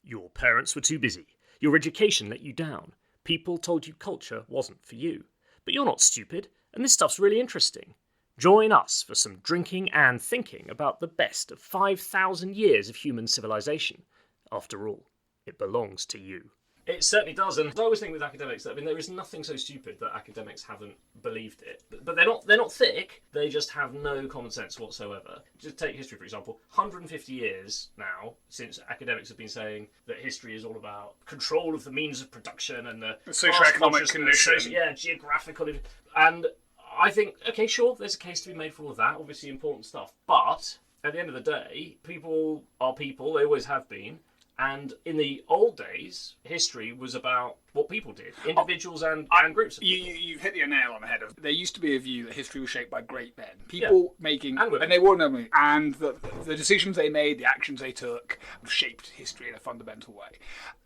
Your parents were too busy. Your education let you down. People told you culture wasn't for you. But you're not stupid, and this stuff's really interesting. Join us for some drinking and thinking about the best of 5,000 years of human civilization. After all, it belongs to you. It certainly does, and I always think with academics that there is nothing so stupid that academics haven't believed it. But they're not thick. They just have no common sense whatsoever. Just take history for example. 150 years now since academics have been saying that history is all about control of the means of production and the socio-economic conditions. Geographical, and I think okay, sure, there's a case to be made for all of that. Obviously important stuff, but at the end of the day, people are people. They always have been. And in the old days, history was about what people did, individuals and groups. You've hit the nail on the head. There used to be a view that history was shaped by great men, people making, and they were normally, and the decisions they made, the actions they took, shaped history in a fundamental way.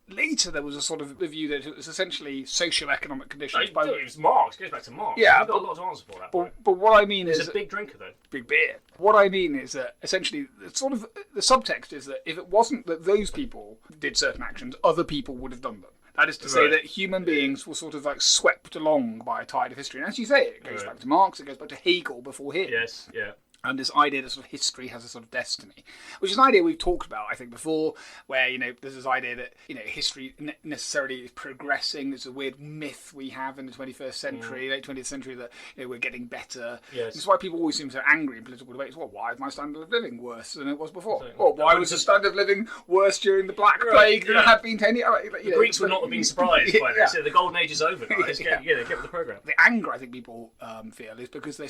Later, there was a sort of view that it was essentially socio-economic conditions. It was Marx. It goes back to Marx. Yeah, You've got a lot to answer for that. But what I mean is... He's a big drinker, though. Big beer. What I mean is that, essentially, sort of the subtext is that if it wasn't that those people did certain actions, other people would have done them. That is to say that human beings were sort of like swept along by a tide of history. And as you say, it goes back to Marx, it goes back to Hegel before him. Yes, yeah. And this idea that sort of history has a sort of destiny, which is an idea we've talked about, I think, before, where, there's this idea that, history necessarily is progressing. There's a weird myth we have in the 21st century, late 20th century, that, we're getting better. Yes. That's why people always seem so angry in political debates. Well, why is my standard of living worse than it was before? Or why was the standard of living worse during the Black Plague than it had been 10 years? The Greeks would not have been surprised by this. The golden age is over, guys. Get with the programme. The anger I think people feel is because they're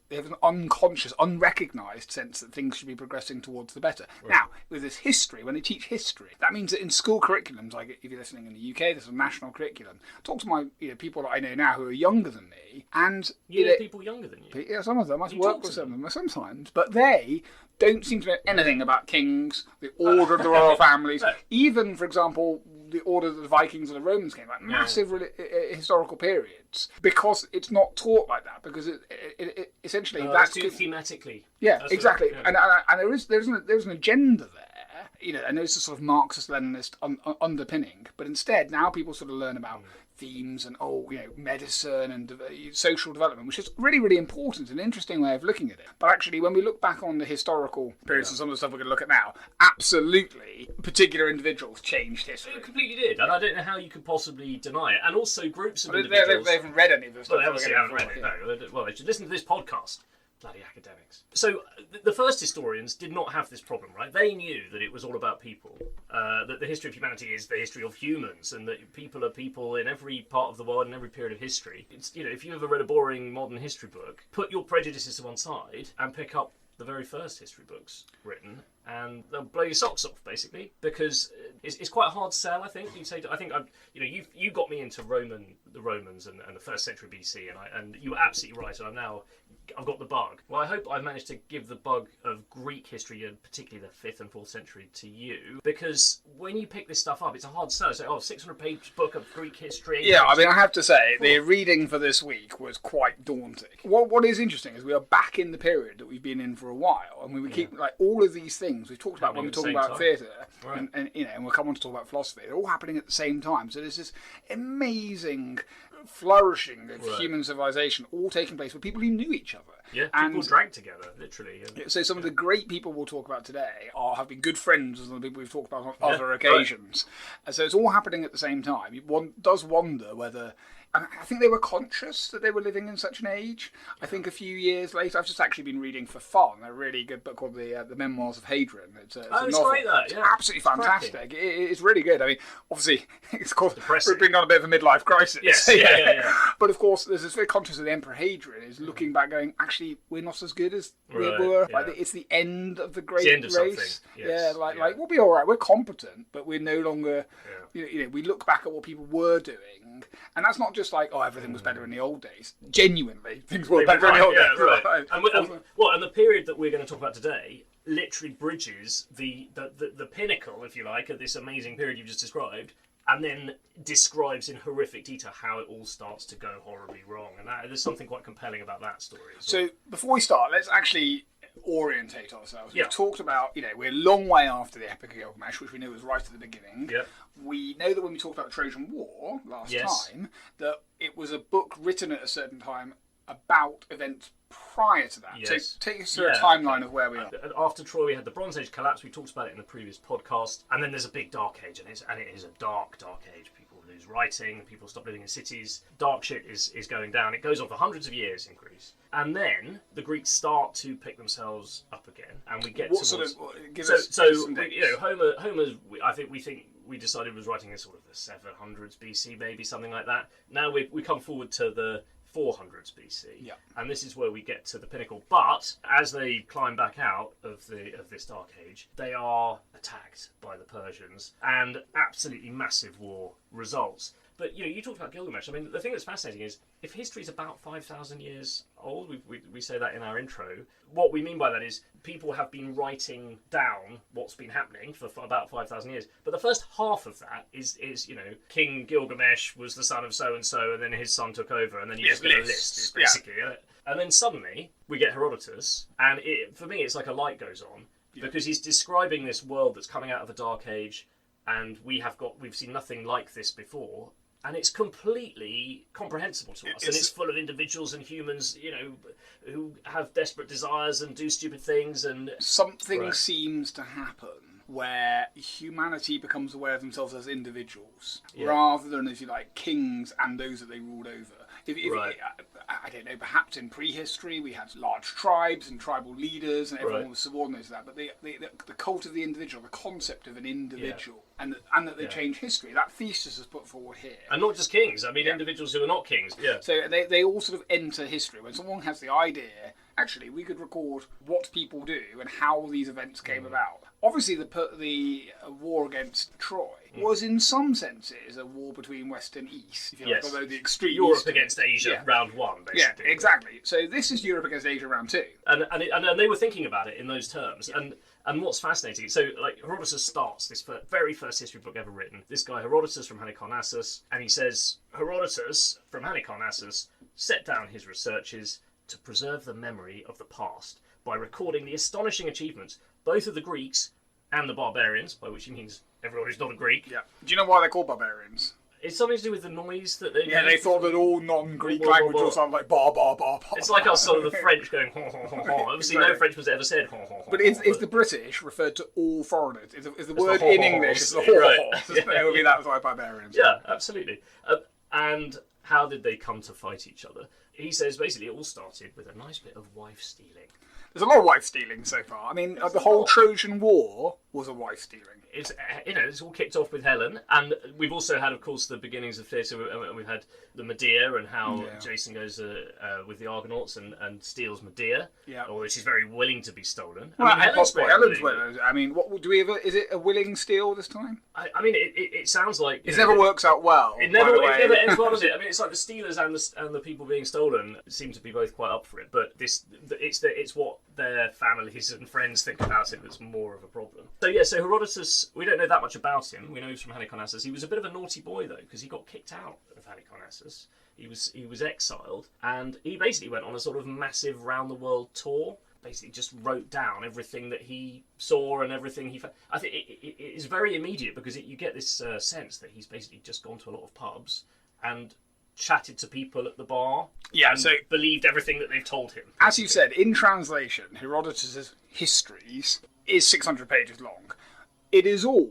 they have an unconscious, unrecognised sense that things should be progressing towards the better. Right. Now, with this history, when they teach history, that means that in school curriculums, like if you're listening in the UK, there's a national curriculum. Talk to my people that I know now who are younger than me, and people younger than you. Yeah, some of them. I work with some of them sometimes, but they don't seem to know anything about kings, the order of the royal families, even, for example, the order that the Vikings and the Romans came out, massive historical periods, because it's not taught like that, because it essentially that's too thematically. Yeah, that's exactly. And there's an agenda there, and there's a sort of Marxist-Leninist underpinning, but instead now people sort of learn about themes and medicine and social development, which is really, really important, an interesting way of looking at it. But actually, when we look back on the historical periods and some of the stuff we're going to look at now, absolutely, particular individuals changed history. It completely did, and I don't know how you could possibly deny it. And also groups of individuals. They haven't read any of this stuff. Well, they obviously haven't read it. No. Well, they should listen to this podcast. Bloody academics. So the first historians did not have this problem, right? They knew that it was all about people, that the history of humanity is the history of humans, and that people are people in every part of the world, in every period of history. It's, if you ever read a boring modern history book, put your prejudices to one side and pick up the very first history books written, and they'll blow your socks off, basically, because it's quite a hard sell. I think you got me into the Romans and the first century BC, and you were absolutely right. And I've got the bug. Well, I hope I've managed to give the bug of Greek history, and particularly the 5th and 4th century, to you, because when you pick this stuff up, it's a hard sell. So, 600-page book of Greek history. Yeah, I have to say, the reading for this week was quite daunting. What is interesting is we are back in the period that we've been in for a while, and we keep all of these things we've talked about when we're talking about theatre, right. and we'll come on to talk about philosophy. They're all happening at the same time. So there's this amazing flourishing of human civilization all taking place with people who knew each other. Yeah, people drank together, literally. So some of the great people we'll talk about today have been good friends with the people we've talked about on other occasions. Right. And so it's all happening at the same time. One does wonder whether... I think they were conscious that they were living in such an age. I think a few years later, I've just actually been reading for fun a really good book called The Memoirs of Hadrian. It's a novel. Great, that. Yeah. It's absolutely fantastic. It's really good. Obviously, it's called bringing on a bit of a midlife crisis. Yes, yeah. But of course, there's this very conscious that the Emperor Hadrian is looking back, going, actually, we're not as good as we were. Yeah. It's the end of the great race. Yes. Yeah, we'll be all right. We're competent, but we're no longer. Yeah. We look back at what people were doing, and that's not just like, everything was better in the old days. Genuinely, things were better in the old days. Right. And the period that we're going to talk about today literally bridges the pinnacle, if you like, of this amazing period you've just described, and then describes in horrific detail how it all starts to go horribly wrong. And there's something quite compelling about that story as well. So before we start, let's actually orientate ourselves. Yeah. We've talked about, we're a long way after the Epic of Gilgamesh, which we knew was right at the beginning. Yeah. We know that when we talked about Trojan War last Yes. time, that it was a book written at a certain time about events prior to that. Yes. So take us through a timeline of where we are. After Troy, we had the Bronze Age collapse. We talked about it in the previous podcast, and then there's a big Dark Age, and it is a dark age. People lose writing. People stop living in cities. Dark shit is going down. It goes on for hundreds of years in Greece, and then the Greeks start to pick themselves up again, and we get What towards... sort of... Give So, us so some dates. Homer's. I think we decided was writing in sort of the 700s BC, maybe something like that. Now we come forward to the 400s BC, Yeah. and this is where we get to the pinnacle. But as they climb back out of this Dark Age, they are attacked by the Persians, and absolutely massive war results. But you talked about Gilgamesh. I mean, the thing that's fascinating is if history is about 5,000 years old, we say that in our intro. What we mean by that is people have been writing down what's been happening for about 5,000 years. But the first half of that is King Gilgamesh was the son of so and so, and then his son took over, and then you just get a list. It's basically it. And then suddenly we get Herodotus, and for me it's like a light goes on because he's describing this world that's coming out of a dark age, and we've seen nothing like this before. And it's completely comprehensible to us, and it's full of individuals and humans, who have desperate desires and do stupid things, and something seems to happen where humanity becomes aware of themselves as individuals, rather than, if you like, kings and those that they ruled over. I don't know, perhaps in prehistory we had large tribes and tribal leaders and everyone was subordinate to that, but the cult of the individual, the concept of an individual, and that they change history, that thesis is put forward here. And not just kings, I mean individuals who are not kings. Yeah. So they all sort of enter history. When someone has the idea, actually we could record what people do and how these events came about. Obviously the war against Troy was in some senses a war between West and East, if you like, although the extreme Europe East against Asia, round one, basically. Yeah, exactly. So this is Europe against Asia, round two. And they were thinking about it in those terms. And what's fascinating, so like Herodotus starts this very first history book ever written. This guy Herodotus from Halicarnassus, and he says, Herodotus from Halicarnassus set down his researches to preserve the memory of the past by recording the astonishing achievements both of the Greeks and the barbarians, by which he means everyone who's not a Greek. Yeah. Do you know why they're called barbarians? It's something to do with the noise that they they thought that all non-Greek language all sounded like bar, bar, bar, bar. It's like us sort of the French going ho, ho, ho, ho. Obviously no Frenchman's ever said ho, ho, ho. But is the British referred to all foreigners? Is the word in English is the ho, ho, ho. It would be that like barbarians. Yeah, absolutely. And how did they come to fight each other? He says basically it all started with a nice bit of wife stealing. There's a lot of wife stealing so far. I mean, the whole Trojan War was a wife stealing. It's all kicked off with Helen, and we've also had, of course, the beginnings of theatre. We've had the Medea and how Jason goes with the Argonauts and steals Medea, although she's very willing to be stolen. Well, Helen's willing. I mean, what do we ever? Is it a willing steal this time? I mean, it sounds like it never works out well. It never ends well, does it? I mean, it's like the stealers and the people being stolen seem to be both quite up for it, but it's what their families and friends think about it that's more of a problem. So Herodotus, we don't know that much about him. We know he's from Halicarnassus. He was a bit of a naughty boy though, because he got kicked out of Halicarnassus. He was exiled, and he basically went on a sort of massive round the world tour. Basically, just wrote down everything that he saw and everything he found. I think it is very immediate because you get this sense that he's basically just gone to a lot of pubs and chatted to people at the bar. Yeah, and so believed everything that they've told him. As you said, in translation, Herodotus' Histories is 600 pages long. It is all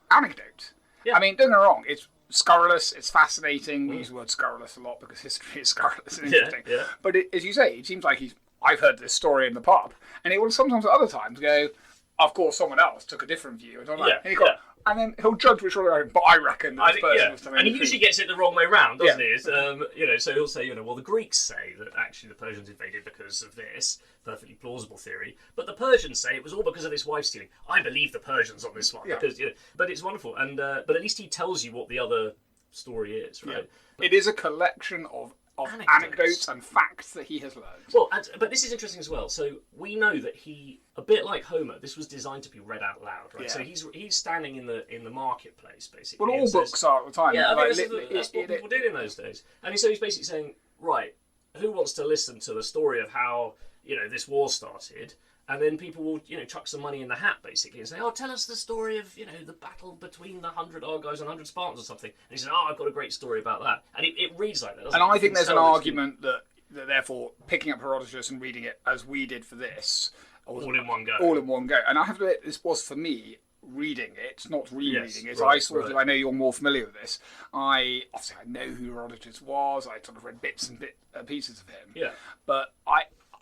anecdote. Yeah. I mean, don't get me wrong, it's scurrilous, it's fascinating. We use the word scurrilous a lot because history is scurrilous and interesting. Yeah. But as you say, it seems like I've heard this story in the pub, and it will sometimes at other times go, of course, someone else took a different view. And then he'll judge which one, but I reckon this person was telling and he the usually truth. gets it the wrong way round, doesn't he? So he'll say, well, the Greeks say that actually the Persians invaded because of this perfectly plausible theory, but the Persians say it was all because of this wife stealing. I believe the Persians on this one, because but it's wonderful, and but at least he tells you what the other story is, right? Yeah. It is a collection of anecdotes and facts that he has learned. Well, but this is interesting as well. So we know that he, a bit like Homer, this was designed to be read out loud, right? Yeah. So he's standing in the marketplace, basically. Well, all books are at the time. Yeah, that's what people did in those days. And so he's basically saying, right, who wants to listen to the story of how this war started? And then people will, chuck some money in the hat, basically, and say, oh, tell us the story of, the battle between the 100 Argives and 100 Spartans or something. And he says, oh, I've got a great story about that. And it reads like that, doesn't and it? I think there's an argument that therefore picking up Herodotus and reading it as we did for this... All in one go. All in one go. And I have to admit, this was, for me, reading it, not rereading it. Right, I know you're more familiar with this. I know who Herodotus was. I sort of read bits and pieces of him. Yeah. But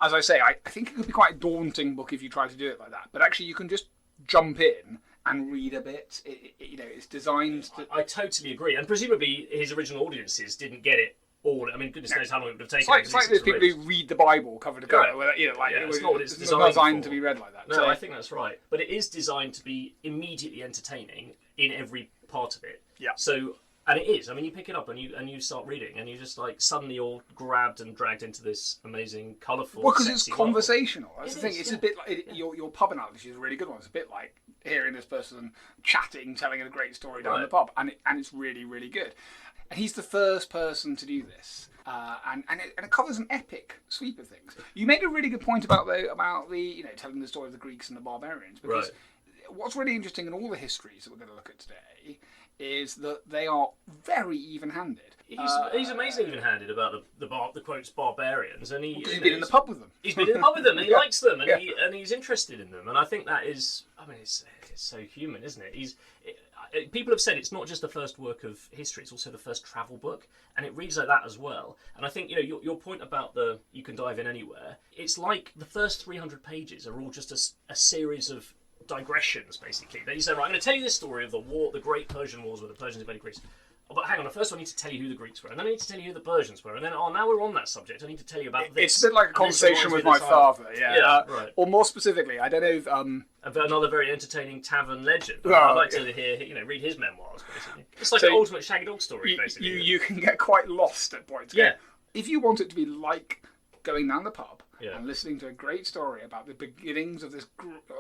as I say, I think it could be quite a daunting book if you try to do it like that. But actually, you can just jump in and read a bit. It's designed to... I totally agree. And presumably his original audiences didn't get it all. I mean, goodness knows how long it would have taken. It's like those people who read the Bible cover to cover. Right. It's not what it's designed to be read like that. No, I think that's right. But it is designed to be immediately entertaining in every part of it. Yeah. So... And it is. I mean, you pick it up and you start reading, and you just suddenly you're grabbed and dragged into this amazing, colourful. Well, because it's conversational. That's the thing. It's a bit like your pub analogy is a really good one. It's a bit like hearing this person chatting, telling a great story down the pub, and it's really, really good. And he's the first person to do this, and it covers an epic sweep of things. You made a really good point about the telling the story of the Greeks and the barbarians, because what's really interesting in all the histories that we're going to look at today is that they are very even-handed. He's amazingly even-handed about the quotes barbarians, and he's been in the pub with them. He's been in the pub with them, and he likes them, and he's interested in them, and I think that is, it's so human, isn't it? People have said it's not just the first work of history; it's also the first travel book, and it reads like that as well. And I think your point about you can dive in anywhere. It's like the first 300 pages are all just a series of digressions, basically. That you say, right, I'm going to tell you this story of the Great Persian Wars where the Persians invaded Greece. But hang on, first I need to tell you who the Greeks were, and then I need to tell you who the Persians were, and then, now we're on that subject, I need to tell you about this. It's a bit like a conversation with my father, right. Or more specifically, I don't know if... about another very entertaining tavern legend. I'd like to read his memoirs, basically. It's like an ultimate shaggy dog story, basically. You can get quite lost at points. Yeah. If you want it to be like going down the pub, yeah. and listening to a great story about the beginnings of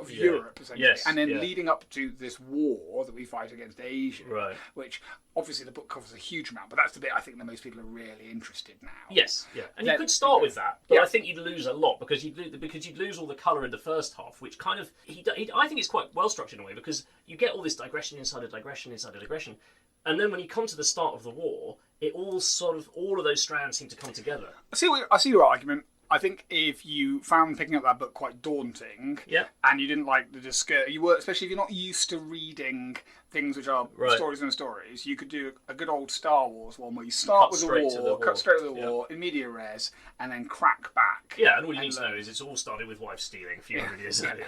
Europe, essentially, and then leading up to this war that we fight against Asia, right. which obviously the book covers a huge amount, but that's the bit I think that most people are really interested now. Yes, yeah, and you could start with that, but I think you'd lose a lot because you'd lose all the colour in the first half, which kind of I think it's quite well structured in a way because you get all this digression inside a digression inside a digression, and then when you come to the start of the war, it all of those strands seem to come together. I see your argument. I think if you found picking up that book quite daunting, and you didn't like the especially if you're not used to reading things which are stories and stories, you could do a good old Star Wars one where you start with the war, cut straight to the war, in media res, and then crack back. Yeah, and all you need to know is it's all started with wife stealing a few hundred years earlier.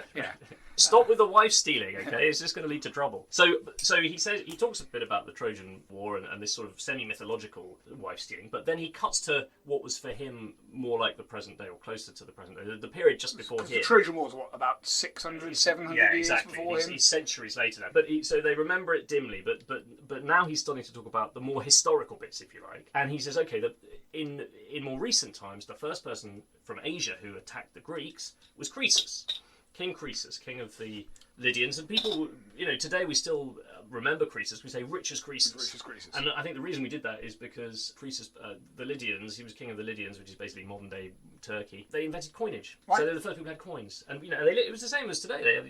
Stop with the wife stealing, okay? It's just going to lead to trouble. So he talks a bit about the Trojan War and this sort of semi-mythological wife stealing, but then he cuts to what was for him more like the present day or closer to the present day, the period just before him. The Trojan War was about 600, 700 years before him? He's centuries later now. But so they remember it dimly, but now he's starting to talk about the more historical bits, if you like. And he says, okay, that in more recent times, the first person from Asia who attacked the Greeks was Croesus. King Croesus, king of the Lydians, and people, today we still remember Croesus. We say Richus Croesus. And I think the reason we did that is because Croesus, the Lydians, he was king of the Lydians, which is basically modern day Turkey. They invented coinage, so they're the first people who had coins, and it was the same as today.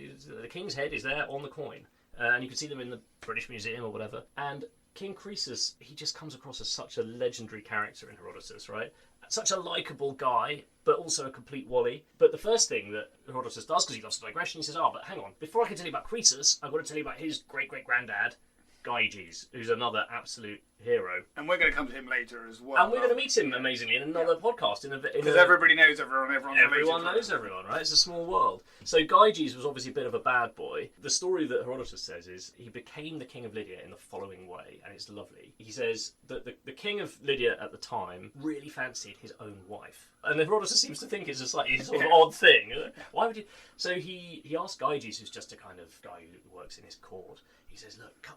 The king's head is there on the coin, and you can see them in the British Museum or whatever. And King Croesus, he just comes across as such a legendary character in Herodotus, right? Such a likeable guy, but also a complete wally. But the first thing that Herodotus does, because he loves digression, he says, but hang on, before I can tell you about Croesus, I've got to tell you about his great-great-granddad, Gyges, who's another absolute hero. And we're going to come to him later as well. And we're going to meet him, amazingly, in another podcast. Because everybody knows everyone. Everyone knows everyone, right? It's a small world. So Gyges was obviously a bit of a bad boy. The story that Herodotus says is he became the king of Lydia in the following way, and it's lovely. He says that the king of Lydia at the time really fancied his own wife. And Herodotus seems to think it's a slightly sort of odd thing. Why would you... So he asked Gyges, who's just a kind of guy who works in his court, he says, look,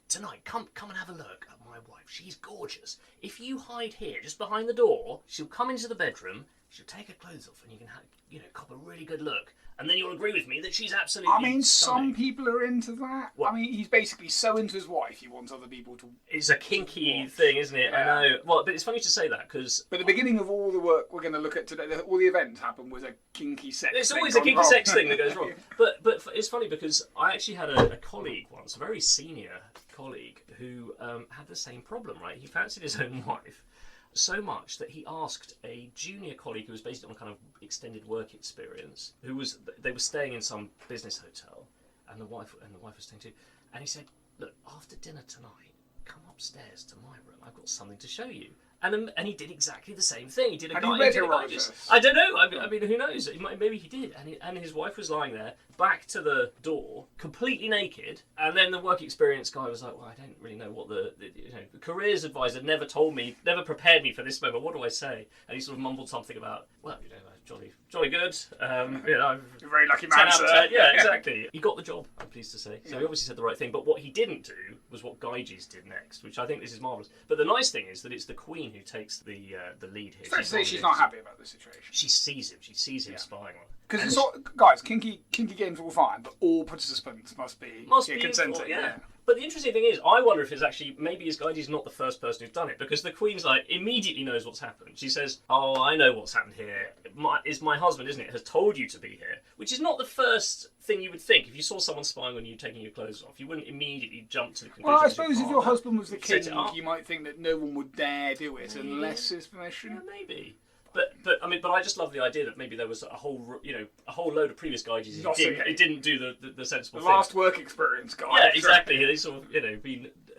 tonight, come and have a look at my wife. She's gorgeous. If you hide here, just behind the door, she'll come into the bedroom, she'll take her clothes off and you can have, cop a really good look. And then you'll agree with me that she's absolutely I mean, stunning. some people are into that. What? I mean, he's basically so into his wife, he wants other people to... It's a kinky thing, isn't it? Yeah. I know. Well, but it's funny to say that, because... But the beginning of all the work we're going to look at today, all the events happen was a kinky sex It's thing always a gone kinky wrong. sex thing that goes wrong. But it's funny because I actually had a colleague once, a very senior colleague, who had the same problem, right? He fancied his own wife so much that he asked a junior colleague who was based on a kind of extended work experience, they were staying in some business hotel, and the wife was staying too, and he said, look, after dinner tonight, come upstairs to my room, I've got something to show you. And he did exactly the same thing. He did a Have guy. you read He did a Herodotus? Digest. I don't know. I mean, who knows? Maybe he did. And his wife was lying there, back to the door, completely naked. And then the work experience guy was like, "Well, I don't really know what the careers advisor never told me, never prepared me for this moment. What do I say?" And he sort of mumbled something about, "Well, jolly good. You're a very lucky 10 man, out of sir. 10. Yeah, exactly. He got the job, I'm pleased to say. So he obviously said the right thing. But what he didn't do was what Gyges did next, which I think this is marvellous. But the nice thing is that it's the Queen who takes the lead here. Fair to say she's not happy about the situation. She sees him. She sees him spying on her. Because guys, kinky games are all fine, but all participants must be consenting. Yeah. But the interesting thing is, I wonder if it's actually, maybe Gyges not the first person who's done it, because the Queen's like, immediately knows what's happened. She says, "Oh, I know what's happened here. It's my husband, isn't it, has told you to be here," which is not the first thing you would think. If you saw someone spying on you taking your clothes off, you wouldn't immediately jump to the conclusion. Well, I suppose if your husband was the king, set it up. you might think that no one would dare do it unless his permission. Yeah, maybe. But I just love the idea that maybe there was a whole load of previous Gyges who didn't do the sensible thing. The last work experience guy. Yeah, exactly. He's sort of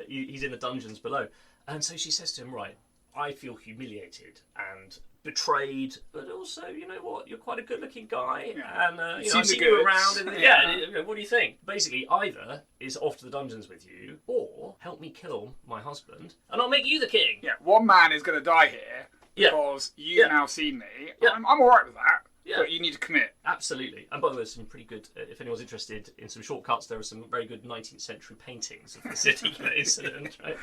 he's in the dungeons below, and so she says to him, "Right, I feel humiliated and betrayed, but also, you know what? You're quite a good-looking guy, and I've seen you around. And, what do you think? Basically, either is off to the dungeons with you, or help me kill my husband, and I'll make you the king." Yeah, one man is going to die here. Because you've now seen me. Yeah. I'm all right with that. Yeah. But you need to commit. Absolutely. And by the way, there's some pretty good, if anyone's interested in some shortcuts, there are some very good 19th century paintings of the city incident. Right?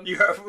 You have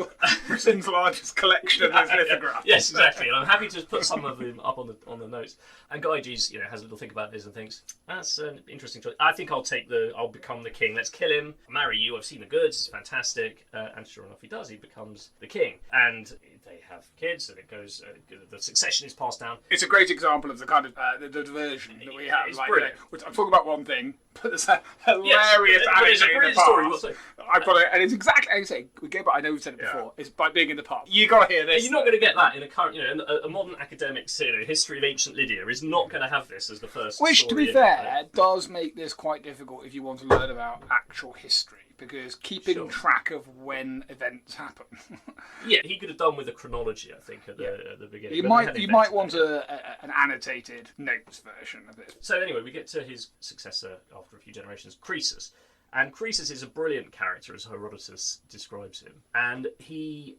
Britain's largest collection of those lithographs. Yes, exactly. And I'm happy to put some of them up on the notes. And Gyges, has a little think about this and thinks, that's an interesting choice. I think I'll become the king. Let's kill him. I'll marry you. I've seen the goods. It's fantastic. And sure enough, he does. He becomes the king. And they have kids, and it goes. The succession is passed down. It's a great example of the kind of the diversion that we have. It's brilliant. I'm talking about one thing, but there's a hilarious it's a brilliant story. I've got it, and it's exactly as you say. We go back. I know we've said it before. It's by being in the pub. You got to hear this. You're not going to get that in a current, a modern academic's history of ancient Lydia is not going to have this as the first. Which, to be fair, does make this quite difficult if you want to learn about actual history. Because keeping track of when events happen. Yeah, he could have done with a chronology, I think, at the beginning. You might want an annotated notes version of it. So anyway, we get to his successor after a few generations, Croesus. And Croesus is a brilliant character, as Herodotus describes him. And he's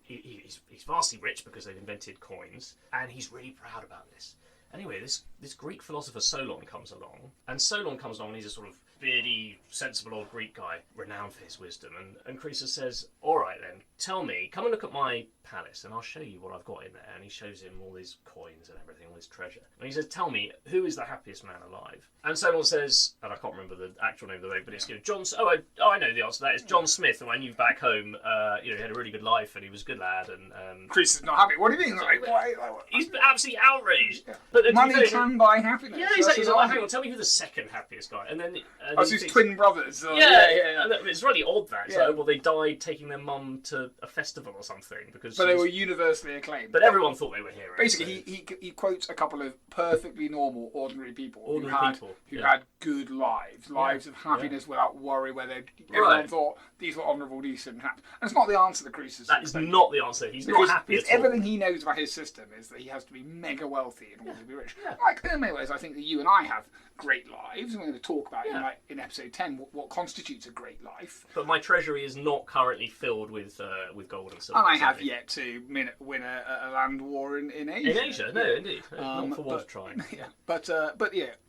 vastly rich because they've invented coins, and he's really proud about this. Anyway, this Greek philosopher Solon comes along, and he's a sort of beardy, sensible old Greek guy, renowned for his wisdom. And Croesus says, "All right then, tell me, come and look at my palace, and I'll show you what I've got in there." And he shows him all these coins and everything, all this treasure. And he says, "Tell me, who is the happiest man alive?" And Solon says, and I can't remember the actual name of the book, but it's John. I know the answer to that. It's John Smith, who I knew back home. He had a really good life, and he was a good lad. And Croesus is not happy. What do you mean? He's absolutely outraged. Yeah. But money can buy happiness. Yeah, exactly. He's like, hang on, tell me who the second happiest guy. And then his twin brothers. Yeah. And it's really odd that. It's like, well, they died taking their mum to a festival or something because. But they were universally acclaimed. But everyone thought they were heroes. Basically, he quotes a couple of perfectly normal, ordinary people who Yeah. had good lives of happiness without worry, where everyone thought these were honourable, decent, happy. And it's not the answer that Croesus. That is not the answer. He's not happy at all. Everything he knows about his system is that he has to be mega wealthy in order to be rich. Yeah. Like in many ways, I think that you and I have great lives, and we're going to talk about in episode 10 what constitutes a great life. But my treasury is not currently filled with gold and silver. And I have yet to win a land war in Asia. In Asia, no, indeed, not for want of trying. Yeah, but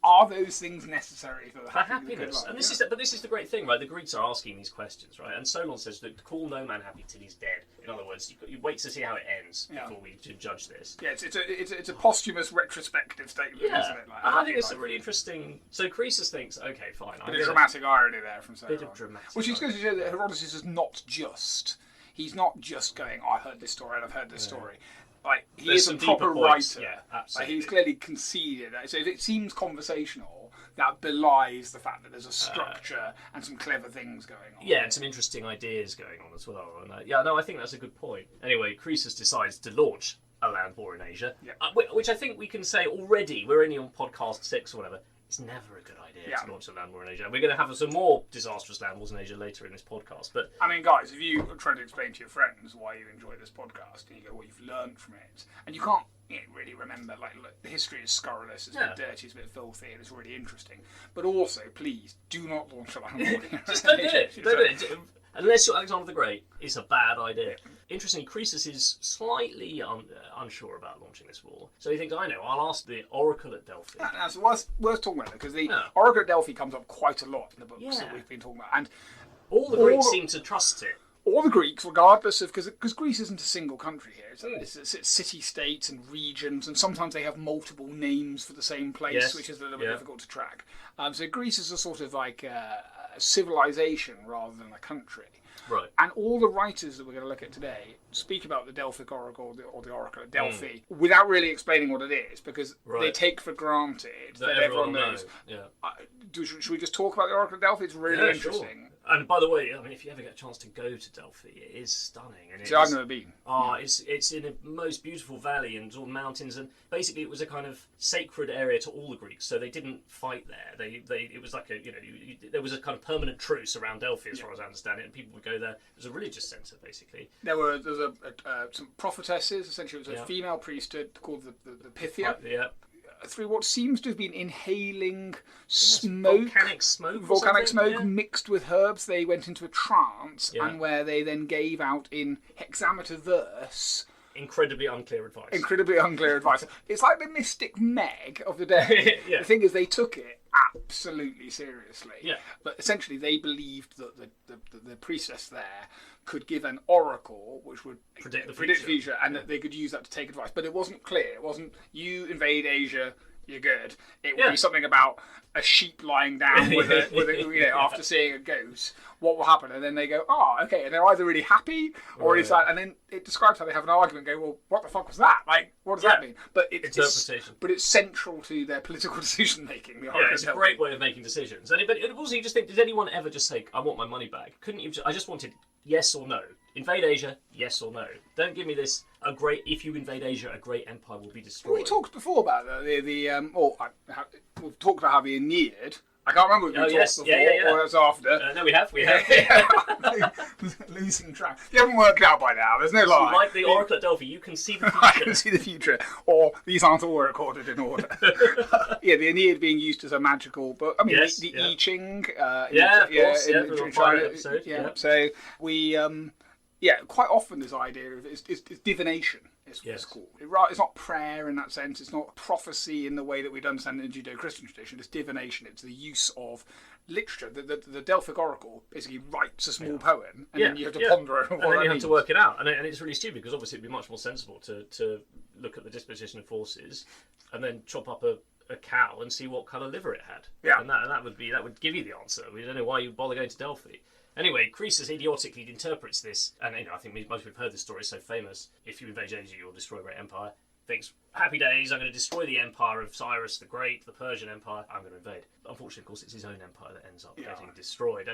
are those things necessary for happiness? And this is the great thing, right? The Greeks are asking these questions, right? And Solon says that call no man happy till he's dead. In other words, you wait to see how it ends before we judge this. Yeah, it's a posthumous retrospective statement, isn't it? Like, I think it's a really interesting. So Croesus thinks, okay, fine. Bit of dramatic irony there from Sarah. Bit of dramatic. Which is going to show that Herodotus is not just. He's not just going, I heard this story and I've heard this story. Like, he is a proper writer. Yeah, absolutely. Like, he's clearly conceded. So if it seems conversational, that belies the fact that there's a structure and some clever things going on. Yeah, and some interesting ideas going on as well. And I think that's a good point. Anyway, Croesus decides to launch a land war in Asia, which I think we can say already, we're only on podcast 6 or whatever, it's never a good idea to launch a land war in Asia. We're going to have some more disastrous land wars in Asia later in this podcast. But I mean, guys, if you are trying to explain to your friends why you enjoy this podcast and you go, what you've learned from it, and you can't really remember, like, look, the history is scurrilous, it's a bit dirty, it's a bit filthy, and it's really interesting. But also, please, do not launch a land war. Just don't do it. Don't do it. Unless you're Alexander the Great, it's a bad idea. Interestingly, Croesus is slightly unsure about launching this war. So he thinks, I know, I'll ask the Oracle at Delphi. That's worth talking about, because the Oracle at Delphi comes up quite a lot in the books that we've been talking about. And all the Greeks seem to trust it. All the Greeks, regardless of... Because Greece isn't a single country here. It's city-states and regions, and sometimes they have multiple names for the same place, which is a little bit difficult to track. So Greece is a sort of like a civilization rather than a country. Right. And all the writers that we're going to look at today speak about the Delphic Oracle or the Oracle at Delphi without really explaining what it is, because they take for granted that everyone knows. Should we just talk about the Oracle at Delphi? It's really interesting. Sure. And by the way, I mean, if you ever get a chance to go to Delphi, it is stunning. And I've never been. It's in a most beautiful valley and all mountains, and basically it was a kind of sacred area to all the Greeks. So they didn't fight there. It was like there was a kind of permanent truce around Delphi, as far as I understand it, and people would go there. It was a religious centre, basically. There was some prophetesses. Essentially, it was a female priesthood called the Pythia. Through what seems to have been inhaling smoke, volcanic smoke mixed with herbs, they went into a trance, and where they then gave out in hexameter verse incredibly unclear advice. It's like the mystic Meg of the day. The thing is, they took it absolutely seriously. But essentially, they believed that the priestess there could give an oracle which would predict the future, and that they could use that to take advice. But it wasn't clear. It wasn't, you invade Asia, you're good. It would be something about a sheep lying down with a after seeing a ghost. What will happen? And then they go, okay. And they're either really happy or really sad. And then it describes how they have an argument. And go, well, what the fuck was that? Like, what does that mean? But it's central to their political decision making. It's a great way of making decisions. And also, you just think, did anyone ever just say, I want my money back? Couldn't you? I just wanted yes or no. Invade Asia, yes or no. Don't give me this. If you invade Asia, a great empire will be destroyed. We talked before about we've talked about how the Aeneid. I can't remember if we talked before or it was after. No, we have. Losing track. You haven't worked out by now. There's no lie. Like the Oracle at Delphi, you can see the future. I can see the future. Or these aren't all recorded in order. The Aeneid being used as a magical book. I mean, the I Ching. Of course. In China. So we... quite often this idea of is divination. It's called. It's not prayer in that sense. It's not prophecy in the way that we'd understand it in Judeo-Christian tradition. It's divination. It's the use of literature. The Delphic Oracle basically writes a small poem, and then you have to ponder over what and then you means. Have to work it out. And it's really stupid, because obviously it'd be much more sensible to look at the disposition of forces and then chop up a cow and see what colour liver it had. And that would give you the answer. We don't know why you bother going to Delphi. Anyway, Croesus idiotically interprets this, and I think most people have heard this story, it's so famous. If you invade Asia, you'll destroy a great empire. Thinks, happy days, I'm going to destroy the empire of Cyrus the Great, the Persian Empire, I'm going to invade. Unfortunately, of course, it's his own empire that ends up getting destroyed.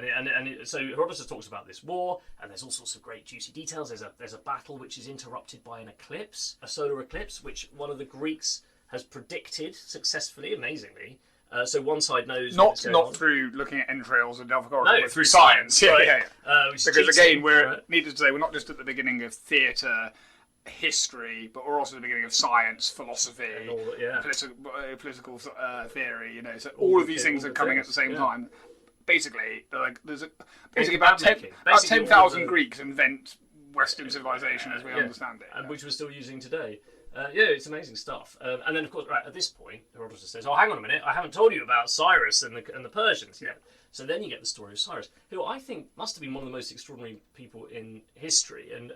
So Herodotus talks about this war, and there's all sorts of great juicy details. There's a battle which is interrupted by an eclipse, a solar eclipse, which one of the Greeks has predicted successfully, amazingly. So one side knows not through looking at entrails of Delphic Oracle, but through science. Because again, needless to say, we're not just at the beginning of theatre, history, but we're also at the beginning of science, philosophy, political theory. So all of these things are coming at the same time. Basically, there's about 10,000 Greeks invent Western civilization as we understand it, and which we're still using today. It's amazing stuff. And then, of course, at this point, Herodotus says, hang on a minute, I haven't told you about Cyrus and the Persians yet. So then you get the story of Cyrus, who I think must have been one of the most extraordinary people in history. And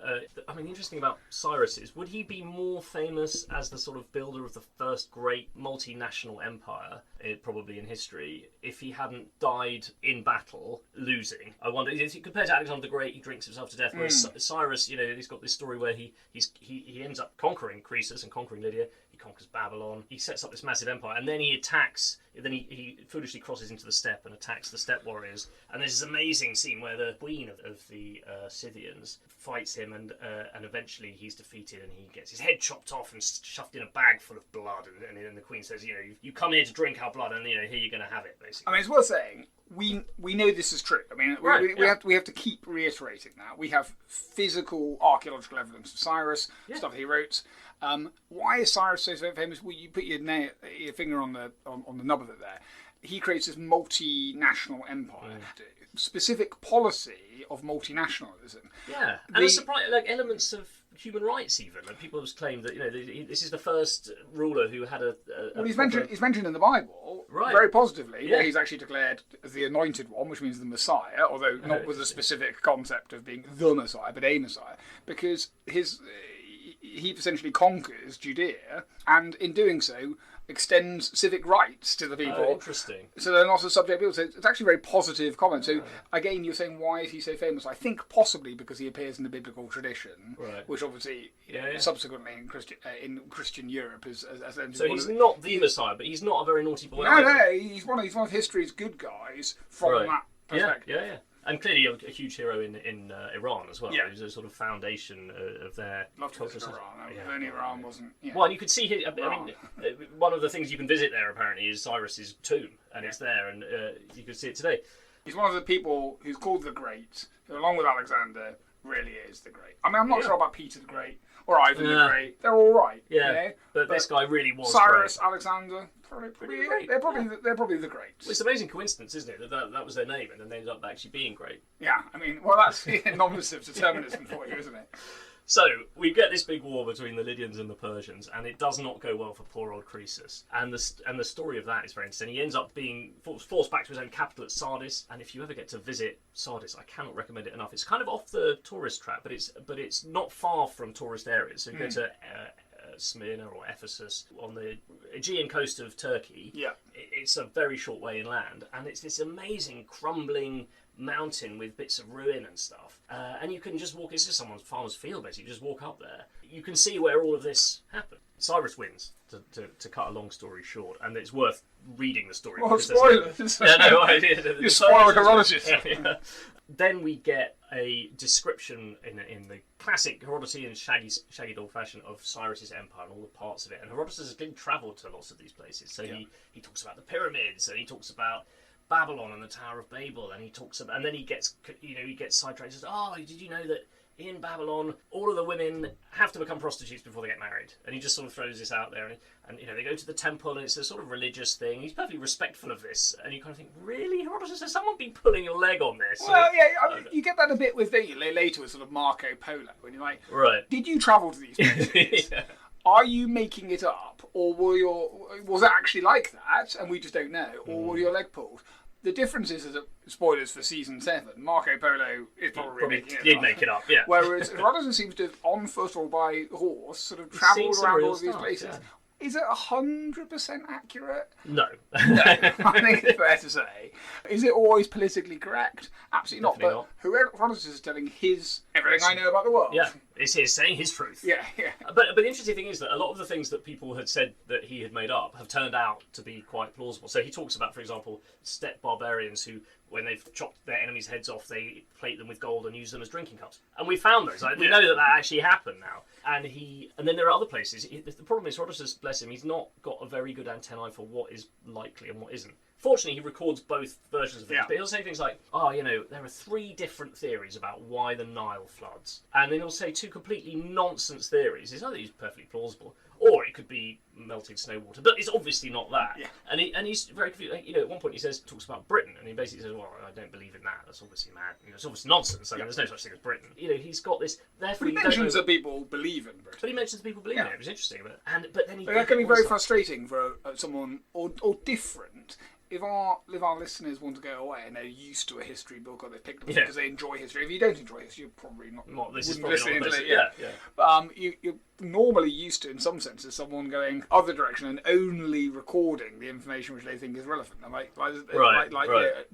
I mean, the interesting about Cyrus is, would he be more famous as the sort of builder of the first great multinational empire, probably in history, if he hadn't died in battle, losing? I wonder, compared to Alexander the Great, he drinks himself to death, whereas Cyrus, he's got this story where he ends up conquering Croesus and conquering Lydia. He conquers Babylon. He sets up this massive empire, and then he attacks. Then he foolishly crosses into the steppe and attacks the steppe warriors. And there's this amazing scene where the queen of the Scythians fights him, and eventually he's defeated, and he gets his head chopped off and shoved in a bag full of blood. And then the queen says, you come here to drink our blood, and here you're going to have it, basically. I mean, it's worth saying, we know this is true. I mean, we have to keep reiterating that. We have physical archaeological evidence of Cyrus, stuff he wrote. Why is Cyrus so famous? Well, you put your finger on the nub of it there. He creates this multinational empire, specific policy of multinationalism. Yeah, and a surprise, like elements of human rights, even. Like, people have claimed that this is the first ruler who had a well, he's mentioned in the Bible very positively. Yeah. He's actually declared as the anointed one, which means the Messiah, although not with a specific concept of being the Messiah, but a Messiah, because he essentially conquers Judea, and in doing so extends civic rights to the people. Oh, interesting. So they're not a subject people. So it's actually a very positive comment. So again, you're saying, why is he so famous? I think possibly because he appears in the biblical tradition, which obviously subsequently in Christian Europe is. So he's not the Messiah, but he's not a very naughty boy. No, he's one of history's good guys from that perspective. Yeah. And clearly a huge hero in Iran as well. Yeah. He was a sort of foundation of their culture. Iran. Iran wasn't. Yeah. Well, and you could see here. I mean, one of the things you can visit there apparently is Cyrus's tomb, and it's there, and you can see it today. He's one of the people who's called the Great, who, along with Alexander, really is the Great. I mean, I'm not sure about Peter the Great or Ivan the Great. They're all right. Yeah, but this guy really was Cyrus, great. Alexander. They're probably the greats. Well, it's an amazing coincidence, isn't it, that was their name, and then they ended up actually being great. Yeah, I mean, well, that's normative determinism for you, isn't it? So we get this big war between the Lydians and the Persians, and it does not go well for poor old Croesus. And the story of that is very interesting. He ends up being forced back to his own capital at Sardis. And if you ever get to visit Sardis, I cannot recommend it enough. It's kind of off the tourist track, but it's not far from tourist areas. So you go to Smyrna or Ephesus on the Aegean coast of Turkey. Yeah, it's a very short way inland, and it's this amazing crumbling mountain with bits of ruin and stuff, and you can just walk. It's just someone's farmer's field, basically. You just walk up there. You can see where all of this happened. Cyrus wins, to cut a long story short, and it's worth reading the story. Well, spoilers. You spoiled Herodotus. Yeah. Then we get a description in the classic Herodotian shaggy dog fashion of Cyrus's empire and all the parts of it. And Herodotus has been travelled to lots of these places, so he talks about the pyramids, and he talks about Babylon and the Tower of Babel, and he talks about, and then he gets sidetracked. He says, "Oh, did you know that in Babylon all of the women have to become prostitutes before they get married?" And he just sort of throws this out there, and they go to the temple, and it's a sort of religious thing. He's perfectly respectful of this, and you kind of think, really, Herodotus, has someone been pulling your leg on this? Well, yeah, I mean, you get that a bit with later with sort of Marco Polo, when you're like, right, did you travel to these places? Yeah. Are you making it up, or was it actually like that, and we just don't know, or were your leg pulled? The difference is that, spoilers for season 7, Marco Polo is probably making it up. Make it up, yeah. Whereas Herodotus seems to have, on foot or by horse, sort of travelled around all of these places. Yeah. Is it 100% accurate? No. No, I think it's fair to say. Is it always politically correct? Absolutely Definitely not. But Herodotus is telling everything I know about the world. Yeah, it's saying his truth. Yeah. But the interesting thing is that a lot of the things that people had said that he had made up have turned out to be quite plausible. So he talks about, for example, steppe barbarians who, when they've chopped their enemies' heads off, they plate them with gold and use them as drinking cups. And we found those. We know that actually happened now. And then there are other places. The problem is, Herodotus, bless him, he's not got a very good antennae for what is likely and what isn't. Fortunately, he records both versions of things, but he'll say things like, there are 3 different theories about why the Nile floods. And then he'll say 2 completely nonsense theories. It's either he's perfectly plausible, or it could be melting snow water, but it's obviously not that. Yeah. And he's very confused. At one point he talks about Britain, and he basically says, "Well, I don't believe in that. That's obviously mad. It's obviously nonsense. There's no such thing as Britain." He's got this. Therefore, But he mentions that people believe in Britain. But he mentions people believe in it. It was interesting, but then he. That can be very frustrating for someone or different. If our listeners want to go away and they're used to a history book or they picked up because they enjoy history, if you don't enjoy history, you're probably not. This is probably not to it. Yeah. You're normally used to, in some senses, someone going other direction and only recording the information which they think is relevant.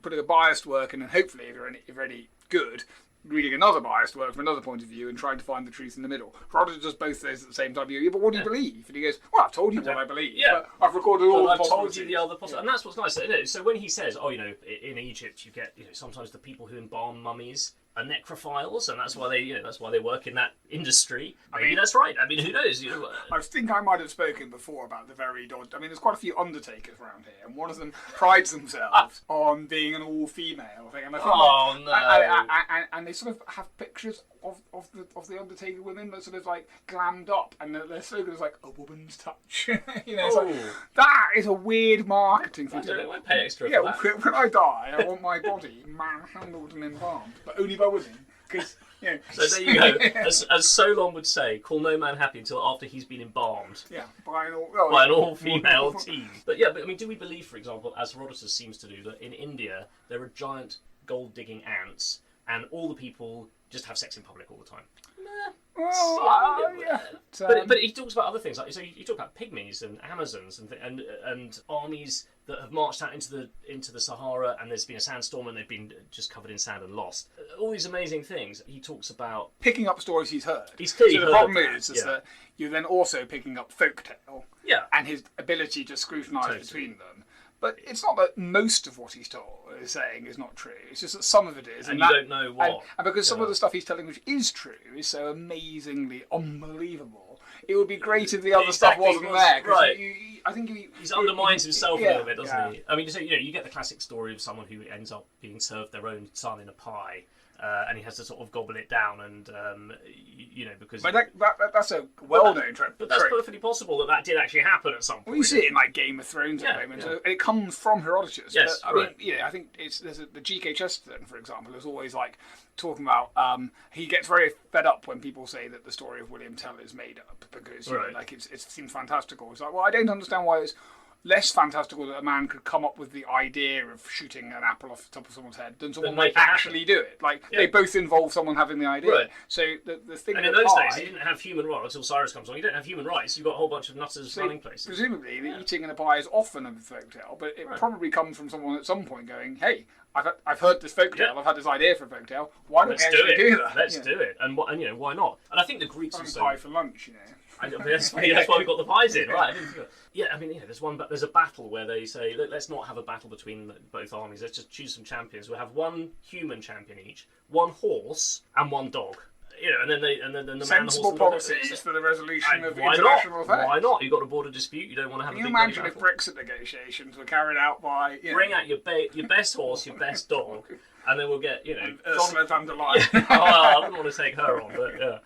Putting a biased work in, and hopefully, if you're any good, reading another biased work from another point of view and trying to find the truth in the middle. Herodotus does both those at the same time. You go, but what do you believe? And he goes, well, I've told you what I believe. Yeah. But I've recorded all the I've possibilities. told you the other possibilities. And that's what's nice. Isn't it? So when he says, in Egypt you get, sometimes the people who embalm mummies are necrophiles, and that's why they work in that industry. Maybe that's right. I mean, who knows? I think I might have spoken before about the very odd. I mean, there's quite a few undertakers around here, and one of them prides themselves on being an all-female thing. And and they sort of have pictures of the undertaker women that sort of like glammed up, and their slogan is like a woman's touch. That is a weird marketing thing. I don't pay extra for that. When I die, I want my body manhandled and embalmed, but only by women. Because So there you go. As Solon would say, call no man happy until after he's been embalmed. Yeah, by an all-female team. But do we believe, for example, as Herodotus seems to do, that in India there are giant gold-digging ants, and all the people just have sex in public all the time? But he talks about other things, like you talk about pygmies and Amazons and armies that have marched out into the Sahara, and there's been a sandstorm and they've been just covered in sand and lost. All these amazing things. He talks about picking up stories he's heard. He's clearly the heard problem that, is that you're then also picking up folktale. Yeah. And his ability to scrutinise between them. But it's not that most of what he's saying is not true. It's just that some of it is. And you don't know what. And because some of the stuff he's telling which is true is so amazingly unbelievable, it would be great if the other stuff wasn't there. Right. I think he undermines himself a little bit, doesn't he? I mean, you get the classic story of someone who ends up being served their own son in a pie. And he has to sort of gobble it down, and because. But that's a well-known trick. But that's perfectly possible that did actually happen at some point. Well, you see it in like Game of Thrones at the moment, and it comes from Herodotus. Yes, but, I mean, I think the G.K. Chesterton, for example, is always like talking about. He gets very fed up when people say that the story of William Tell is made up because it seems fantastical. It's like, well, I don't understand why it's less fantastical that a man could come up with the idea of shooting an apple off the top of someone's head than someone might actually do it. Like, they both involve someone having the idea. Right. So the thing. And in those days, you didn't have human rights until Cyrus comes along. You don't have human rights. You've got a whole bunch of nutters running places. Presumably, the eating in a pie is often a folktale, but it probably comes from someone at some point going, "Hey, I've heard this folktale. I've had this idea for a folktale. Why don't we actually do that? Let's do it. And why not? And I think the Greeks also pie for lunch, that's why we got the pies in, right? I didn't think I mean, there's a battle where they say, let's not have a battle between both armies. Let's just choose some champions. We'll have one human champion each, one horse, and one dog. And then the sensible policies for the resolution of international affairs. Why not? You've got a border dispute. You don't want to have. Can you imagine if Brexit negotiations were carried out by? Bring out your best horse, your best dog, and then we'll get Ursula von der Leyen. I wouldn't want to take her on, but yeah.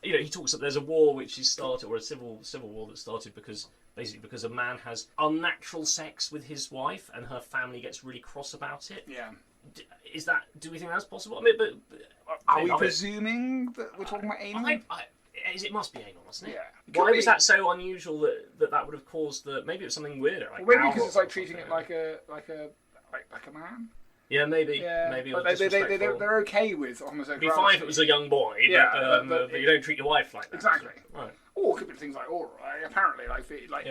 He talks that there's a war which is started, or a civil war that started because a man has unnatural sex with his wife and her family gets really cross about it. Yeah. Do we think that's possible? I mean, but are we presuming that we're talking about anal? It must be anal, mustn't it? Yeah. Why was that so unusual that would have caused maybe it was something weirder? Maybe because it's like treating it like a man. Yeah, maybe. But they're okay with homosexuality. It'd be fine if it was a young boy, but you don't treat your wife like that. Exactly. Right. Or it could be things like oral. Apparently,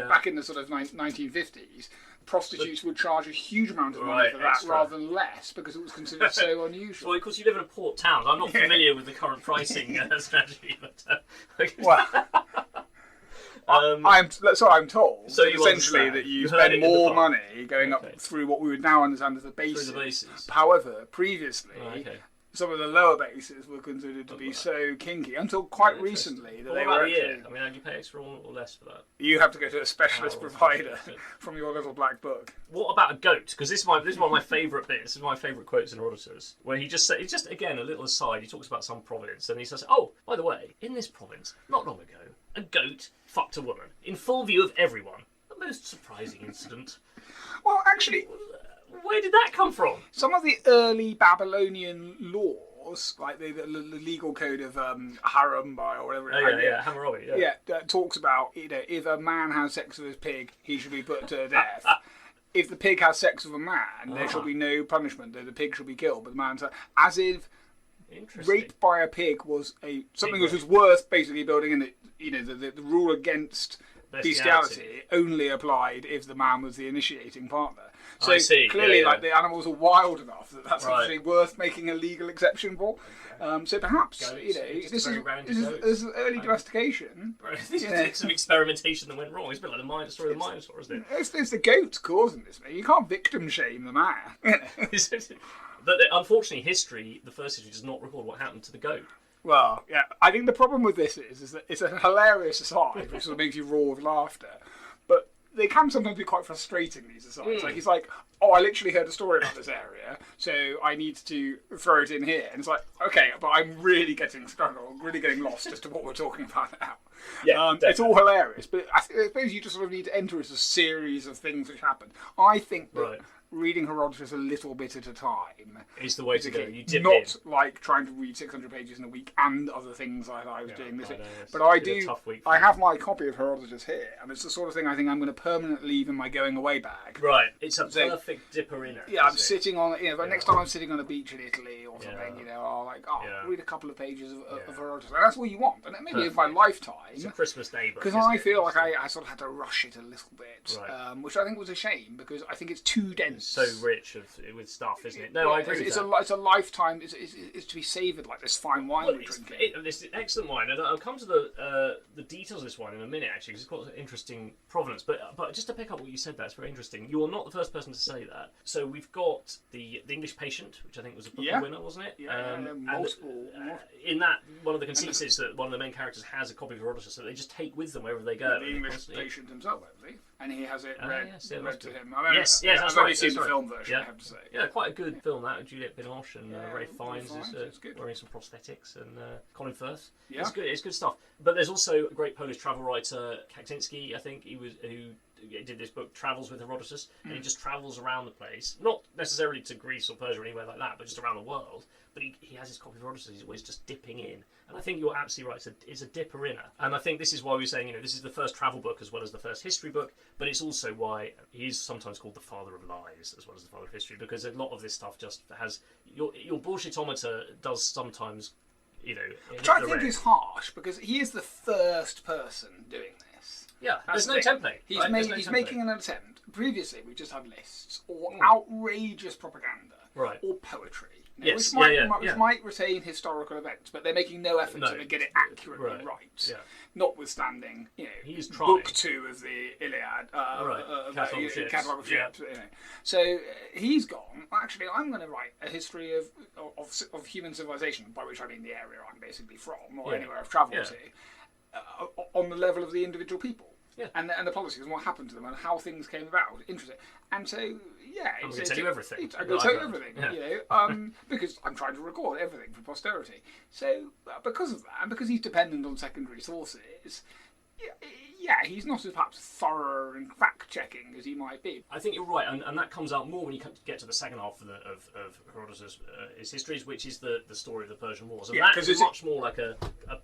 back in the sort of 1950s, prostitutes would charge a huge amount of money for that rather than less because it was considered so unusual. Well, of course, you live in a port town. I'm not familiar with the current pricing strategy. I'm told essentially that you spend more money going up through what we would now understand as the bases. However, previously, some of the lower bases were considered to be so kinky until quite recently that they were actually... I mean, do you pay extra or less for that? You have to go to a specialist provider from your little black book. What about a goat? Because this is one of my favourite bits. This is my favourite quotes in Herodotus, where he just says, it's just, again, a little aside, he talks about some providence, and he says, oh, By the way, in this province, not long ago, a goat fucked a woman in full view of everyone. A most surprising incident. Well, actually, where did that come from? Some of the early Babylonian laws, like the legal code of Hammurabi or whatever. Hammurabi. That talks about, if a man has sex with his pig, he should be put to death. If the pig has sex with a man, there shall be no punishment. The pig shall be killed, but the man's as if rape by a pig was something which was worth basically building in. The rule against bestiality only applied if the man was the initiating partner. So clearly, the animals are wild enough that's actually worth making a legal exception for. So perhaps this is early domestication. It's some experimentation that went wrong. It's a bit like the story of the Minotaur, isn't it? It's the goats causing this. You can't victim shame the man. But unfortunately, the first history, does not record what happened to the goat. Well, yeah, I think the problem with this is that it's a hilarious aside, which sort of makes you roar with laughter. But they can sometimes be quite frustrating, these asides. Like, he's like, I literally heard a story about this area, so I need to throw it in here. And it's like, okay, but I'm really getting lost as to what we're talking about now. Yeah, it's all hilarious, but I suppose you just sort of need to enter it as a series of things which happen. I think that reading Herodotus a little bit at a time is the way to go. You dip not in. Like trying to read 600 pages in a week and other things like I was doing this week. But I have my copy of Herodotus here, and it's the sort of thing I think I'm going to permanently leave in my going away bag. Right, it's a perfect dipper in it. Yeah, I'm sitting on. Next time I'm sitting on a beach in Italy or something, I'll read a couple of pages of Herodotus, and that's what you want. And maybe in my lifetime, it's a Christmas Day book. Because I feel like I sort of had to rush it a little bit, which I think was a shame because I think it's too dense. So rich with stuff, isn't it? No, I agree. It's a lifetime. It's to be savoured like this fine wine we're drinking. This excellent wine, and I'll come to the details of this wine in a minute. Actually, because it's got an interesting provenance. But just to pick up what you said, that's very interesting. You are not the first person to say that. So we've got the English Patient, which I think was a Booker winner, wasn't it? Yeah, multiple. In that, one of the conceits is that one of the main characters has a copy of Herodotus, so they just take with them wherever they go. The English Patient himself, I believe. And he has it read to him. Yes, I've only seen the film version, I have to say. Yeah, quite a good film, that. Juliette Binoche and Ray Fiennes is wearing some prosthetics, and Colin Firth. Yeah. It's good stuff. But there's also a great Polish travel writer, Kaczynski, I think, who did this book, Travels with Herodotus, and he just travels around the place, not necessarily to Greece or Persia or anywhere like that, but just around the world. But he has his copy of Herodotus, he's always just dipping in. And I think you're absolutely right, it's a dipper inner. And I think this is why we're saying, this is the first travel book as well as the first history book, but it's also why he is sometimes called the father of lies as well as the father of history, because a lot of this stuff just has, your bullshitometer does sometimes, which I think is harsh, because he is the first person doing this. Yeah, there's no template. He's making an attempt. Previously, we just had lists, or outrageous propaganda, or poetry. Which might retain historical events, but they're making no effort to get it accurately right. Yeah. Notwithstanding, he's trying. Book 2 of the Iliad, Catalog of Ships. So he's gone. Actually, I'm going to write a history of human civilization, by which I mean the area I'm basically from, or anywhere I've travelled to, on the level of the individual people. Yeah. And the policies and what happened to them and how things came about. Interesting. And so, I'm going to tell you everything. I'm going to tell you everything, because I'm trying to record everything for posterity. So, because of that, and because he's dependent on secondary sources, he's not as perhaps thorough and fact-checking as he might be. I think you're right, and that comes out more when you get to the second half of Herodotus' his histories, which is the story of the Persian Wars. And that is much more like a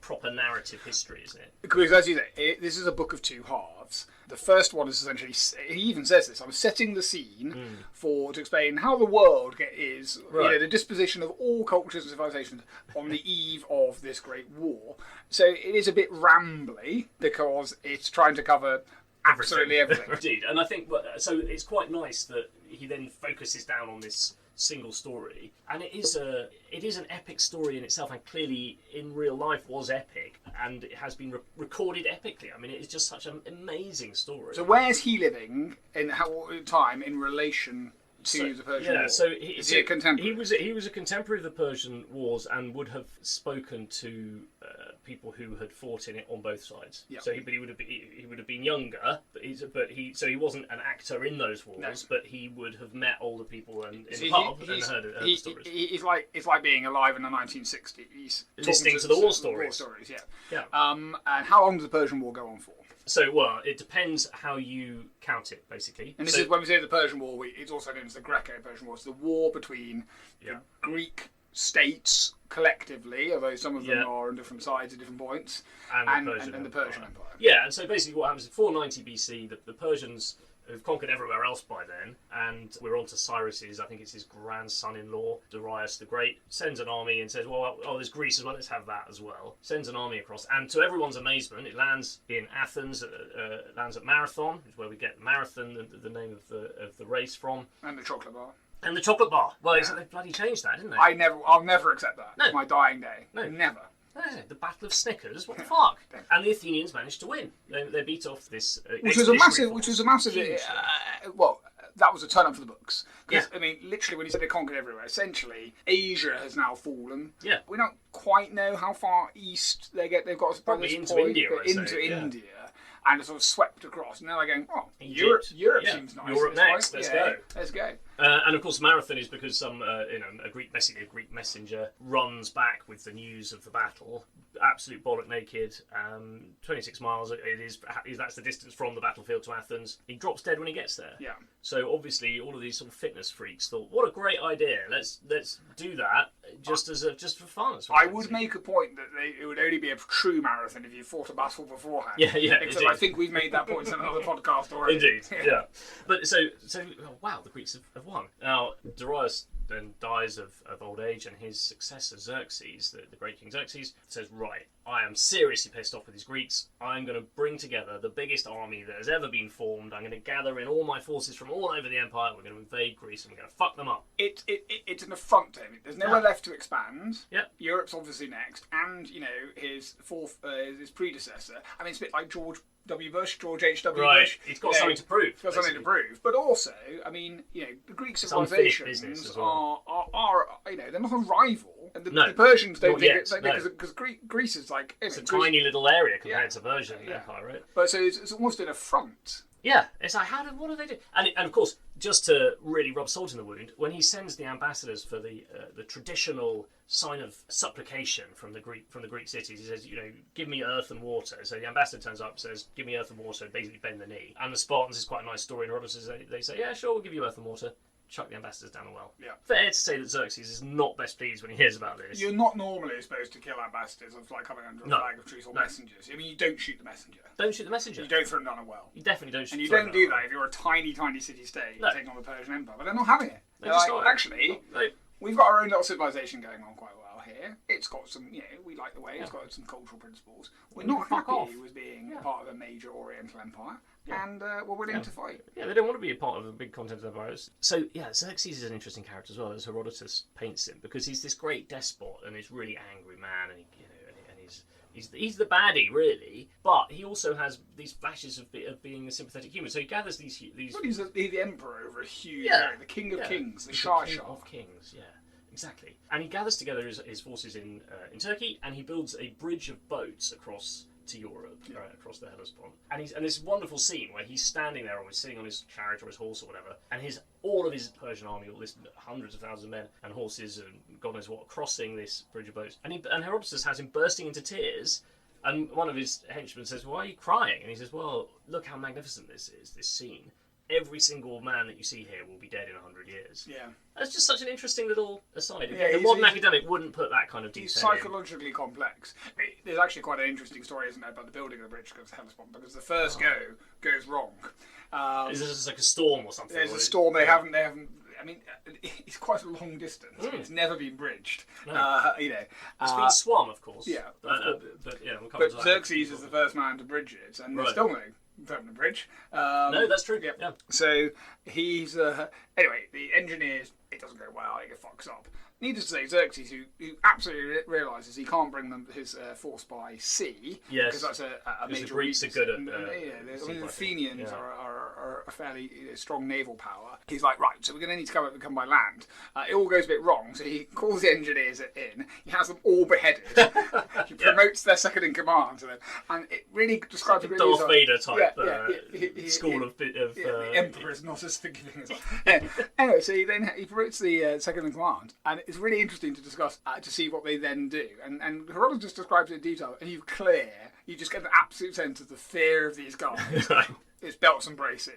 proper narrative history, isn't it? Because, as you say, this is a book of two halves. The first one is essentially, he even says this, I'm setting the scene to explain how the world is, the disposition of all cultures and civilizations on the eve of this great war. So it is a bit rambly, because it's trying to cover absolutely everything. Indeed, and I think, so it's quite nice that he then focuses down on this single story, and it is an epic story in itself, and clearly in real life was epic, and it has been recorded epically. I mean, it is just such an amazing story. So where's he living in time in relation to the Persian War? So is he a contemporary? He was a contemporary of the Persian Wars and would have spoken to people who had fought in it on both sides. Yeah. So he would have been younger, but he wasn't an actor in those wars, No. but he would have met older people in So the pub and heard the stories. It's like being alive in the 1960s, Listening to the war stories. War stories, yeah. Yeah. And how long does the Persian War go on for? So, well, it depends how you count it, basically. And this is when we say the Persian War, it's also known as the Greco-Persian War. It's the war between the Greek states collectively, although some of them are on different sides at different points, and the Persian Empire. Yeah, and so basically what happens in 490 BC, the Persians have conquered everywhere else by then, and we're on to Cyrus's, I think it's his grandson-in-law, Darius the Great, sends an army and says, well, there's Greece as well, let's have that as well. Sends an army across, and to everyone's amazement, it lands in Athens, lands at Marathon, which is where we get Marathon, the name of the race from. And the chocolate bar. And the chocolate bar. Well, they bloody changed that, didn't they? I'll never accept that. No. It's my dying day. No. Never. The Battle of Snickers. What the fuck? And the Athenians managed to win. They beat off this. Which was a massive. Well, that was a turn up for the books. Because I mean, literally, when you said they conquered everywhere, essentially Asia has now fallen. Yeah. We don't quite know how far east they get. They've got probably into India. India. And sort of swept across. And now they're going, Europe seems nice. Europe next. Let's go. Let's go. And of course, Marathon is because a Greek messenger runs back with the news of the battle, absolute bollock naked, 26 miles. That's the distance from the battlefield to Athens. He drops dead when he gets there. Yeah. So obviously, all of these sort of fitness freaks thought, "What a great idea! Let's do that just for fun." I would make a point that it would only be a true marathon if you fought a battle beforehand. Yeah. Because I think we've made that point in another podcast already. Indeed, yeah. But so wow, the Greeks have won. Now Darius then dies of old age, and his successor Xerxes, the great king Xerxes, says, right, I am seriously pissed off with these Greeks. I'm going to bring together the biggest army that has ever been formed. I'm going to gather in all my forces from all over the empire. We're going to invade Greece and we're going to fuck them up. It's an affront to him. There's nowhere left to expand. Yeah. Europe's obviously next, and his predecessor. I mean, it's a bit like George H.W. Bush. Right. He's got something to prove. He's got something to prove. But also, I mean, the Greek civilizations are they're not a rival. And the Persians don't think it's because Greece is like it's a tiny little area compared to Persian Empire, right? But so it's almost an affront. Yeah, it's like what do they do? And of course, just to really rub salt in the wound, when he sends the ambassadors for the traditional sign of supplication from the Greek cities, he says, give me earth and water. So the ambassador turns up, says, give me earth and water, basically bend the knee. And the Spartans is quite a nice story in Herodotus. They say, yeah, sure, we'll give you earth and water. Chuck the ambassadors down the well. Yeah. Fair to say that Xerxes is not best pleased when he hears about this. You're not normally supposed to kill ambassadors of coming under a flag of truce or messengers. I mean, you don't shoot the messenger. Don't shoot the messenger. You don't throw them down a well. You definitely don't shoot. And you don't do that if you're a tiny, tiny city-state taking on the Persian Empire. But they're not having it. They're like, actually, we've got our own little civilization going on quite well here. It's got some, we like the way it's got some cultural principles. We're not happy with being part of a major Oriental empire. Yeah. And we're willing to fight. Yeah, they don't want to be a part of a big continental empire. So, Xerxes is an interesting character as well, as Herodotus paints him, because he's this great despot and he's really angry man, and he's the baddie, really. But he also has these flashes of being a sympathetic human. So he gathers these. Well, he's the emperor over a huge area, the king of kings, the Shah of kings. Yeah. Exactly. And he gathers together his forces in Turkey, and he builds a bridge of boats across to Europe, across the Hellespont. And this wonderful scene where he's standing there, or he's sitting on his chariot or his horse or whatever, and all of his Persian army, all this hundreds of thousands of men and horses and God knows what, crossing this bridge of boats. And Herodotus has him bursting into tears. And one of his henchmen says, "Why are you crying?" And he says, "Well, look how magnificent this is, this scene. Every single man that you see here will be dead in 100 years." Yeah. That's just such an interesting little aside. A modern academic wouldn't put that kind of detail. He's psychologically complex. There's actually quite an interesting story, isn't there, about the building of the bridge because Hellespont, because the first go goes wrong. Is this just like a storm or something? There's a storm. They haven't. I mean, it's quite a long distance. It's never been bridged. No. It's been swum, of course. Yeah. But we'll come to that. Xerxes is the first man to bridge it, and there's still no permanent bridge. No, that's true. Yeah. So he's anyway. The engineers, it doesn't go well. It fucks up. needless to say, Xerxes, who absolutely realises he can't bring them his force by sea, because that's a major the Greeks are good at the Athenians are a fairly strong naval power. He's like, right, so we're going to need to come by land. It all goes a bit wrong, so he calls the engineers in. He has them all beheaded. He promotes their second in command to them, and it really describes like a Darth Vader type school of the Emperor is not as forgiving as anyway, so he promotes the second in command, and it's really interesting to discuss to see what they then do. And Herodotus describes it in detail, and you just get an absolute sense of the fear of these guys. It's belts and braces.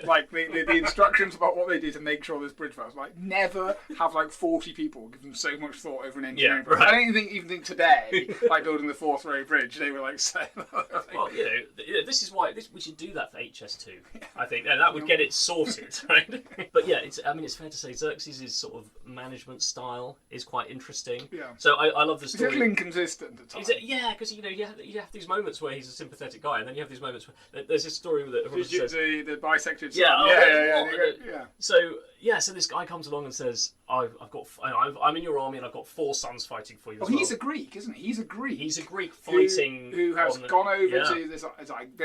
Like the instructions about what they do to make sure this bridge fails. Like, never have 40 people give them so much thought over an engineering project. I don't even think today, like building the Fourth Row Bridge, they were so. Well, this is why we should do that for HS2. I think that would get it sorted, right? But it's fair to say Xerxes' sort of management style is quite interesting. Yeah. So I love the story. It's a little inconsistent at times. Because you have these moments where he's a sympathetic guy, and then you have these moments where there's this story with the bisected son. So this guy comes along and says, I'm in your army and I've got 4 sons fighting for you. Well, he's a Greek, isn't he? He's a Greek fighting who has gone over to this.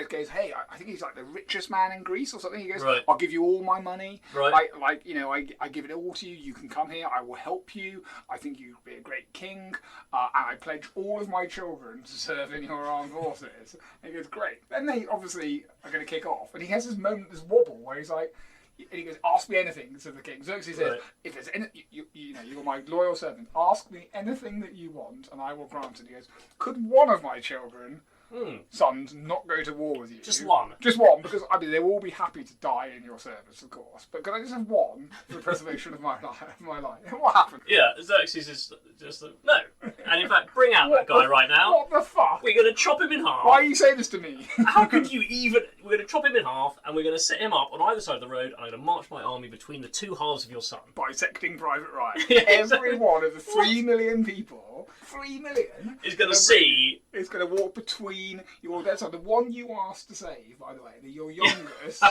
Goes, hey, I think he's like the richest man in Greece or something. He goes, I'll give you all my money. Right. I give it all to you. You can come here. I will help you. I think you'd be a great king, and I pledge all of my children to serve in your armed forces. And he goes, great. Then they obviously are going to kick off, and he has this moment, this wobble where he's like. And he goes, ask me anything, said the king. Xerxes says, if there's any, you're my loyal servant, ask me anything that you want, and I will grant it. He goes, could one of my children, sons, not go to war with you? Just one? Just one, because, they will all be happy to die in your service, of course. But could I just have one for the preservation of my life? What happened? Yeah, Xerxes is just no. And in fact, bring out that guy right now. What the fuck? We're going to chop him in half. Why are you saying this to me? How could you even... We're going to chop him in half, and we're going to set him up on either side of the road, and I'm going to march my army between the 2 halves of your son. Bisecting Private Ryan. Every one of the 3 million people, 3 million... is going to see... Is going to walk between your dead son. The one you asked to save, by the way, your youngest,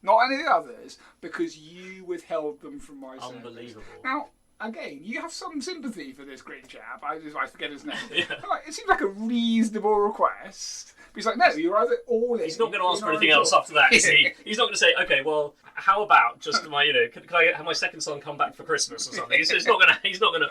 not any of the others, because you withheld them from my service. Unbelievable. Now... Again, you have some sympathy for this Greek chap. I forget his name. It seems like a reasonable request. But he's like, no, you're either all in. He's not going to ask for anything else after that, is he? He's not going to say, okay, well, how about just my, can I have my second son come back for Christmas or something? He's not going to.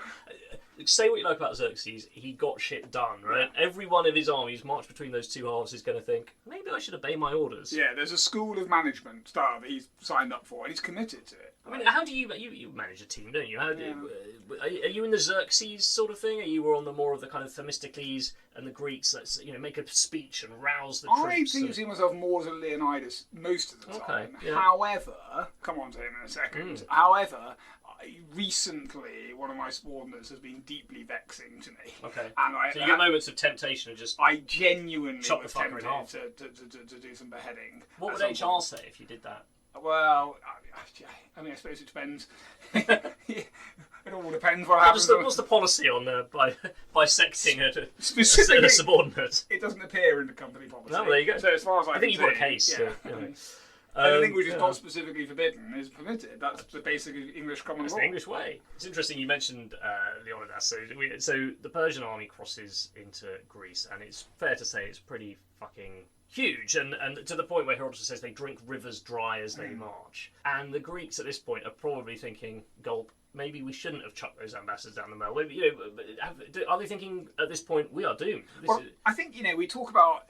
Say what you like about Xerxes, he got shit done, right? Yeah. Every one of his armies marched between those 2 halves is going to think, maybe I should obey my orders. Yeah, there's a school of management style that he's signed up for, and he's committed to it. I mean, how do you manage a team, don't you? Are you in the Xerxes sort of thing? Are you on the more of the kind of Themistocles and the Greeks that make a speech and rouse the troops? I see myself more as a Leonidas most of the time. Yeah. However, come on to him in a second. However, recently, one of my subordinates has been deeply vexing to me. Okay. And so you get moments of temptation and just... I genuinely chop was the fucker in half. To do some beheading. What would HR say if you did that? Well, I suppose it depends. It all depends what happens. What's the policy on bisecting a subordinate? It doesn't appear in the company policy. No, there you go. So as far as I think you've got a case. Anything which is not specifically forbidden is permitted. That's the basic English common law. That's the English way. It's interesting you mentioned Leonidas. So the Persian army crosses into Greece, and it's fair to say it's pretty fucking huge, and to the point where Herodotus says they drink rivers dry as they march. And the Greeks at this point are probably thinking, gulp, maybe we shouldn't have chucked those ambassadors down the mill. Are they thinking at this point, we are doomed? I think, we talk about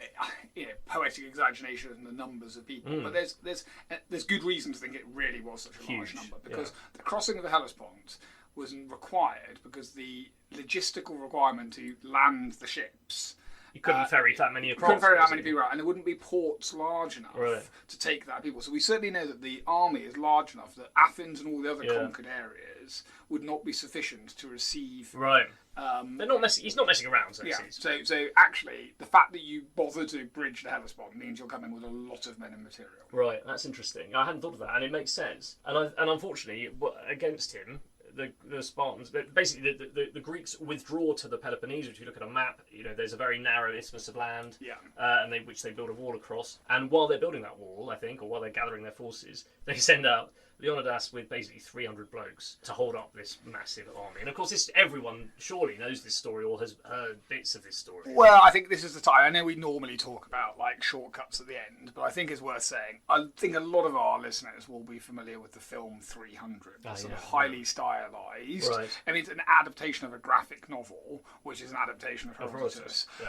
poetic exaggeration and the numbers of people, but there's good reason to think it really was such a large number, because the crossing of the Hellespont wasn't required because the logistical requirement to land the ships... You couldn't ferry that many across. You couldn't ferry that many people out, and there wouldn't be ports large enough to take that people. So we certainly know that the army is large enough that Athens and all the other conquered areas would not be sufficient to receive. Right. They're not messing. He's not messing around. So actually, the fact that you bother to bridge the Hellespont means you're coming with a lot of men and material. Right. That's interesting. I hadn't thought of that, and it makes sense. And unfortunately, against him, the Spartans, basically the Greeks withdraw to the Peloponnesian. If you look at a map, there's a very narrow isthmus of land, which they build a wall across. And while they're building that wall, I think, or while they're gathering their forces, they send out Leonidas with basically 300 blokes to hold up this massive army. And of course, everyone surely knows this story or has heard bits of this story. Well, I think this is the time. I know we normally talk about like shortcuts at the end, but I think it's worth saying. I think a lot of our listeners will be familiar with the film 300, sort of highly stylized. Right. I mean, it's an adaptation of a graphic novel, which is an adaptation of Herodotus. Yeah.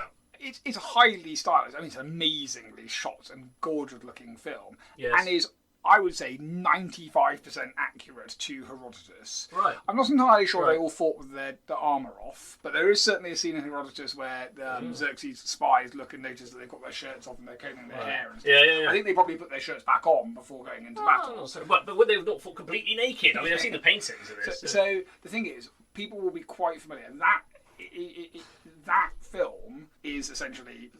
It's highly stylized. I mean, it's an amazingly shot and gorgeous-looking film, and is, I would say, 95% accurate to Herodotus. Right. I'm not entirely sure they all fought with their armour off, but there is certainly a scene in Herodotus where Xerxes' spies look and notice that they've got their shirts off and they're combing their hair and stuff. Yeah. I think they probably put their shirts back on before going into battle. But would they have not fought completely naked? I mean, I've seen the paintings of this. So the thing is, people will be quite familiar. That film is essentially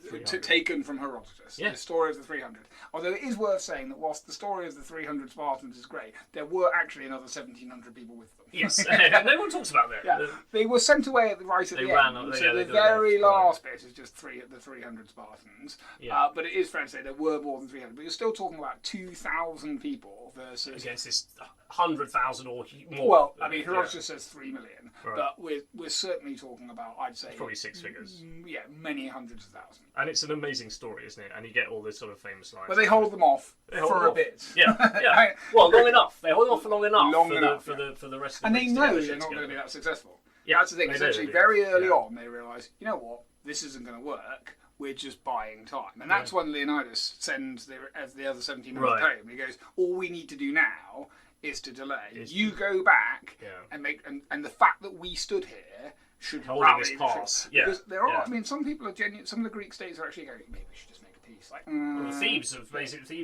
taken from Herodotus, the story of the 300. Although it is worth saying that whilst the story of the 300 Spartans is great, there were actually another 1,700 people with them. Yes, no one talks about that. Yeah. They were sent away at the end. So the very last bit is just the 300 Spartans. Yeah. But it is fair to say there were more than 300. But you're still talking about 2,000 people versus... against this 100,000 or more. Well, I mean, Herodotus says 3 million. Right. But we're certainly talking about, I'd say... probably six figures. Yeah, many hundreds of thousands. And it's an amazing story, isn't it? And you get all this sort of famous lines. But they hold them off for a bit. Yeah. Well, long enough. They hold them off for long enough for the rest of the and they know they're not going to be that successful. Yeah, that's the thing. Essentially, very early on, they realise, you know what, this isn't going to work. We're just buying time. And that's when Leonidas sends the other 1,700 home. He goes, all we need to do now is to delay. You go back and make... And the fact that we stood here should rally this pass. Because there are... I mean, some people are genuine... Some of the Greek states are actually going, maybe we should just make a peace. Like, well, Thebes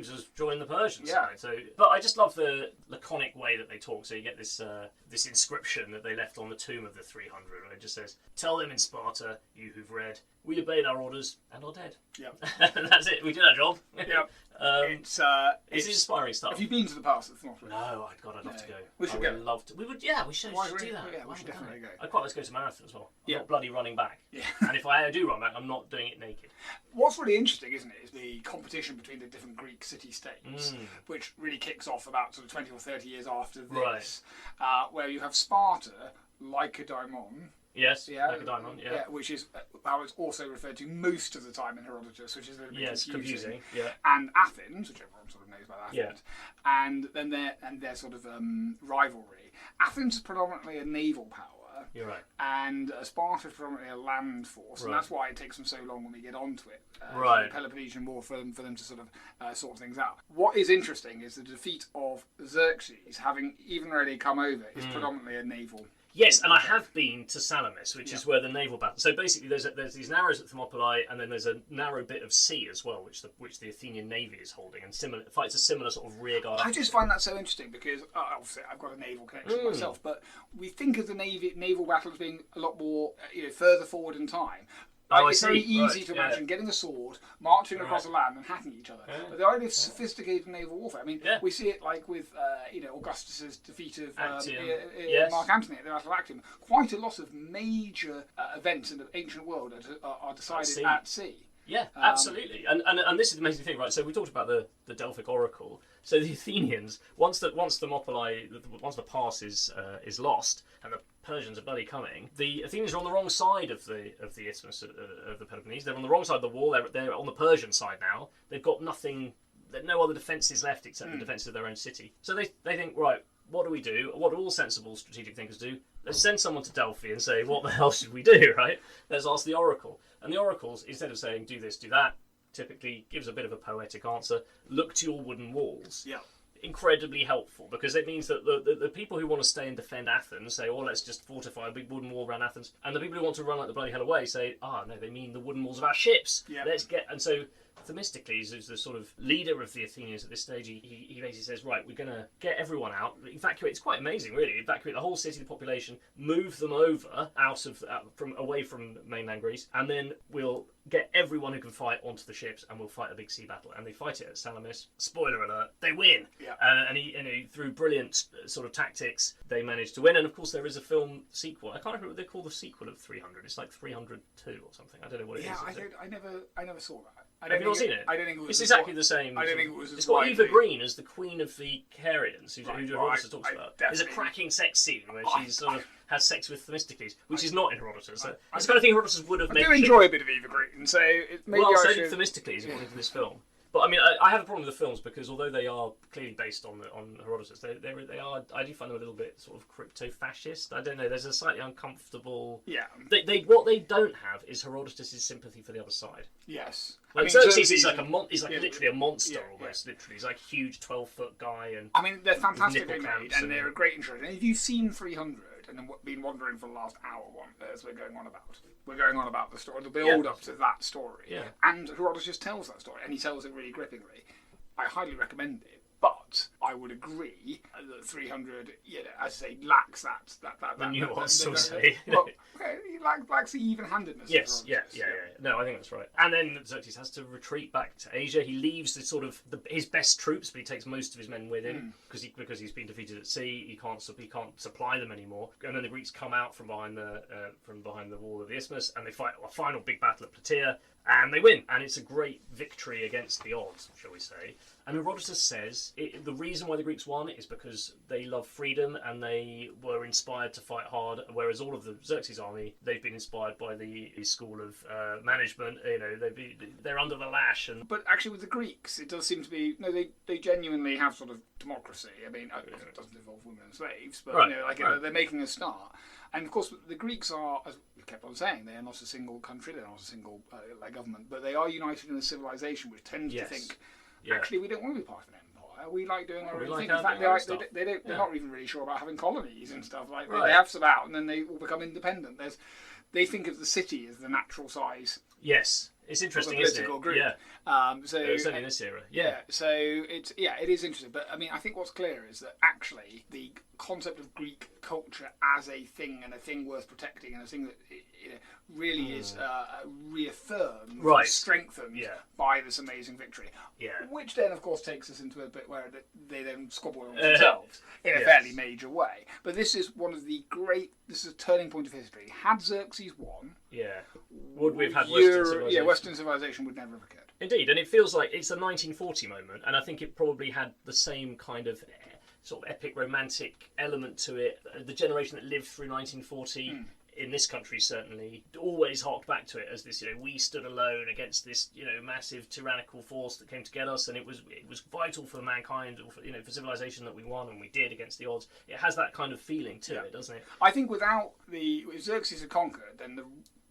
has joined the Persian side. So, but I just love the laconic way that they talk. So you get this this inscription that they left on the tomb of the 300, and it just says, "Tell them in Sparta, you who've read, we obeyed our orders and are dead." Yep. That's it. We did our job. Yep. It's inspiring stuff. Have you been to the past of Thermopylae? No, I'd love to go. We should go. Love to. We would. Yeah, we should do that. Yeah, we should definitely go. I'd quite like to go to a marathon as well. I'm not bloody running back. Yeah. And if I do run back, I'm not doing it naked. What's really interesting, isn't it, is the competition between the different Greek city-states, which really kicks off about sort of 20 or 30 years after this, where you have Sparta, Lacedaemon. Yes, Lacedaemon, which is how it's also referred to most of the time in Herodotus, which is a little bit confusing. Yeah. And Athens, which everyone sort of knows about Athens, and then their sort of rivalry. Athens is predominantly a naval power. You're right. And Sparta is predominantly a land force, and that's why it takes them so long when we get onto it. The Peloponnesian War for them to sort of sort things out. What is interesting is the defeat of Xerxes, having even already come over, is predominantly a naval. Yes, and I have been to Salamis, which is where the naval battle. So basically, there's these narrows at Thermopylae, and then there's a narrow bit of sea as well, which the Athenian navy is holding, and fights a similar sort of rearguard. I just find that so interesting because obviously I've got a naval connection myself, but we think of the naval battle as being a lot more further forward in time. It's very easy to imagine getting a sword, marching across the land and hacking each other. But the idea of sophisticated naval warfare, I mean, we see it like with Augustus's defeat of Mark Antony at the Battle of Actium. Quite a lot of major events in the ancient world are decided at sea. Yeah, absolutely. And this is the amazing thing, right? So we talked about the Delphic Oracle. So the Athenians, once the pass is lost and the Persians are bloody coming, the Athenians are on the wrong side of the isthmus of the Peloponnese. They're on the wrong side of the wall. They're on the Persian side now. They've got nothing. There's no other defences left except the defence of their own city. So they think, right, what do we do? What do all sensible strategic thinkers do? Let's send someone to Delphi and say, what the hell should we do, right? Let's ask the oracle. And the oracles, instead of saying, do this, do that, typically gives a bit of a poetic answer. Look to your wooden walls. Yeah. Incredibly helpful, because it means that the people who want to stay and defend Athens say, oh, let's just fortify a big wooden wall around Athens. And the people who want to run like the bloody hell away say, no, they mean the wooden walls of our ships. Yeah. And so Themistocles, who's the sort of leader of the Athenians at this stage, he basically says, right, we're going to get everyone out, evacuate. It's quite amazing, really. Evacuate the whole city, the population, move them over away from mainland Greece, and then we'll get everyone who can fight onto the ships and we'll fight a big sea battle. And they fight it at Salamis. Spoiler alert, they win. Yeah. And he, through brilliant sort of tactics, they managed to win. And of course, there is a film sequel. I can't remember what they call the sequel of 300. It's like 302 or something. I don't know what it is. I never saw that. Have you not seen it? I don't think it was. It's exactly the same. I don't think it was. It's got Eva Green as the Queen of the Carians, who Herodotus talks about. There's a definitely- cracking sex scene where she sort of has sex with Themistocles, which is not in Herodotus. It's the kind of thing Herodotus would have I made. do enjoy a bit of Eva Green, so maybe well, I so should. did Themistocles, according to this film. But I mean, I have a problem with the films because although they are clearly based on Herodotus, they are. I do find them a little bit sort of crypto-fascist. I don't know. There's a slightly uncomfortable. Yeah. What they don't have is Herodotus' sympathy for the other side. Yes. Like Xerxes is like literally a monster yeah, almost. Yeah. Literally, he's like a huge 12-foot guy, and I mean, they're fantastically nipple made, clamps and they're a great intro. And if you've seen 300 and then been wondering for the last hour, as we're going on about the story, the build up to that story. Yeah. And Herodotus just tells that story, and he tells it really grippingly. I highly recommend it. But I would agree that 300, as I say, lacks that nuance, so to say. Well, it lacks the even-handedness. Yes, yeah. No, I think that's right. And then Xerxes has to retreat back to Asia. He leaves his best troops, but he takes most of his men with him because he's been defeated at sea. He can't supply them anymore. And then the Greeks come out from behind the wall of the Isthmus, and they fight a final big battle at Plataea, and they win. And it's a great victory against the odds, shall we say. And Herodotus says the reason why the Greeks won is because they love freedom and they were inspired to fight hard, whereas all of the Xerxes army, they've been inspired by the school of management. They're under the lash. But actually, with the Greeks, it does seem to be they genuinely have sort of democracy. I mean, it doesn't involve women and slaves, but they're making a start. And of course, the Greeks are, as we kept on saying, they are not a single country, they're not a single government, but they are united in a civilization which tends to think. Actually, we don't want to be part of an empire. We like doing our own thing. In fact, they're not even really sure about having colonies and stuff. Like they have some out, and then they all become independent. They think of the city as the natural size. Yes, it's interesting, isn't it? Group. Yeah. Certainly in this era. Yeah. So it is interesting. But I mean, I think what's clear is that actually the concept of Greek culture as a thing and a thing worth protecting and a thing that really is reaffirmed, strengthened by this amazing victory. Yeah. Which then, of course, takes us into a bit where they then squabble amongst themselves in a fairly major way. But this is this is a turning point of history. Had Xerxes won, would we have had Western civilization? Western civilization would never have occurred. Indeed, and it feels like it's a 1940 moment, and I think it probably had the same kind of sort of epic romantic element to it. The generation that lived through 1940 in this country certainly always harked back to it as this, we stood alone against this, massive tyrannical force that came to get us, and it was vital for mankind, or for civilization that we won, and we did against the odds. It has that kind of feeling to it, doesn't it? I think if Xerxes had conquered, then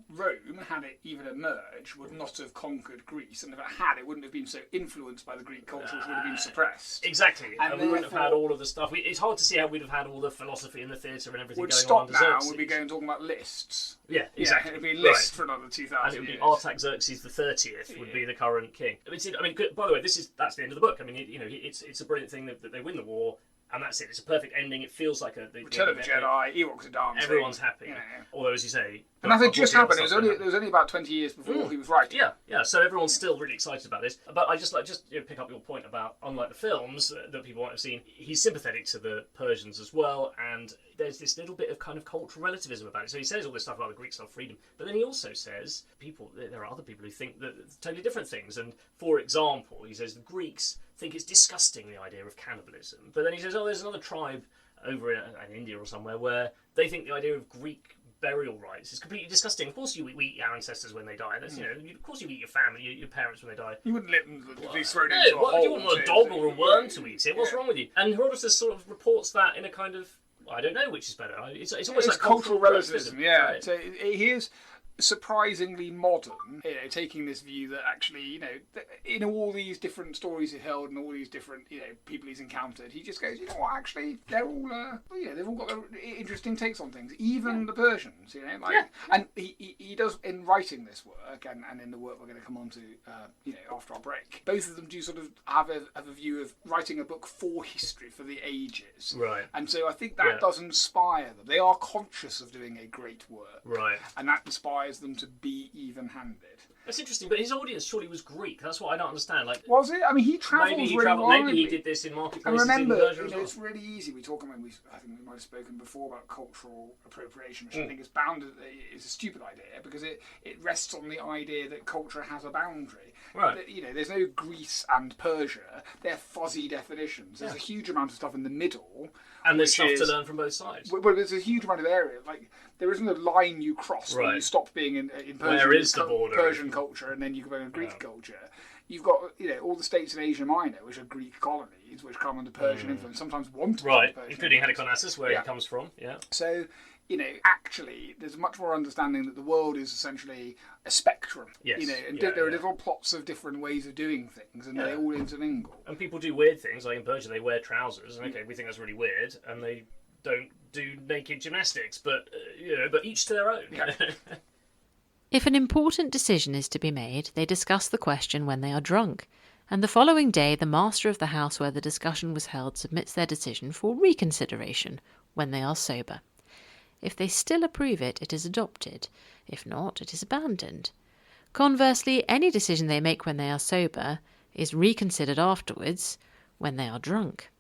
Rome, had it even emerged, would not have conquered Greece, and if it had, it wouldn't have been so influenced by the Greek culture, which would have been suppressed. Exactly, and we wouldn't have had all of the stuff. It's hard to see how we'd have had all the philosophy and the theatre and everything going on under Xerxes. Would stop now, we'd be going talking about lists. Yeah, exactly. It would be lists for another 2,000 and it would be Artaxerxes the 30th would be the current king. I mean, by the way, that's the end of the book. I mean, it's a brilliant thing that they win the war. And that's it. It's a perfect ending. It feels like Return of the Jedi. Ewoks are dancing. Everyone's happy. Although, as you say, and that had just happened. It was only about 20 years before he was writing. Yeah. So everyone's still really excited about this. But I just pick up your point about, unlike the films that people might have seen, he's sympathetic to the Persians as well, and there's this little bit of kind of cultural relativism about it. So he says all this stuff about the Greeks love freedom, but then he also says there are other people who think that totally different things. And for example, he says the Greeks think it's disgusting, the idea of cannibalism. But then he says, there's another tribe over in India or somewhere where they think the idea of Greek burial rites is completely disgusting. Of course you eat our ancestors when they die. That's, of course you eat your family, your parents when they die. You wouldn't let them be thrown into a hole. You wouldn't want a dog or a worm to eat it. What's wrong with you? And Herodotus sort of reports that in a kind of, I don't know which is better. It's almost like cultural relativism. Yeah. Right. So here's surprisingly modern, taking this view that actually, in all these different stories he held and all these different, people he's encountered, he just goes, actually, they're all, they've all got their interesting takes on things, even the Persians, and he does, in writing this work, and in the work we're going to come on to, after our break, both of them do sort of have a view of writing a book for history, for the ages. Right. And so I think that does inspire them. They are conscious of doing a great work. Right. And that inspires them to be even-handed. That's interesting, but his audience surely was Greek. That's what I don't understand. Like, was it? I mean, he travelled really widely. Maybe he did this in marketplaces. And remember, in Persia as well. it's really easy. I think we might have spoken before about cultural appropriation, which I think is a stupid idea because it rests on the idea that culture has a boundary. Right. There's no Greece and Persia. They're fuzzy definitions. There's a huge amount of stuff in the middle. And there's stuff to learn from both sides. Well, there's a huge amount of area. Like, there isn't a line you cross when you stop being in Persian, where is the border? Persian culture and then you go in Greek culture. You've got all the states in Asia Minor, which are Greek colonies, which come under Persian influence, sometimes want to be under Persian including influence. Halicarnassus, where he comes from. Yeah. So, actually, there's much more understanding that the world is essentially a spectrum. Yes. There are little plots of different ways of doing things, and they all intermingle. And people do weird things, like in Persia, they wear trousers, and we think that's really weird, and they don't do naked gymnastics, but each to their own. Yeah. If an important decision is to be made, they discuss the question when they are drunk, and the following day the master of the house where the discussion was held submits their decision for reconsideration when they are sober. If they still approve it, it is adopted. If not, it is abandoned. Conversely, any decision they make when they are sober is reconsidered afterwards when they are drunk.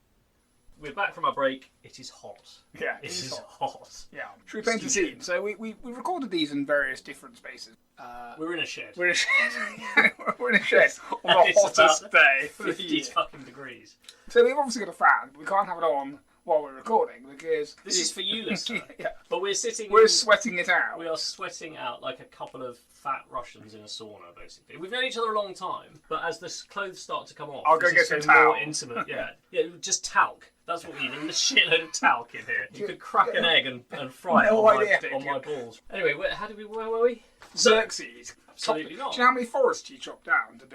We're back from our break. It is hot. Yeah, it is hot. Yeah. Should we paint a scene? So we recorded these in various different spaces. We're in a shed. We're in a shed. We're in a shed on the hottest day of the 50 year. fucking degrees. So we've obviously got a fan. But we can't have it on while we're recording because this is for you, listener. Yeah. But we're sitting. We're sweating it out. We are sweating out like a couple of fat Russians in a sauna, basically. We've known each other a long time, but as the clothes start to come off, I'll go get some towel. More intimate. Yeah, just talc. That's what we need. And a shitload of talc in here. You could crack an egg and fry it on my balls. Anyway, where were we? Xerxes. Absolutely not. Do you know how many forests he chopped down to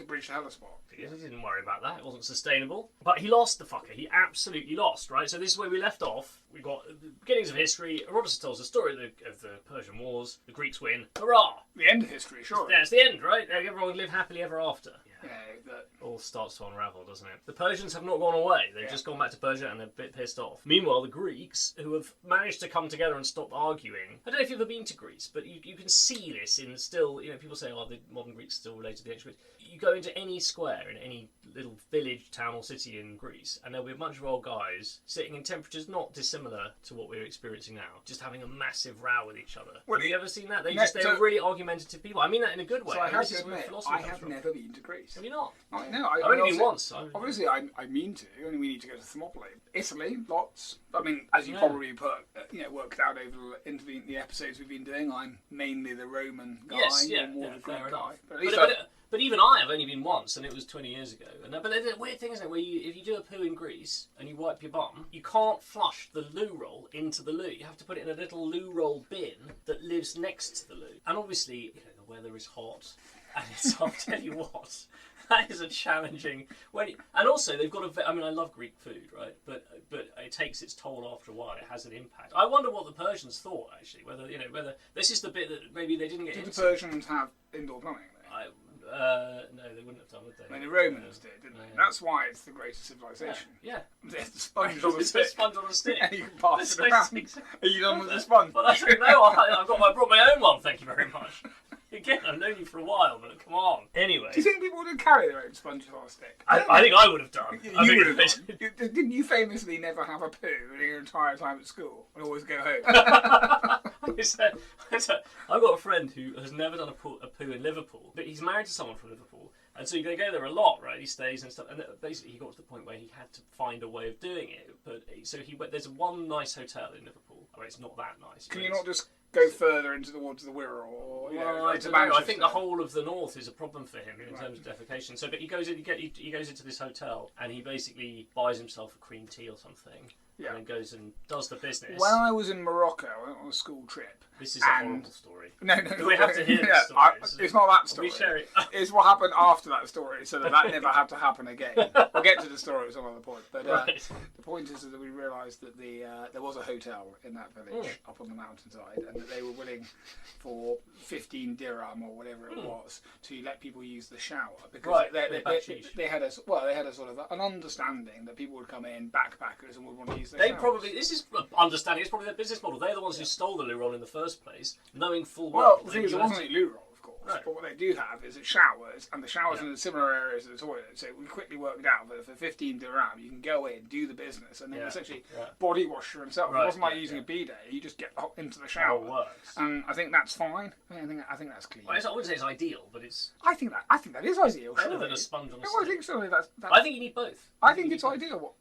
bridge the Hellespont? He didn't worry about that. It wasn't sustainable. But he lost, the fucker. He absolutely lost, right? So this is where we left off. We got the beginnings of history. Herodotus tells the story of the Persian Wars. The Greeks win. Hurrah! The end of history, sure. Yeah, it's the end, right? Everyone live happily ever after. Yeah, that all starts to unravel, doesn't it? The Persians have not gone away. They've just gone back to Persia and they're a bit pissed off. Meanwhile, the Greeks, who have managed to come together and stop arguing. I don't know if you've ever been to Greece, but you can see this in still, people say, the modern Greeks still related to the ancient Greeks. You go into any square in any little village, town or city in Greece, and there'll be a bunch of old guys sitting in temperatures not dissimilar to what we're experiencing now, just having a massive row with each other. Have you ever seen that? They're really argumentative people. I mean that in a good way. So I have to admit, I have never been to Greece. Have you not? No, I've only been once. Obviously, I mean to, and we need to go to Thermopylae. Italy, lots. I mean, as you probably worked out over the episodes we've been doing, I'm mainly the Roman guy, more the Greek guy. But even I have only been once, and it was 20 years ago. But the weird thing, isn't it, where if you do a poo in Greece and you wipe your bum, you can't flush the loo roll into the loo. You have to put it in a little loo roll bin that lives next to the loo. And obviously, the weather is hot, and I'll tell you what, that is a challenging. And also, they've got I love Greek food, right? But it takes its toll after a while. It has an impact. I wonder what the Persians thought, actually. Whether this is the bit that maybe they didn't get into. Did the Persians have indoor plumbing? No, they wouldn't have done, would they? I mean, the Romans did, didn't they? That's why it's the greatest civilization. Yeah. There's the sponge on the stick. Sponge on the stick. And you can pass it around. Are you done with the sponge? Well, I brought my own one, thank you very much. Again, I've known you for a while, but come on. Anyway. Do you think people would carry their own sponges on a stick? I think I would have done. You would have done. Didn't you famously never have a poo in your entire time at school and always go home? I've got a friend who has never done a poo in Liverpool, but he's married to someone from Liverpool. And so they go there a lot, right? He stays and stuff. And basically he got to the point where he had to find a way of doing it. But so he went, there's one nice hotel in Liverpool. I mean, it's not that nice. Can you not just go further towards the Wirral or I don't know. I think the whole of the north is a problem for him in terms of defecation. So, but he goes into this hotel and he basically buys himself a cream tea or something. Yeah. And then goes and does the business. When I was in Morocco, I went on a school trip. This is a horrible story. No. We have to hear this story. It's not that story. It's what happened after that story, so that never had to happen again. We'll get to the story at some other point. But the point is that we realised that there was a hotel in that village up on the mountainside, and that they were willing for 15 dirham or whatever it was to let people use the shower because they had a sort of an understanding that people would come in backpackers and would want to use their showers. This is understanding. It's probably their business model. They're the ones who stole the loo roll in the first place, knowing full well. Well, the thing is, it wasn't a loo roll, of course. Right. but what they do have is showers, and the showers are in similar areas as the toilet. So we quickly worked out that for 15 dirham, you can go in, do the business, and then essentially body wash yourself. It wasn't like using a bidet; you just get into the shower. Works. And I think that's fine. I think that's clean. Well, I wouldn't say it's ideal, but it's I think that is ideal. better than a sponge on a I stick. think so. That's I think you need both. I think it's ideal.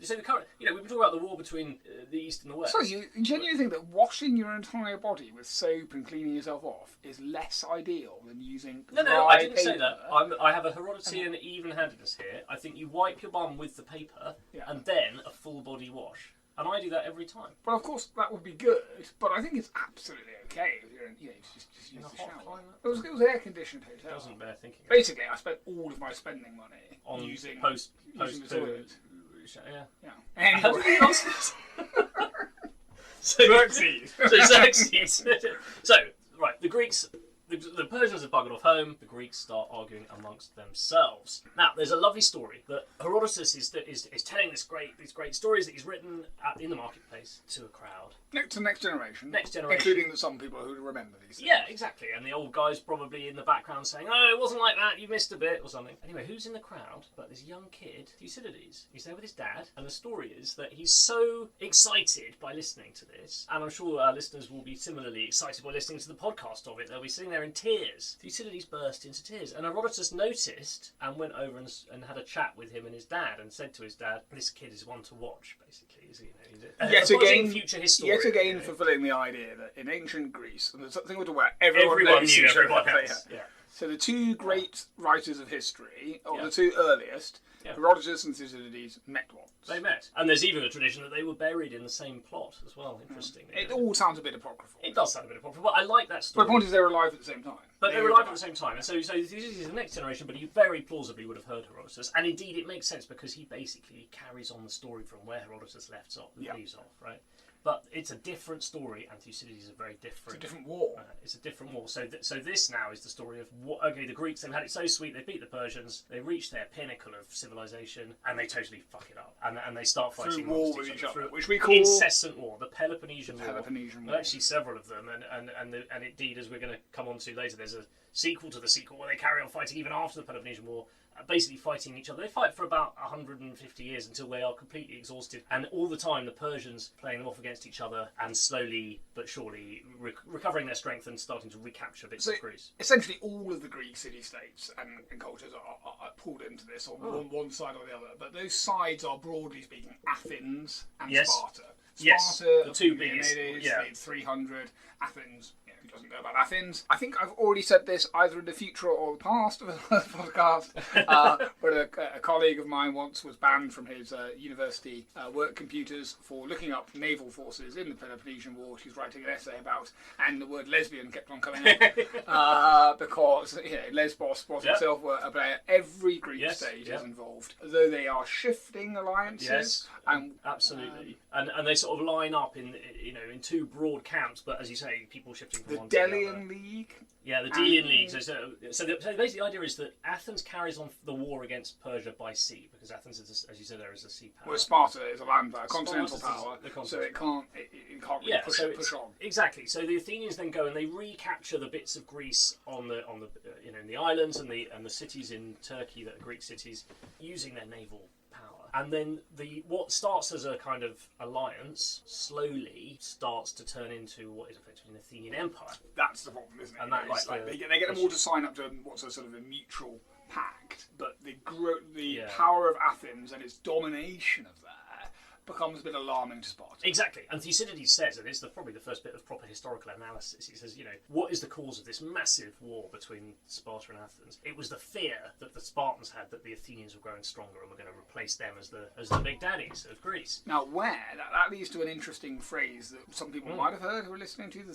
So the current, we've been talking about the war between the East and the West. So you genuinely think that washing your entire body with soap and cleaning yourself off is less ideal than using No, I didn't paper? say that. I have a Herodotian even-handedness here. I think you wipe your bum with the paper and then a full body wash. And I do that every time. Well, of course, that would be good, but I think it's absolutely okay if you're just use the shower. It was air conditioned hotel. It doesn't bear thinking. Basically, I spent all of my spending money On using post the toilet. Yeah. Anyway. Xerxes. So, right, the Greeks, the Persians have buggered off home. The Greeks start arguing amongst themselves. Now, there's a lovely story that Herodotus is telling these great stories that he's written in the marketplace to a crowd. To next generation. Next generation. Including some people who remember these things. Yeah, exactly. And the old guy's probably in the background saying, "Oh, it wasn't like that. You missed a bit," or something. Anyway, who's in the crowd but this young kid, Thucydides? He's there with his dad, and the story is that he's so excited by listening to this, and I'm sure our listeners will be similarly excited by listening to the podcast of it. They'll be sitting there in tears. Thucydides burst into tears, and Herodotus noticed and went over and had a chat with him and his dad, and said to his dad, "This kid is one to watch, basically." He's a buzzing future historian. Yet again, fulfilling the idea that in ancient Greece, and the thing we're talking about, everyone knew knows everyone else. Yeah. So the two great writers of history, or the two earliest, Herodotus and Thucydides, met once. They met. And there's even a tradition that they were buried in the same plot as well, interestingly. It all sounds a bit apocryphal. It does sound a bit apocryphal, but I like that story. But the point is they were alive at the same time. But they were alive at the same time. And so Thucydides is the next generation, but he very plausibly would have heard Herodotus. And indeed, it makes sense because he basically carries on the story from where Herodotus leaves off, right? But it's a different story, and Thucydides is a very different... It's a different war. It's a different war. So this now is the story of, the Greeks, they've had it so sweet, they beat the Persians, they reached their pinnacle of civilization, and they totally fuck it up. And they start fighting war with each other, which we call... Incessant war, the Peloponnesian War. War. Actually, several of them, and indeed, as we're going to come on to later, there's a sequel to the sequel where they carry on fighting even after the Peloponnesian War, basically fighting each other. They fight for about 150 years until they are completely exhausted, and all the time the Persians playing them off against each other and slowly but surely recovering their strength and starting to recapture bits of Greece. Essentially all of the Greek city-states and cultures are pulled into this on one side or the other, but those sides are, broadly speaking, Athens and Sparta. Sparta, the two biggest, 300, Athens... Who doesn't know about Athens? I think I've already said this either in the future or the past of the podcast, where a colleague of mine once was banned from his university work computers for looking up naval forces in the Peloponnesian War. She was writing an essay about, and the word lesbian kept on coming up, because Lesbos was itself a player. Every Greek state is involved, though they are shifting alliances. Yes, absolutely. And they sort of line up in two broad camps, but as you say, people shifting from one to the other. The Delian League. Yeah, the Delian League. So basically the idea is that Athens carries on the war against Persia by sea, because Athens is, as you said, there is a sea power. Well, Sparta is a land power, continental power, so it can't really push on. Exactly. So the Athenians then go and they recapture the bits of Greece on the in the islands and the cities in Turkey that are Greek cities, using their naval power. And then what starts as a kind of alliance slowly starts to turn into what is effectively an Athenian empire. That's the problem, isn't it? And that is they get them all to sign up to what's a sort of a mutual pact, but the power of Athens and its domination of that becomes a bit alarming to Sparta. Exactly. And Thucydides says, and it's probably the first bit of proper historical analysis, he says, what is the cause of this massive war between Sparta and Athens? It was the fear that the Spartans had that the Athenians were growing stronger and were going to replace them as the big daddies of Greece. Now, that leads to an interesting phrase that some people might have heard who are listening to, the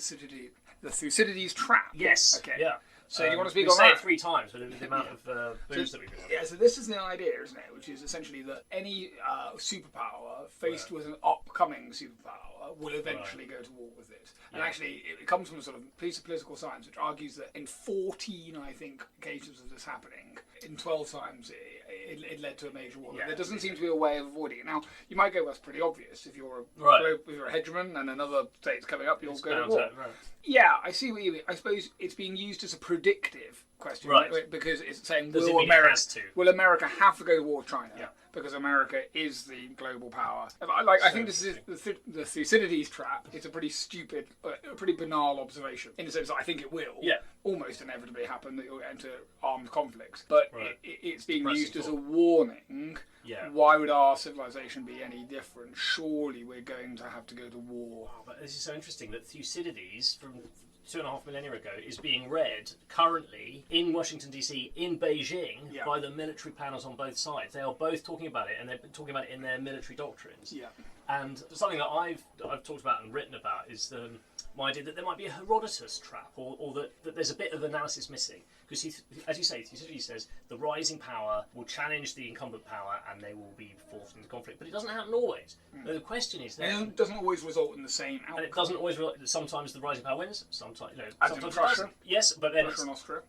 Thucydides trap. Yes. Okay. Yeah. So you want to speak on that? Say it 3 times with the amount of booze that we've been having. Yeah, so this is the idea, isn't it? Which is essentially that any superpower faced with an upcoming superpower will eventually go to war with it. And actually, it comes from a sort of piece of political science which argues that in 14, I think, occasions of this happening, in 12 times it led to a major war. There doesn't seem to be a way of avoiding it. Now, you might go, that's pretty obvious. If you're a hegemon and another state's coming up, you'll go to war. Yeah, I see what you mean. I suppose it's being used as a predictive question, right? Because it's saying, will America have to go to war with China? Yeah. Because America is the global power. I think this is the Thucydides trap. It's a pretty stupid, a pretty banal observation in the sense that I think it will almost inevitably happen that you'll get into armed conflicts. But it's being used as a warning. Yeah. Why would our civilization be any different? Surely we're going to have to go to war. Oh, but this is so interesting that Thucydides from 2.5 millennia ago is being read currently in Washington DC, in Beijing, by the military planners on both sides. They are both talking about it, and they've been talking about it in their military doctrines. Yeah. And something that I've talked about and written about is my idea that there might be a Herodotus trap, or that there's a bit of analysis missing. Because, as you say, Thucydides says the rising power will challenge the incumbent power and they will be forced into conflict. But it doesn't happen always. The question is... it doesn't always result in the same outcome. And it doesn't always result... Sometimes the rising power wins, sometimes... As in Russia? Yes, but then... Russia and Austria?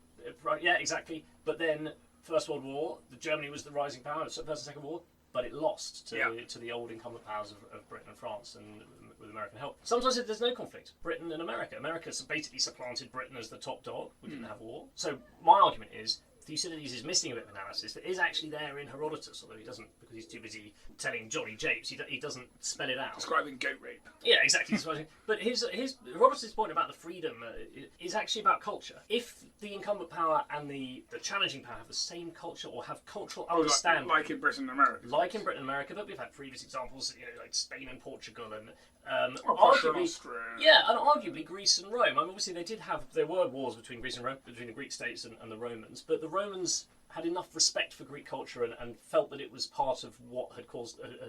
Right, yeah, exactly. But then, First World War, Germany was the rising power, First and Second War, but it lost to the old incumbent powers of Britain and France, and with American help. Sometimes there's no conflict. Britain and America. America basically supplanted Britain as the top dog. We didn't have war. So my argument is Thucydides is missing a bit of analysis that is actually there in Herodotus, although he doesn't, because he's too busy telling Johnny Japes. He doesn't spell it out. Describing goat rape. Yeah, exactly. But his Herodotus' point about the freedom is actually about culture. If the incumbent power and the challenging power have the same culture or have cultural understanding, like in Britain and America, but we've had previous examples, like Spain and Portugal and arguably, and arguably Greece and Rome. I mean, obviously there were wars between Greece and Rome, between the Greek states and the Romans, but the Romans had enough respect for Greek culture and felt that it was part of what had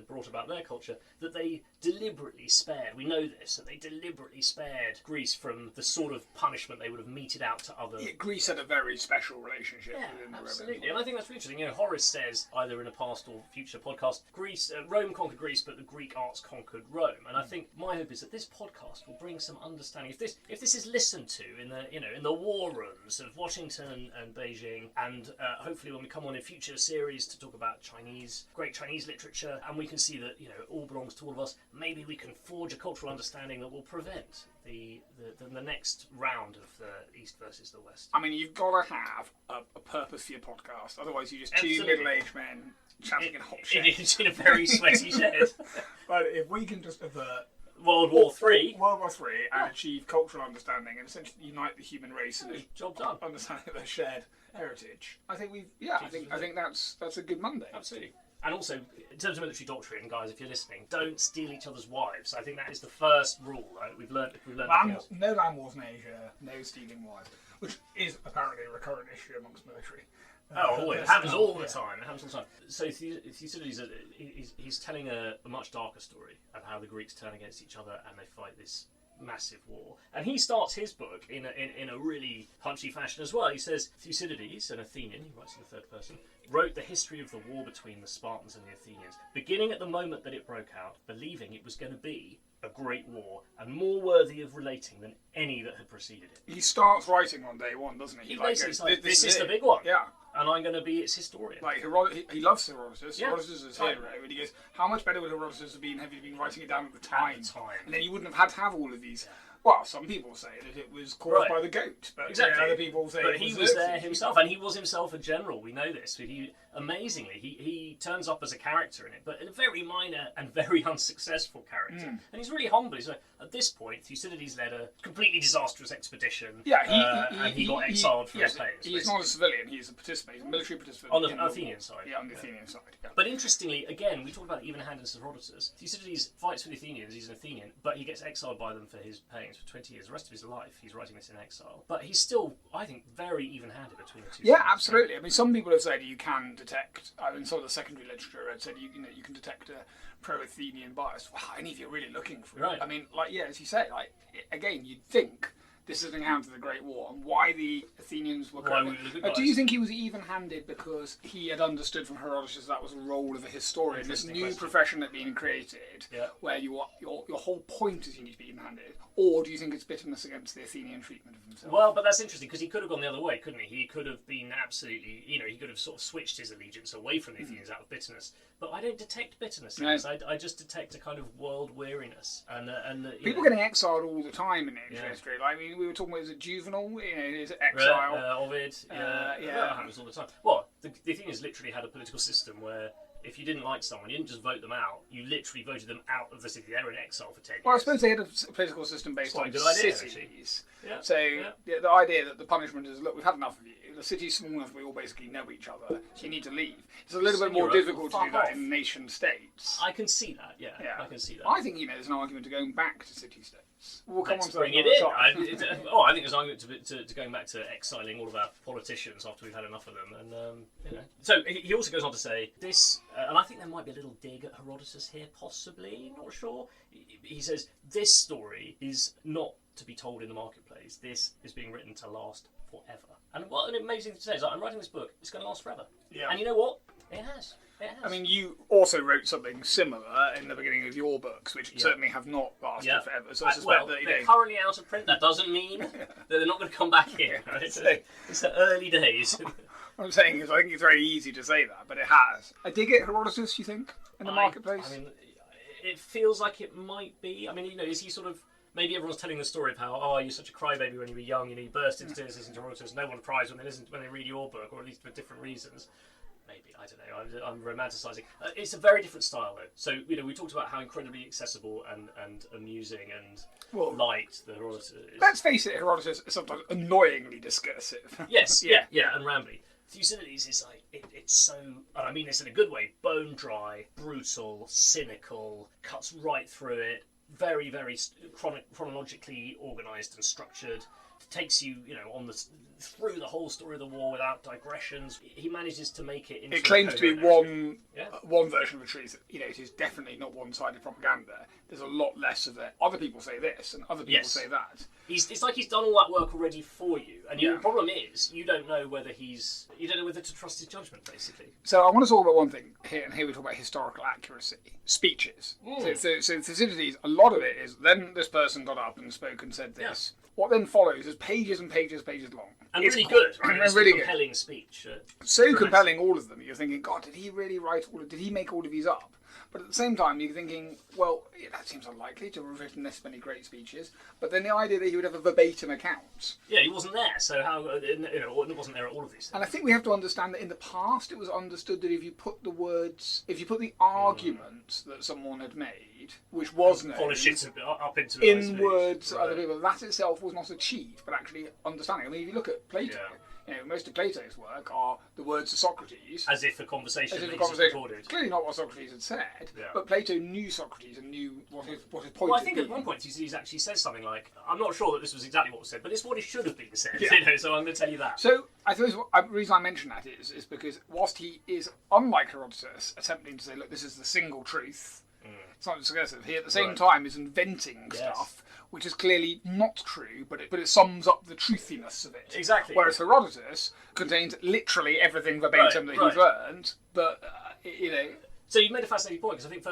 brought about their culture, that they deliberately spared, we know this, that they deliberately spared Greece from the sort of punishment they would have meted out to other... Yeah, Greece had a very special relationship with the Romans. Absolutely, and I think that's really interesting. Horace says, either in a past or future podcast, Rome conquered Greece, but the Greek arts conquered Rome. And I think my hope is that this podcast will bring some understanding. If this is listened to in the war rooms of Washington and Beijing, and hopefully when we come on in future series to talk about great Chinese literature, and we can see that it all belongs to all of us, maybe we can forge a cultural understanding that will prevent the next round of the East versus the West. I mean, you've got to have a purpose for your podcast, otherwise you're just two middle-aged men chatting in hot sheds. In a very sweaty shed. But if we can just avert World War III and achieve cultural understanding and essentially unite the human race and job done. Understanding their shared heritage, I think I think that's a good Monday. Absolutely. And also, in terms of military doctrine, guys, if you're listening, don't steal each other's wives. I think that is the first rule, right? We've learned no land wars in Asia, no stealing wives, which is apparently a recurrent issue amongst military. It happens all the time. It happens all the time. So Thucydides, he's telling a much darker story of how the Greeks turn against each other and they fight this massive war. And he starts his book in a really punchy fashion as well. He says, Thucydides, an Athenian, he writes in the third person, wrote the history of the war between the Spartans and the Athenians, beginning at the moment that it broke out, believing it was going to be a great war and more worthy of relating than any that had preceded it. He starts writing on day one, doesn't he? He basically says, this is the big one. Yeah. And I'm going to be its historian. Like he loves Herodotus. Yeah. Herodotus is his hero. And he goes, how much better would Herodotus have been had he been writing it down at the time? And then you wouldn't have had to have all of these. Well, some people say that it was caused by the goat, but other people say he was there himself, and he was himself a general. We know this. Amazingly, he turns up as a character in it, but a very minor and very unsuccessful character. And he's really humble. He's at this point, Thucydides led a completely disastrous expedition. Yeah, and he got exiled from his place. He's not a civilian. He's a participant. He's a military participant on the Athenian side. Yeah, on the Athenian side. Yeah. But interestingly, again, we talk about even-handedness of Herodotus. Thucydides fights for the Athenians. He's an Athenian, but he gets exiled by them for his pains for 20 years. The rest of his life, he's writing this in exile. But he's still, I think, very even-handed between the two. Yeah, absolutely. I mean, some people have said you can detect. I mean, some of the secondary literature had said you can detect a pro-Athenian bias. Wow, only if you're really looking for it. Right. I mean, as you say, again, you'd think this is an account of the Great War and why the Athenians were Why we were the good guys. Do you think he was even-handed because he had understood from Herodotus that was the role of a historian, this new profession that had been created, where your whole point is you need to be even-handed? Or do you think it's bitterness against the Athenian treatment of himself? Well, but that's interesting because he could have gone the other way, couldn't he? He could have been absolutely, he could have sort of switched his allegiance away from the Athenians out of bitterness. But I don't detect bitterness in this. I just detect a kind of world weariness. And people getting exiled all the time in ancient history. Like, I mean, we were talking about, was it Juvenal? His exile. Ovid. That happens all the time. Well, the Athenians literally had a political system where if you didn't like someone, you didn't just vote them out. You literally voted them out of the city. They were in exile for 10 years. Well, I suppose they had a political system based on cities. So the idea that the punishment is, look, we've had enough of you. The city's small enough we all basically know each other, so you need to leave. It's a little bit more difficult to do that in nation states. I can see that, I can see that. I think, there's an argument to going back to city-states. We'll come on to bring that it in. I think there's an argument to going back to exiling all of our politicians after we've had enough of them. And So he also goes on to say this, and I think there might be a little dig at Herodotus here, possibly, not sure. He says, this story is not to be told in the marketplace. This is being written to last forever. And what an amazing thing to say is, I'm writing this book, it's going to last forever. Yeah. And you know what? It has. I mean, you also wrote something similar in the beginning of your books, which certainly have not lasted forever. So I suspect that they're currently out of print. That doesn't mean that they're not going to come back here. Right? It's the early days. What I'm saying is, I think it's very easy to say that, but it has. I dig it, Herodotus, you think, in the marketplace? I mean, it feels like it might be. I mean, is he sort of... Maybe everyone's telling the story of how, you're such a crybaby when you were young, you burst into tears listening to Herodotus. No one cries when they read your book, or at least for different reasons. Maybe, I don't know. I'm romanticising. It's a very different style, though. So we talked about how incredibly accessible and amusing and light the Herodotus is. Let's face it, Herodotus is sometimes annoyingly discursive. Yes, yeah, and rambly. Thucydides is it's so, and I mean this in a good way, bone dry, brutal, cynical, cuts right through it. Very, very chronologically organised and structured. Takes you, through the whole story of the war without digressions. He manages to make it into... It claims to be one version of the truth. It is definitely not one-sided propaganda. There's a lot less of it. Other people say this, and other people say that. It's like he's done all that work already for you, and the problem is you don't know whether to trust his judgment, basically. So I want to talk about one thing here, and here we talk about historical accuracy. Speeches. So Thucydides, a lot of it is, then this person got up and spoke and said this. What then follows is pages and pages long. And it's really good. Right? It's really compelling good. Speech. So compelling, all of them. You're thinking, God, did he really write did he make all of these up? But at the same time, you're thinking, well, that seems unlikely to have written this many great speeches. But then the idea that he would have a verbatim account. Yeah, he wasn't there, so how, it wasn't there at all of these things. And I think we have to understand that in the past, it was understood that if you put the argument that someone had made, which was known, polish it up into in words to other people, that itself was not achieved, but actually understanding. I mean, if you look at Plato, most of Plato's work are the words of Socrates. As if a conversation recorded. Clearly not what Socrates had said, but Plato knew Socrates and knew what his point was. Well, I think at one point he actually says something like, I'm not sure that this was exactly what was said, but it's what it should have been said, so I'm going to tell you that. So I suppose the reason I mention that is because whilst he is, unlike Herodotus, attempting to say, look, this is the single truth, it's not discursive, he at the same time is inventing stuff which is clearly not true, but it sums up the truthiness of it. Exactly. Whereas Herodotus contains literally everything verbatim that he's learned, but, So you've made a fascinating point, because I think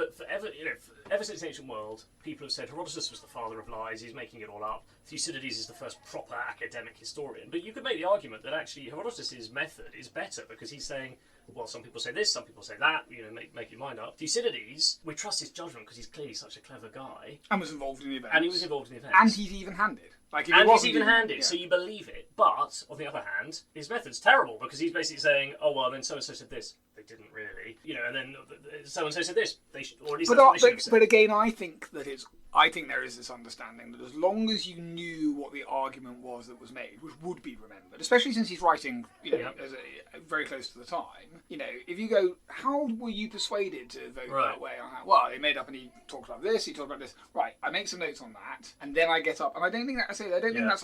ever since the ancient world, people have said Herodotus was the father of lies, he's making it all up. Thucydides is the first proper academic historian. But you could make the argument that actually Herodotus' method is better, because he's saying, well, some people say this, some people say that, make your mind up. Thucydides, we trust his judgment because he's clearly such a clever guy. And was involved in the events. And he's even-handed. He's even-handed, so you believe it. But, on the other hand, his method's terrible, because he's basically saying, oh, well, then so-and-so said this. They didn't really. And then so-and-so said this. They should, or at least but again, I think there is this understanding that as long as you knew what the argument was that was made, which would be remembered, especially since he's writing, as very close to the time, if you go, how were you persuaded to vote that way? Well, they made up and he talked about this, he talked about this. Right, I make some notes on that, and then I get up, and I don't think that's,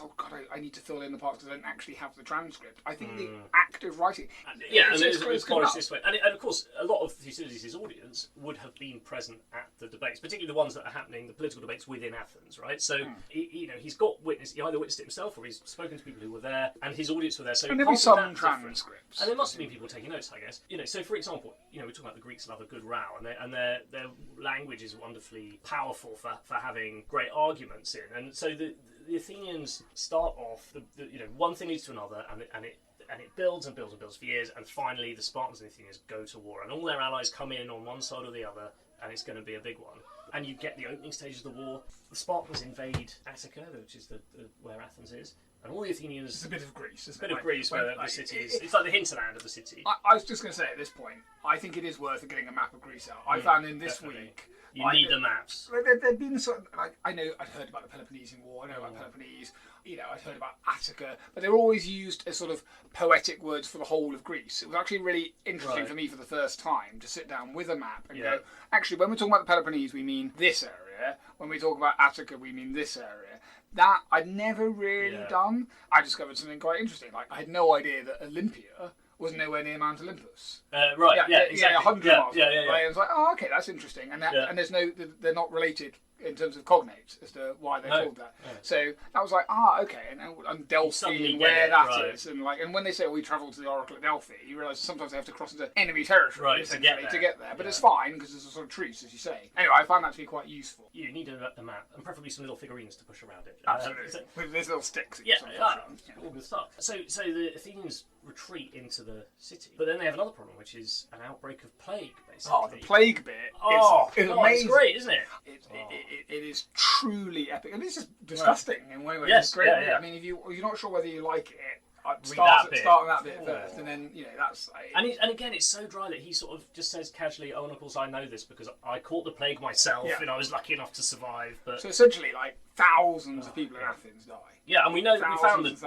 oh God, I need to fill in the parts because I don't actually have the transcript. I think the act of writing... and it's polished this way. And of course, a lot of Thucydides' audience would have been present at the debates, particularly the ones that are happening, the political political debates within Athens, right? So he's got he either witnessed it himself or he's spoken to people who were there, and his audience were there. So and there'll be some transcripts, and there must have been people taking notes, I guess. So for example, we're talking about the Greeks love a good row, and their language is wonderfully powerful for having great arguments in, and so the Athenians start off, one thing leads to another, and it builds and builds and builds for years, and finally the Spartans and the Athenians go to war, and all their allies come in on one side or the other, and it's going to be a big one. And you get the opening stages of the war. The Spartans invade Attica, which is where Athens is, and all the Athenians... It's a bit of Greece, isn't it? It's a bit of Greece where the city is... It's like the hinterland of the city. I was just going to say at this point, I think it is worth getting a map of Greece out. I found in this week... You need the maps. There've been sort of, I know I'd heard about the Peloponnesian War, I know about Peloponnese, I'd heard about Attica, but they were always used as sort of poetic words for the whole of Greece. It was actually really interesting for me for the first time to sit down with a map and go, actually, when we're talking about the Peloponnese, we mean this area. When we talk about Attica, we mean this area. That I'd never really done. I discovered something quite interesting. Like, I had no idea that Olympia was nowhere near Mount Olympus. Right, exactly. 100 miles. Yeah. I was like, oh, okay, that's interesting. And and there's they're not related in terms of cognates as to why they're called that. No. So I was like, okay, and Delphi and where that is, and when they say we travelled to the Oracle at Delphi, you realise sometimes they have to cross into enemy territory to get there. But it's fine because there's a sort of truce, as you say. Anyway, I found that to be quite useful. You need a map and preferably some little figurines to push around it. Absolutely, with these little sticks. All good stuff. So the Athenians retreat into the city, but then they have another problem, which is an outbreak of plague. Basically, the plague bit is amazing. It's great, isn't it? It is truly epic, and it's just disgusting in one way. Yes, it's great. yeah. I mean, if you're not sure whether you like it, start on that bit first, and then that's. And again, it's so dry that he sort of just says casually, "Oh, and of course I know this because I caught the plague myself, and I was lucky enough to survive." But so essentially, like thousands of people in Athens die. Yeah, and we know we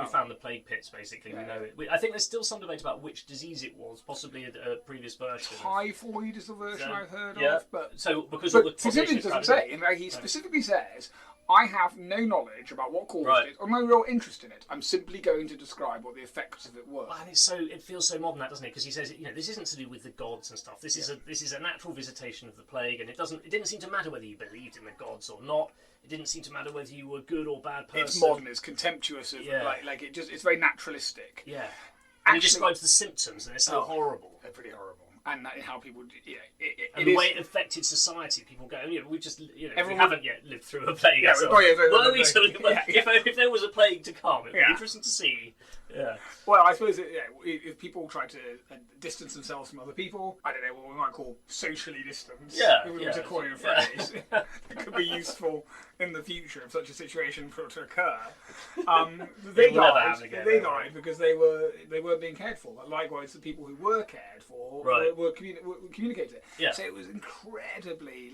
found the plague pits. Basically, we know it. I think there's still some debate about which disease it was. Possibly a previous version. Typhoid is the version I've heard of. But because Thucydides doesn't say. In fact, he specifically says, I have no knowledge about what caused it, or no real interest in it. I'm simply going to describe what the effects of it were. And it feels so modern, that doesn't it? Because he says, this isn't to do with the gods and stuff. This is a natural visitation of the plague, and it didn't seem to matter whether you believed in the gods or not. It didn't seem to matter whether you were a good or bad person. It's modern. It's contemptuous of it's very naturalistic. Yeah. And he describes the symptoms, and it's so horrible. They're pretty horrible. And how people, and the way it affected society, people go, we just, we haven't yet lived through a plague. If there was a plague to come, it'd be interesting to see. Yeah. Well, I suppose if people try to distance themselves from other people, I don't know what we might call socially distanced. If we were to coin a phrase that could be useful in the future if such a situation were to occur. They died because they weren't being cared for. But likewise, the people who were cared for were communicated. Yeah. So it was incredibly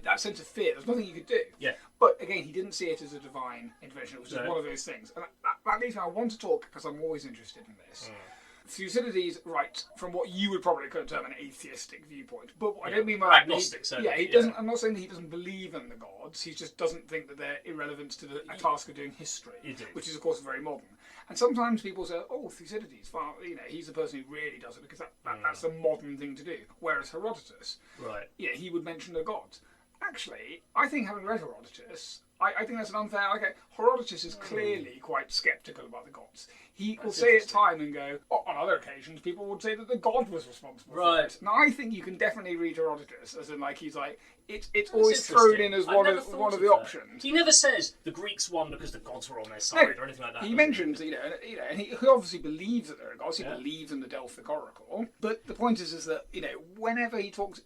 that sense of fear. There's nothing you could do. Yeah. But again, he didn't see it as a divine intervention. It was just one of those things. And that leads me. I want to talk because I'm always interested in this. Thucydides writes from what you would probably term an atheistic viewpoint, but I don't mean by agnostic. He doesn't. I'm not saying that he doesn't believe in the gods. He just doesn't think that they're irrelevant to the task of doing history, which is of course very modern. And sometimes people say, "Oh, Thucydides, he's the person who really does it because that's a modern thing to do." Whereas Herodotus, he would mention the gods. Actually, I think having read Herodotus, I think that's an unfair. Okay, Herodotus is clearly quite sceptical about the gods. He will say at time and go, on other occasions, people would say that the god was responsible for it. Now, I think you can definitely read Herodotus as in, it's always thrown in as one of the options. He never says the Greeks won because the gods were on their side or anything like that. He mentions, and he obviously believes that there are gods. He believes in the Delphic oracle. But the point is that, whenever he talks,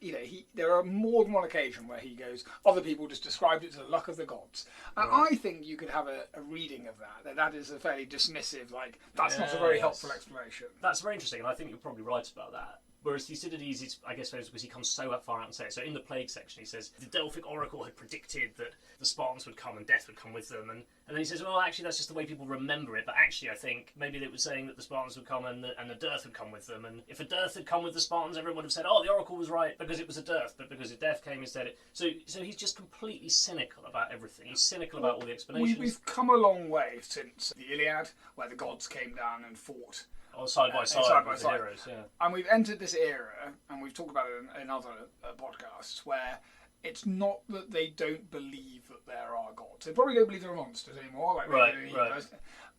there are more than one occasion where he goes, other people just described it as the luck of the gods. And I think you could have a reading of that is a fairly dismissive, that's not a very helpful explanation. That's very interesting, and I think you're probably right about that. Whereas Thucydides is, I guess, because he comes so far out and says. So in the plague section, he says the Delphic oracle had predicted that the Spartans would come and death would come with them, and then he says, well, actually, that's just the way people remember it. But actually, I think maybe it was saying that the Spartans would come and the dearth would come with them. And if a dearth had come with the Spartans, everyone would have said, oh, the oracle was right because it was a dearth, but because a death came instead. So he's just completely cynical about everything. He's cynical about all the explanations. We've come a long way since the Iliad, where the gods came down and fought. Side by side with the heroes, And we've entered this era, and we've talked about it in other podcasts, where it's not that they don't believe that there are gods. They probably don't believe there are monsters anymore, like Right, they do in right. Heroes,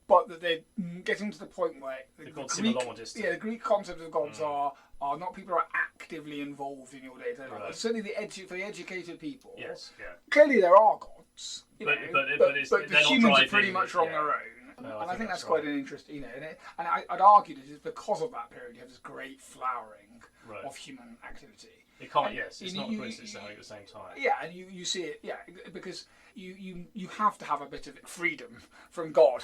but that they're getting to the point where The gods seem a lot more distant. the Greek concept of gods are not people who are actively involved in your day-to-day life. Right. Certainly for the educated people. Yes, yeah. Clearly there are gods. But the they're not humans are driving pretty much it, on yeah. their own. No, And I think that's right. quite an interesting, and I'd argue that it's because of that period you have this great flowering Right. of human activity. It can't. And Yes, it's not a coincidence they're having at the same time. Yeah, and you see it, because you have to have a bit of freedom from God.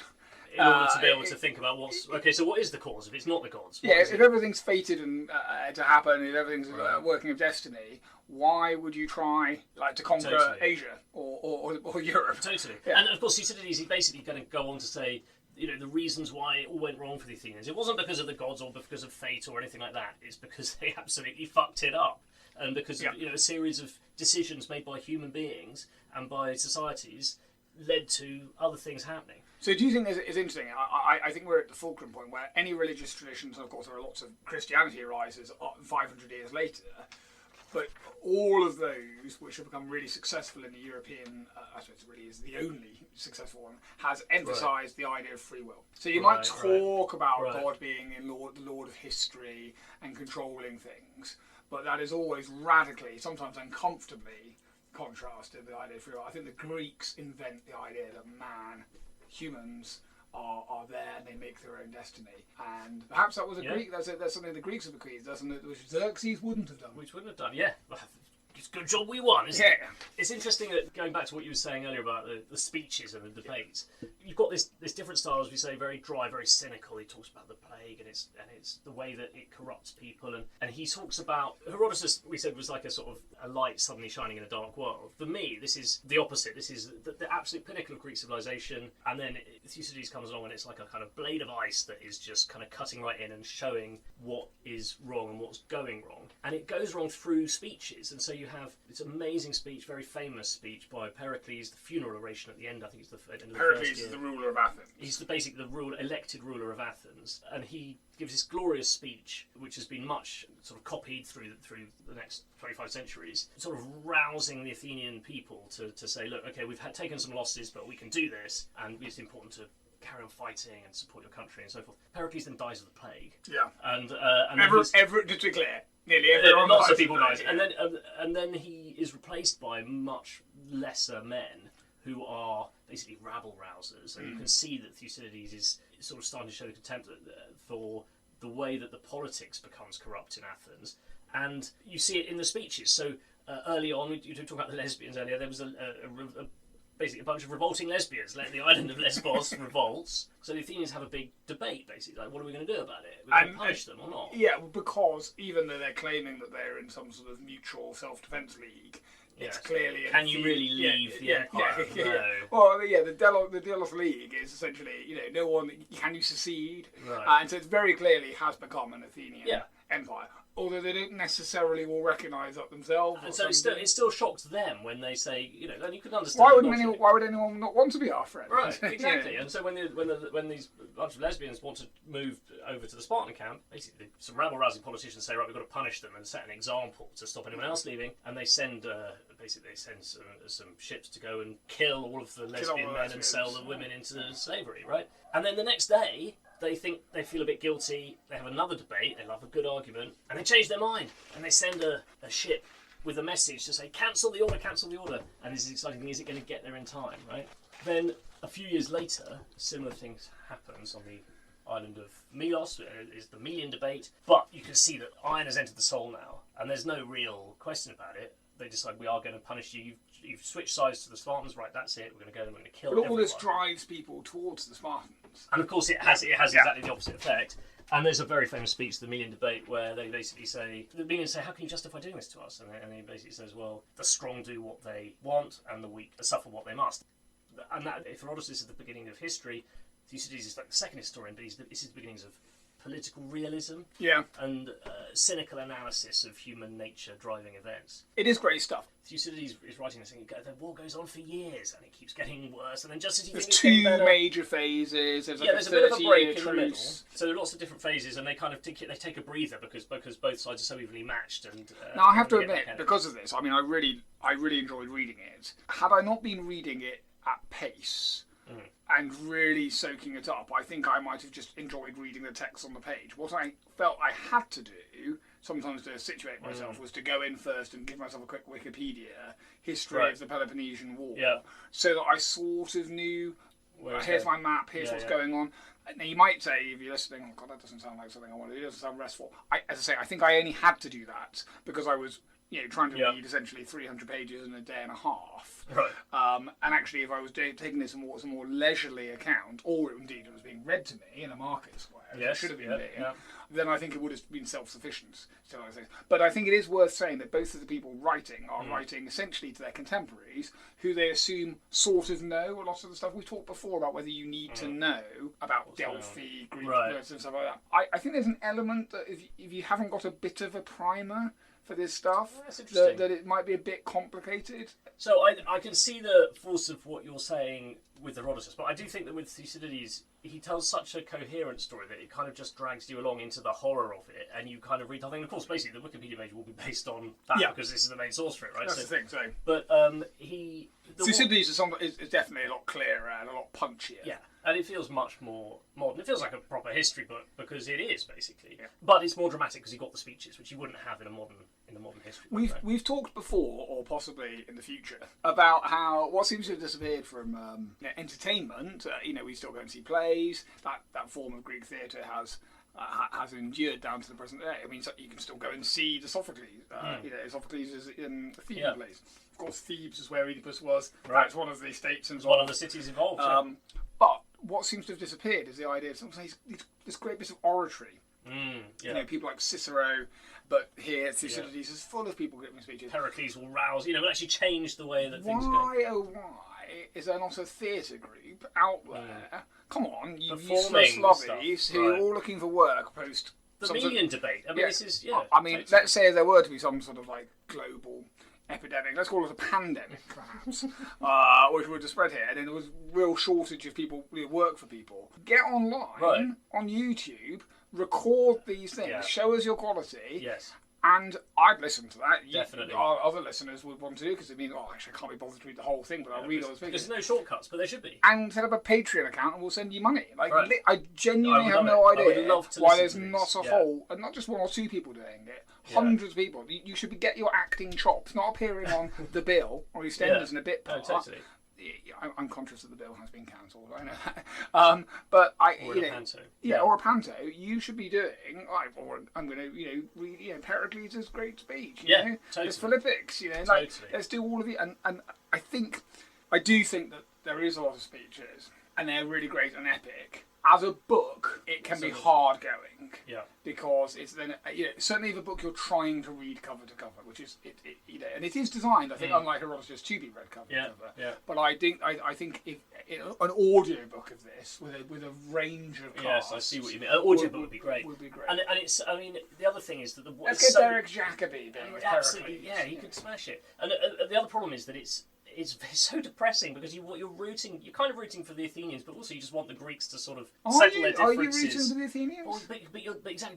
In order to be able to think about what's... Okay, so what is the cause if it's not the gods? What Yeah, is if it? everything's fated and to happen, if everything's Right. working of destiny, why would you try to conquer Totally. Asia or Europe? Totally. Yeah. And of course, Thucydides is basically going to go on to say, the reasons why it all went wrong for the Athenians. It wasn't because of the gods or because of fate or anything like that. It's because they absolutely fucked it up. And because of, a series of decisions made by human beings and by societies led to other things happening. So do you think it's interesting? I think we're at the fulcrum point where any religious traditions, and of course there are lots of Christianity arises 500 years later, but all of those which have become really successful in the European, I suppose it really is the only successful one, has emphasised the idea of free will. So you might talk about God being the Lord of history and controlling things, but that is always radically, sometimes uncomfortably, contrasted the idea of free will. I think the Greeks invent the idea that humans are there and they make their own destiny. And perhaps that was Greek. That's something the Greeks have bequeathed, which Xerxes wouldn't have done. Which wouldn't have done, yeah. It's a good job we won, isn't it? Yeah. It's interesting that, going back to what you were saying earlier about the speeches and the debates, you've got this different style, as we say, very dry, very cynical. He talks about the plague and it's the way that it corrupts people. And he talks about... Herodotus, we said, was like a sort of a light suddenly shining in a dark world. For me, this is the opposite. This is the absolute pinnacle of Greek civilization. And then Thucydides comes along and it's like a kind of blade of ice that is just kind of cutting right in and showing what is wrong and what's going wrong. And it goes wrong through speeches. And so you have this amazing speech, very famous speech by Pericles, the funeral oration at the end. I think it's the end of the Pericles first year. is the ruler of Athens. He's the elected ruler of Athens, and he gives this glorious speech, which has been much sort of copied through the next 25 centuries, sort of rousing the Athenian people to say, look, okay, we've taken some losses, but we can do this, and it's important to carry on fighting and support your country and so forth. Pericles then dies of the plague. Yeah. And to be clear, nearly everyone lots of dies people of the dies, plague. and then he is replaced by much lesser men who are basically rabble rousers, and you can see that Thucydides is sort of starting to show contempt for the way that the politics becomes corrupt in Athens, and you see it in the speeches. So early on, you talked about the lesbians earlier. There was basically a bunch of revolting lesbians. The island of Lesbos revolts. So the Athenians have a big debate, basically, like, what are we going to do about it? We're going to punish them or not? Yeah, because even though they're claiming that they're in some sort of mutual self-defence league, it's clearly... Can you really leave the empire? No. Well, the Delos League is essentially, no one... Can you secede? Right. And so it very clearly has become an Athenian empire. Although they don't necessarily all recognise that themselves. And so it still shocks them when they say, and you can understand... Why would anyone not want to be our friend? Right, exactly. And so when these bunch of lesbians want to move over to the Spartan camp, basically some rabble-rousing politicians say, right, we've got to punish them and set an example to stop anyone else leaving, and they send some ships to go and kill all of the lesbian men and sell the women into slavery, right? And then the next day, they feel a bit guilty, they have another debate, they love a good argument, and they change their mind, and they send a ship with a message to say, cancel the order, and this is exciting, is it going to get there in time, right? Then, a few years later, similar things happens on the island of Milos, is the Melian debate, but you can see that iron has entered the soul now, and there's no real question about it. They decide, we are going to punish you. You've switched sides to the Spartans, right? That's it. We're going to go and we're going to kill everyone. But all this drives people towards the Spartans. And of course, it has exactly the opposite effect. And there's a very famous speech, the Melian debate, where they basically say, the Melians say, how can you justify doing this to us? And he basically says, well, the strong do what they want, and the weak suffer what they must. And that, if Herodotus is the beginning of history, Thucydides is like the second historian, but this is the beginnings of political realism Yeah. and cynical analysis of human nature driving events. It is great stuff. Thucydides is writing this thing, the war goes on for years and it keeps getting worse, and then just as you There's think it's getting two better, major phases. There's like there's a bit of a break in the 30-year middle. truce. So there are lots of different phases, and they kind of take a breather because both sides are so evenly matched. And Now I have to and admit, because of this, I mean, I really enjoyed reading it. Had I not been reading it at pace and really soaking it up, I think I might have just enjoyed reading the text on the page. What I felt I had to do, sometimes to situate myself, was to go in first and give myself a quick Wikipedia history of the Peloponnesian War, so that I sort of knew, here's my map, here's what's going on. Now you might say, if you're listening, oh God, that doesn't sound like something I want to do, it doesn't sound restful. As I say, I think I only had to do that because I was trying to read essentially 300 pages in a day and a half. Right. And actually, if I was taking this as a more leisurely account, or indeed it was being read to me in a market square, as it should have been doing, then I think it would have been self-sufficient. But I think it is worth saying that both of the people writing are writing essentially to their contemporaries, who they assume sort of know a lot of the stuff we talked before about whether you need to know about Delphi, Greek words and stuff like that. I think there's an element that if you haven't got a bit of a primer for this stuff, that it might be a bit complicated. So I can see the force of what you're saying with Herodotus, but I do think that with Thucydides, he tells such a coherent story that it kind of just drags you along into the horror of it, and you kind of read the thing. Of course, basically, the Wikipedia page will be based on that because this is the main source for it, right? That's the thing. So, but Thucydides is definitely a lot clearer and a lot punchier. Yeah. And it feels much more modern. It feels like a proper history book because it is basically. Yeah. But it's more dramatic because you got the speeches, which you wouldn't have in the modern history book. We've talked before, or possibly in the future, about how what seems to have disappeared from entertainment. We still go and see plays. That form of Greek theatre has endured down to the present day. I mean, so you can still go and see the Sophocles. Sophocles is in the Theban plays. Of course, Thebes is where Oedipus was. Right. That's one of the states and one of the cities involved. But what seems to have disappeared is the idea of sometimes this great bit of oratory. People like Cicero, but here Thucydides is full of people giving speeches. Pericles will rouse, will actually change the way that things go. Why is there not a theatre group out there? Come on, you performing slobbies who are all looking for work post the median debate. I mean, this is let's say there were to be some sort of like global epidemic, let's call it a pandemic perhaps, which would have spread here, and then there was real shortage of people, work for people. Get online on YouTube, record these things, show us your quality, and I'd listen to that. Definitely. Our other listeners would want to do, because it means, actually I can't be bothered to read the whole thing, but I'll read all the speakers. There's no shortcuts, but there should be. And set up a Patreon account and we'll send you money. I genuinely have no idea why there's not a whole, and not just one or two people doing it, hundreds of people. You should get your acting chops, not appearing on The Bill or EastEnders in a bit part. Totally. I'm conscious that The Bill has been cancelled. I know that, but or a panto. You should be doing. I'm going to read Pericles' great speech. Totally. There's Philippics. Let's do all of it. And I do think that there is a lot of speeches, and they're really great and epic. As a book, it can be hard going. Yeah. Because it's then certainly if a book you're trying to read cover to cover, which is and it is designed, I think, unlike Herodotus, to be read cover to cover. Yeah. But I think if an audio book of this with a range of casts, I see what you mean. An audio book would be great. And it's the other thing is that let's get Derek Jacobi being with absolutely Pericles. He could smash it. And the other problem is that it's so depressing because you're kind of rooting for the Athenians, but also you just want the Greeks to sort of settle their differences. Are you rooting for the Athenians?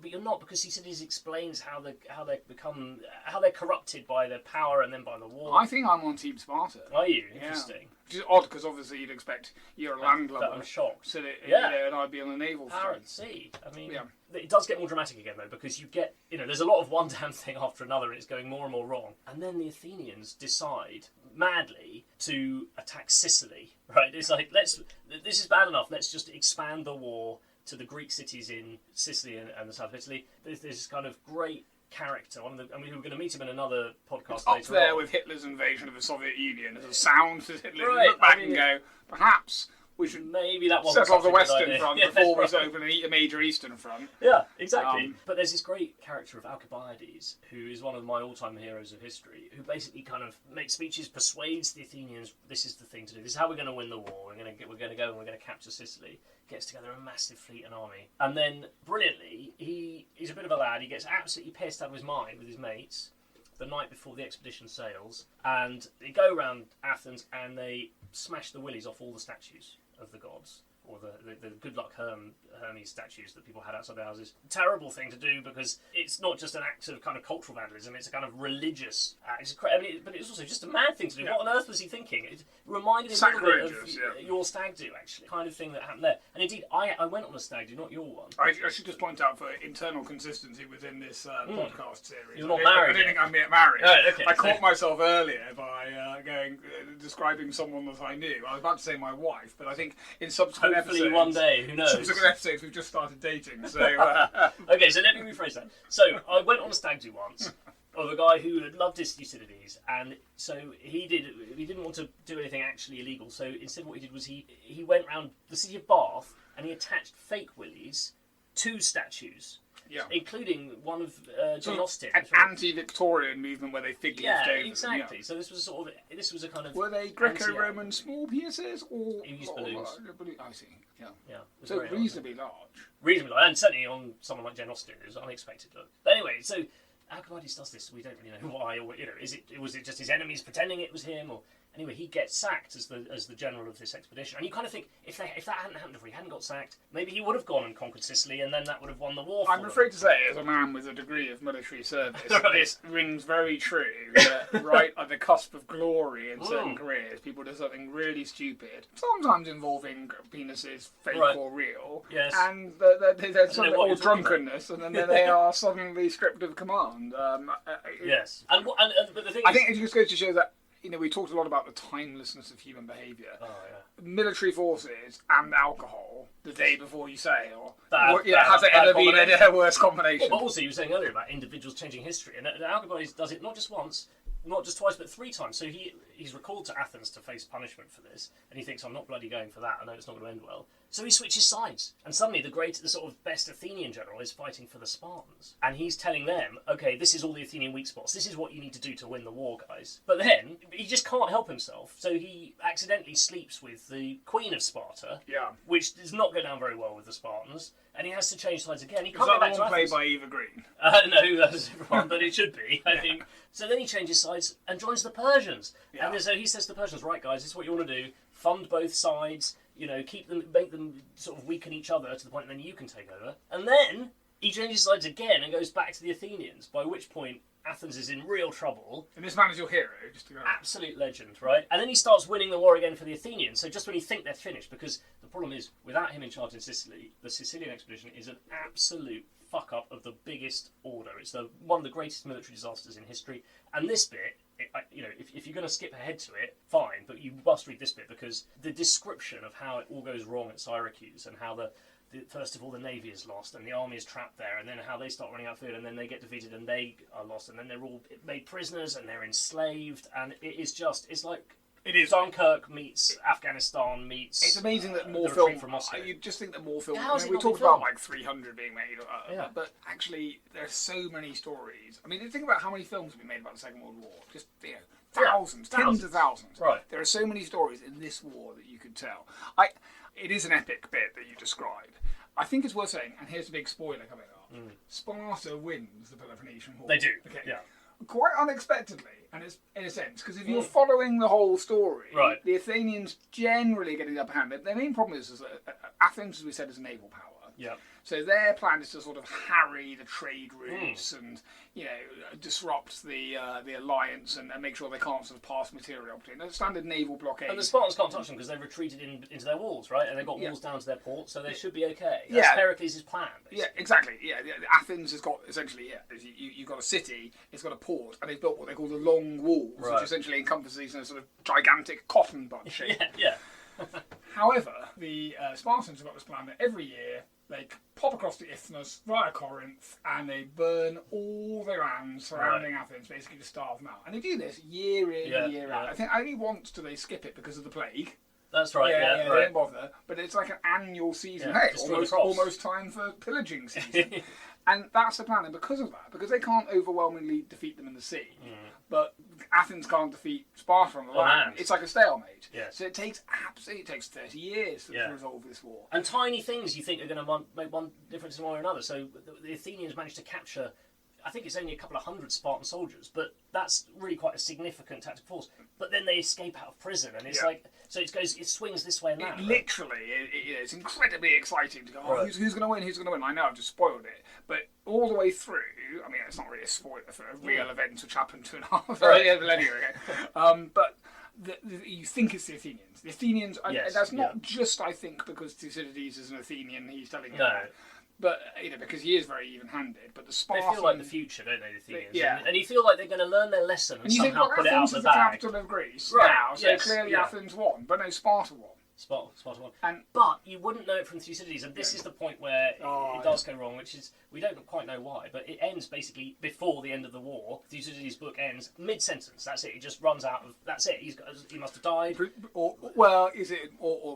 But you're not, because Thucydides explains how they're corrupted by their power and then by the war. I think I'm on Team Sparta. Are you? Interesting. Which is odd, because obviously you'd expect you're a landlubber. I'm shocked. So and I'd be on the naval power at sea. I mean, it does get more dramatic again though, because you get there's a lot of one damn thing after another, and it's going more and more wrong. And then the Athenians decide madly to attack Sicily. Right? It's like this is bad enough. Let's just expand the war to the Greek cities in Sicily and the south of Italy. There's this kind of great character. We're going to meet him in another podcast up later there on. With Hitler's invasion of the Soviet Union as a sound to Hitler. Look back and go, perhaps we should maybe that wasn't settle off the such a good Western idea. Front Yeah, before we right. open a major Eastern Front. Yeah, exactly. But there's this great character of Alcibiades, who is one of my all-time heroes of history, who basically kind of makes speeches, persuades the Athenians, this is the thing to do, this is how we're going to win the war, we're going to go and we're going to capture Sicily, gets together a massive fleet and army. And then, brilliantly, he's a bit of a lad, he gets absolutely pissed out of his mind with his mates the night before the expedition sails, and they go around Athens and they smash the willies off all the statues of the gods, or the good luck Hermes statues that people had outside their houses. Terrible thing to do, because it's not just an act of kind of cultural vandalism, it's a kind of religious act. But it's also just a mad thing to do. Yeah. What on earth was he thinking? It reminded him a little bit of Sacrilegious, your stag do, actually. Kind of thing that happened there. And indeed, I went on a stag do, not your one. I should just point out, for internal consistency within this podcast series, You're not I married don't yet. think I'm yet married. Right, okay. I caught myself earlier by describing someone that I knew. I was about to say my wife, but I think in subsequent Hopefully episodes, one day, who knows? subsequent episodes, we've just started dating. So Okay, so let me rephrase that. So I went on a stag do once of a guy who had loved his Thucydides, and so he didn't want to do anything actually illegal. So instead, what he did was he went around the city of Bath and he attached fake willies to statues, yeah. including one of Jane Austen. An anti-Victorian movement where they figure Yeah, exactly. So this was a kind of Were they Greco-Roman small pieces or? He used balloons. I see. Yeah. Yeah, it was So very reasonably large. reasonably, and certainly on someone like Jane Austen, it was unexpected. Look. But anyway, so Alcibiades does this. We don't really know why, or was it just his enemies pretending it was him, or anyway, he gets sacked as the general of this expedition. And you kind of think if that hadn't happened, if he hadn't got sacked, maybe he would have gone and conquered Sicily, and then that would have won the war. I'm afraid to say, as a man with a degree of military service, this rings very true. That right at the cusp of glory in certain careers, people do something really stupid, sometimes involving penises, fake or real, Yes. and there's something what or you're talking drunkenness, and then they are suddenly stripped of command. Yes, and but the thing I is, think it just goes to show that. We talked a lot about the timelessness of human behaviour. oh yeah. Military forces and alcohol the day before you sail. Bad Has it ever been combination. a worse combination? But also, you were saying earlier about individuals changing history, and Alcibiades does it not just once, not just twice, but 3 times. So he's recalled to Athens to face punishment for this, and he thinks, I'm not bloody going for that, I know it's not going to end well. So he switches sides, and suddenly the sort of best Athenian general is fighting for the Spartans, and he's telling them, okay, this is all the Athenian weak spots, this is what you need to do to win the war, guys. But then, he just can't help himself, so he accidentally sleeps with the Queen of Sparta, Yeah. which does not go down very well with the Spartans, and he has to change sides again. He Is can't that go back the to one played Athens. by Eva Green? No, that's wrong, but it should be, I think. So then he changes sides and joins the Persians. Yeah. And so he says to the Persians, right, guys, this is what you want to do. Fund both sides, make them sort of weaken each other to the point that then you can take over. And then he changes sides again and goes back to the Athenians, by which point Athens is in real trouble. And this man is your hero, just to go. Absolute legend, right? And then he starts winning the war again for the Athenians. So just when you think they're finished, because the problem is, without him in charge in Sicily, the Sicilian expedition is an absolute fuck up of the biggest order. It's one of the greatest military disasters in history. And this bit, if you're going to skip ahead to it, fine, but you must read this bit, because the description of how it all goes wrong at Syracuse, and how first of all the navy is lost and the army is trapped there, and then how they start running out of food, and then they get defeated and they are lost, and then they're all made prisoners and they're enslaved, and it's like It is. Dunkirk meets Afghanistan meets. It's amazing that more the film. retreat from Moscow. You just think that more film. Yeah, how is it we not talked been about filmed? like 300 being made, Yeah. but actually there's so many stories. I mean, think about how many films have been made about the Second World War. Just thousands, tens of thousands. Right. There are so many stories in this war that you could tell. It is an epic bit that you describe. I think it's worth saying, and here's a big spoiler coming up. Sparta wins the Peloponnesian War. They do. Okay. Yeah. Quite unexpectedly, and it's in a sense, because if you're following the whole story, Right. the Athenians generally getting the upper hand. Their main problem is that Athens, as we said, is a naval power. Yeah. So their plan is to sort of harry the trade routes and disrupt the alliance and make sure they can't sort of pass material between. A standard naval blockade. And the Spartans can't touch them because they've retreated into their walls, right? And they've got walls down to their port, so they should be okay. That's Yeah. Heracles' plan. Basically. Yeah, exactly. Yeah, Athens has got essentially you've got a city, it's got a port, and they've built what they call the long walls, Right. which essentially encompasses these in a sort of gigantic cotton bud shape. Yeah. However, the Spartans have got this plan that every year they pop across the isthmus via Corinth and they burn all their land surrounding Athens, basically to starve them out. And they do this year in, year out. Yeah. I think only once do they skip it because of the plague. That's right. Yeah, they right. don't bother. But it's like an annual season. Yeah, Hey, destroy the crops. almost time for pillaging season. And that's the plan. And because of that, because they can't overwhelmingly defeat them in the sea, but Athens can't defeat Sparta on the land, it's like a stalemate. Yes. So it takes 30 years to resolve this war. And tiny things you think are going to make one difference in one way or another. So the Athenians managed to capture, I think it's only a couple of hundred Spartan soldiers, but that's really quite a significant tactical force. But then they escape out of prison, and it's like, so it swings this way and that. Literally, it's incredibly exciting to go, who's going to win, who's going to win? I know I've just spoiled it, but all the way through, I mean, it's not really a spoiler for real events which happened 2.5 millennia ago. But you think it's the Athenians. The Athenians, and that's not just, I think, because Thucydides is an Athenian, he's telling you that. But, because he is very even-handed. But the Spartans... They feel like the future, don't they, the Athenians? Yeah. And you feel like they're going to learn their lesson and somehow put it out Athens the is bag. the capital of Greece now, so clearly Athens won. But no, Sparta won. Sparta won. But you wouldn't know it from Thucydides, and this is the point where it does go wrong, which is, we don't quite know why, but it ends basically before the end of the war. Thucydides' book ends mid-sentence, that's it, he just runs out of, that's it, he must have died. Or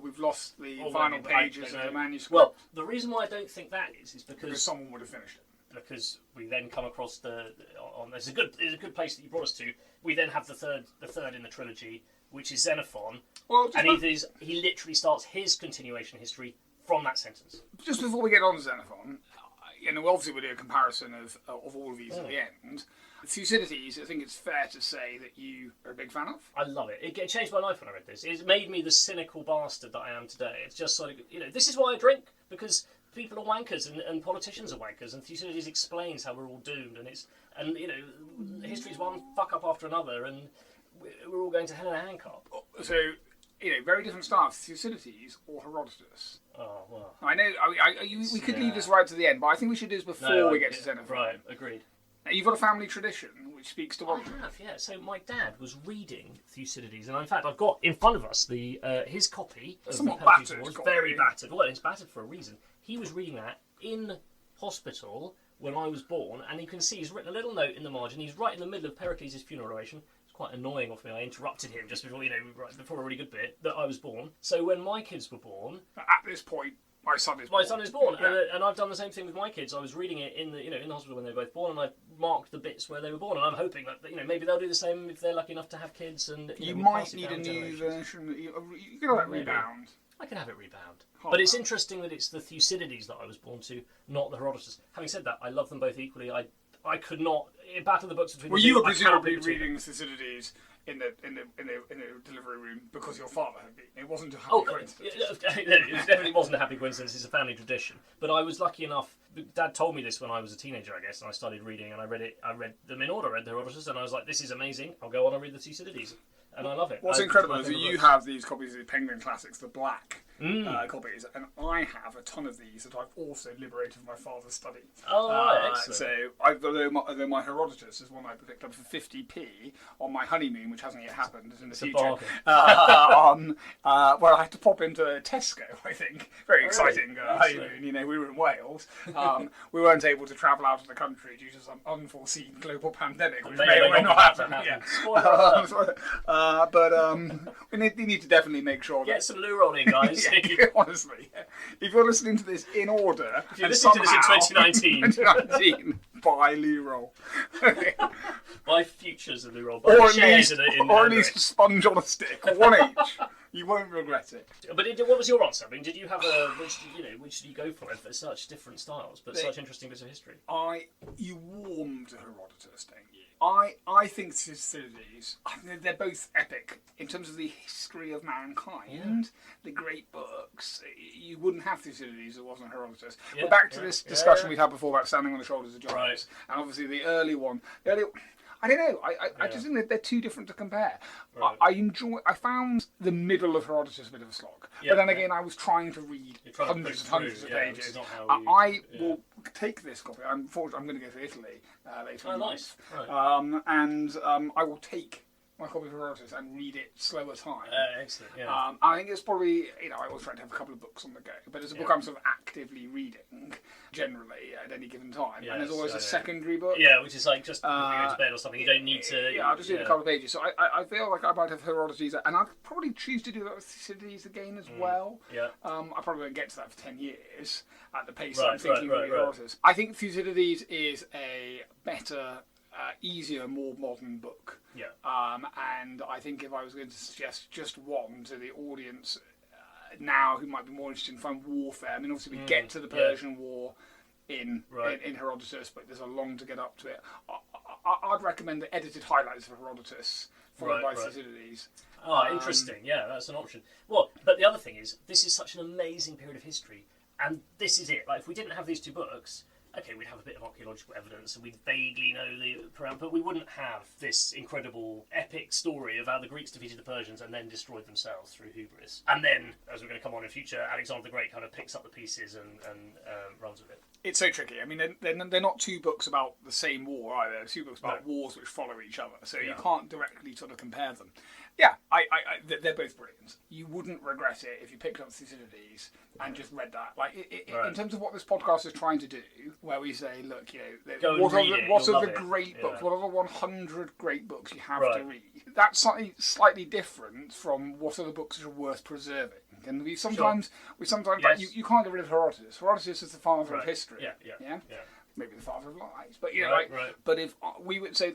we've lost the final pages of the manuscript. Well, the reason why I don't think that is because someone would have finished it. Because we then come across there's a good place that you brought us to. We then have the third in the trilogy, which is Xenophon, and he literally starts his continuation history from that sentence. Just before we get on to Xenophon, obviously we'll do a comparison of all of these at the end. Thucydides, I think it's fair to say that you are a big fan of. I love it. It changed my life when I read this. It made me the cynical bastard that I am today. It's just sort of, this is why I drink, because people are wankers and politicians are wankers, and Thucydides explains how we're all doomed, and history's one fuck up after another, and we're all going to hell in a handcart. So, very different styles, Thucydides or Herodotus. Oh, well. I know, we could leave this right to the end, but I think we should do this before we get to Xenophon. Right, agreed. Now, you've got a family tradition which speaks to one. I have, yeah. So my dad was reading Thucydides, and in fact, I've got in front of us his copy. Somewhat battered. Very battered. Well, it's battered for a reason. He was reading that in hospital when I was born, and you can see he's written a little note in the margin. He's right in the middle of Pericles' funeral oration. It's quite annoying of me. I interrupted him just before, right before a really good bit, that I was born. So when my kids were born, at this point, my son is born. And I've done the same thing with my kids. I was reading it in the hospital when they were both born, and I marked the bits where they were born. And I'm hoping that maybe they'll do the same if they're lucky enough to have kids. And you might need a new version. You can have it rebound. I can have it rebound. But it's interesting that it's the Thucydides that I was born to, not the Herodotus. Having said that, I love them both equally. I could not battle the books between. Well, you were presumably reading Thucydides in the delivery room because your father had been. It wasn't a happy coincidence. It definitely wasn't a happy coincidence. It's a family tradition. But I was lucky enough. Dad told me this when I was a teenager, I guess, and I started reading, and I read them in order. I read the Herodotus, and I was like, "This is amazing. I'll go on and read the Thucydides." And I love it. What's incredible is that you have these copies of the Penguin Classics, the black copies, and I have a ton of these that I've also liberated from my father's study. Oh, right, excellent. So, although my Herodotus is one I picked up for 50p on my honeymoon, which hasn't yet happened, is in the future. Well, I had to pop into Tesco, I think. Very exciting honeymoon. We were in Wales. We weren't able to travel out of the country due to some unforeseen global pandemic, which may or may not happen. We need to definitely make sure get some loo rolling, guys. Honestly, if you're listening to this in order, if you're listening to this in 2019, buy loo roll. Buy futures of loo roll. Or at least a sponge on a stick, one each. You won't regret it. But what was your answer? I mean, did you have which did you go for? For such different styles, but such interesting bits of history. You warm to Herodotus, don't you? I think Thucydides, they're both epic in terms of the history of mankind, the great books. You wouldn't have Thucydides if it wasn't Herodotus. But back to this discussion we've had before about standing on the shoulders of giants, and obviously the early one. I don't know. I just think that they're too different to compare. Right. I found the middle of Herodotus a bit of a slog. But then again, I was trying to read hundreds and hundreds of pages. I will take this copy. I'm going to go to Italy later. Oh, nice. Right. And I will take my copy of Herodotus and read it slower time. Excellent, yeah. I think it's probably, I always try to have a couple of books on the go, but it's a book I'm sort of actively reading, generally, at any given time. And there's always a secondary book. Yeah, which is like just before you go to bed or something. You don't need to... Yeah, I'll just read a couple of pages. So I feel like I might have Herodotus, and I'd probably choose to do that with Thucydides again as well. Yeah. I probably won't get to that for 10 years at the pace I'm thinking of Herodotus. I think Thucydides is a better, easier, more modern book. Yeah. And I think if I was going to suggest just one to the audience now who might be more interested in fun warfare, I mean, obviously we get to the Persian War in Herodotus, but there's a long to get up to it. I'd recommend the edited highlights of Herodotus followed by Thucydides. Interesting. Yeah, that's an option. Well, but the other thing is, this is such an amazing period of history, and this is it. Like, if we didn't have these two books, okay, we'd have a bit of archaeological evidence, and we'd vaguely know but we wouldn't have this incredible epic story of how the Greeks defeated the Persians and then destroyed themselves through hubris. And then, as we're going to come on in future, Alexander the Great kind of picks up the pieces and runs with it. It's so tricky. I mean, they're not two books about the same war either. They're two books about wars which follow each other, so you can't directly sort of compare them. Yeah, they're both brilliant. You wouldn't regret it if you picked up Thucydides and just read that. Like, in terms of what this podcast is trying to do, where we say, look, what are the great books? What are the 100 great books you have to read? That's slightly different from what are the books that are worth preserving. And we sometimes like, you can't get rid of Herodotus. Herodotus is the father of history. Yeah. Maybe the father of lies, but But if we would say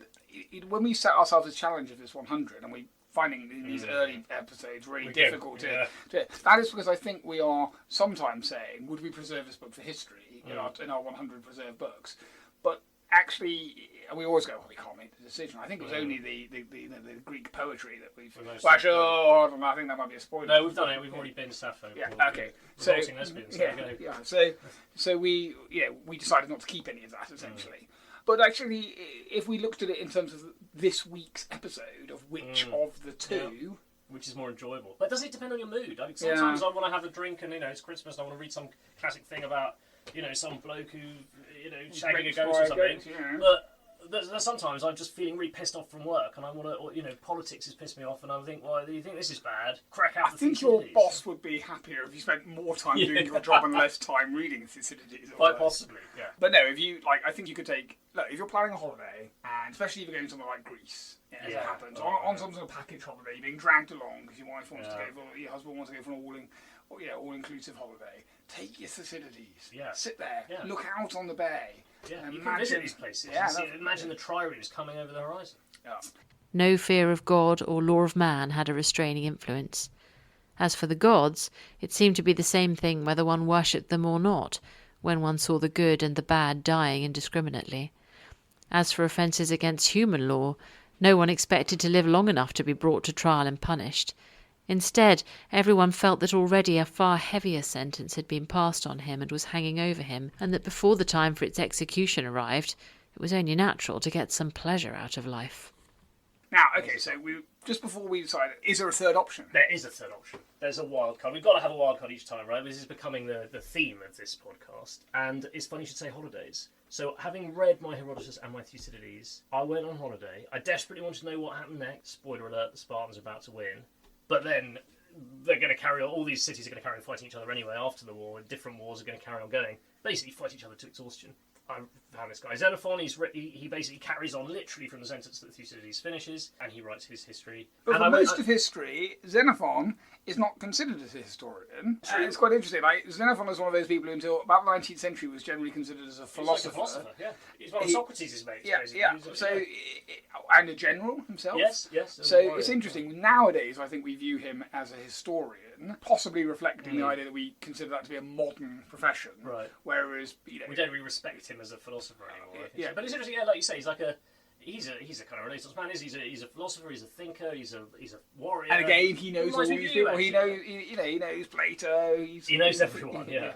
when we set ourselves a challenge of this 100, and we finding in these early episodes really difficult to that is because I think we are sometimes saying, would we preserve this book for history in our 100 preserved books? But actually, we always go, we can't make the decision. I think it was only the Greek poetry that we've... Well, actually, I don't know, I think that might be a spoiler. No, we've done it. We've already been Sappho. Yeah, okay. So, lesbians, so we decided not to keep any of that, essentially. But actually, if we looked at it in terms of this week's episode of which of the two... Which is more enjoyable. But does it depend on your mood? I mean, sometimes I want to have a drink and, it's Christmas and I want to read some classic thing about, some bloke who, shagging a ghost or something. But sometimes I'm just feeling really pissed off from work and I want to, politics has pissed me off and I think, well, do you think this is bad? Crack out the Thucydides. I think your boss would be happier if you spent more time doing your job and less time reading Thucydides. Quite possibly, yeah. But no, I think you could take, look, if you're planning a holiday, and especially if you're going somewhere like Greece, as it happens, on some sort of package holiday, you're being dragged along because your wife wants to go for, your husband wants to go for an all-inclusive holiday, take your Thucydides. Yeah. Sit there, look out on the bay. Yeah, you can visit these places. Imagine the triremes coming over the horizon. Yeah. No fear of God or law of man had a restraining influence. As for the gods, it seemed to be the same thing whether one worshipped them or not, when one saw the good and the bad dying indiscriminately. As for offences against human law, no one expected to live long enough to be brought to trial and punished. Instead, everyone felt that already a far heavier sentence had been passed on him and was hanging over him, and that before the time for its execution arrived, it was only natural to get some pleasure out of life. Now, okay, so just before we decided, is there a third option? There is a third option. There's a wildcard. We've got to have a wildcard each time, right? This is becoming the theme of this podcast. And it's funny you should say holidays. So, having read my Herodotus and my Thucydides, I went on holiday. I desperately wanted to know what happened next. Spoiler alert, the Spartans are about to win. But then they're going to carry on, all these cities are going to carry on fighting each other anyway after the war, and different wars are going to carry on going. Basically fight each other to exhaustion. I found this guy Xenophon. He basically carries on literally from the sentence that Thucydides finishes, and he writes his history. But for most of history, Xenophon is not considered as a historian. And it's quite interesting. Like, Xenophon is one of those people who, until about the 19th century, was generally considered as a philosopher. He's like a philosopher, yeah. He's one of Socrates' mates. And a general himself. Yes. So it's interesting. Nowadays, I think we view him as a historian, possibly reflecting the idea that we consider that to be a modern profession. Right. Whereas, we don't really respect him as a philosopher anymore. Yeah. But it's interesting, like you say, he's like he's a kind of Renaissance man. He's a philosopher. He's a thinker. He's a warrior. And again, he knows all these people. He knows Plato. He knows everyone. Yeah.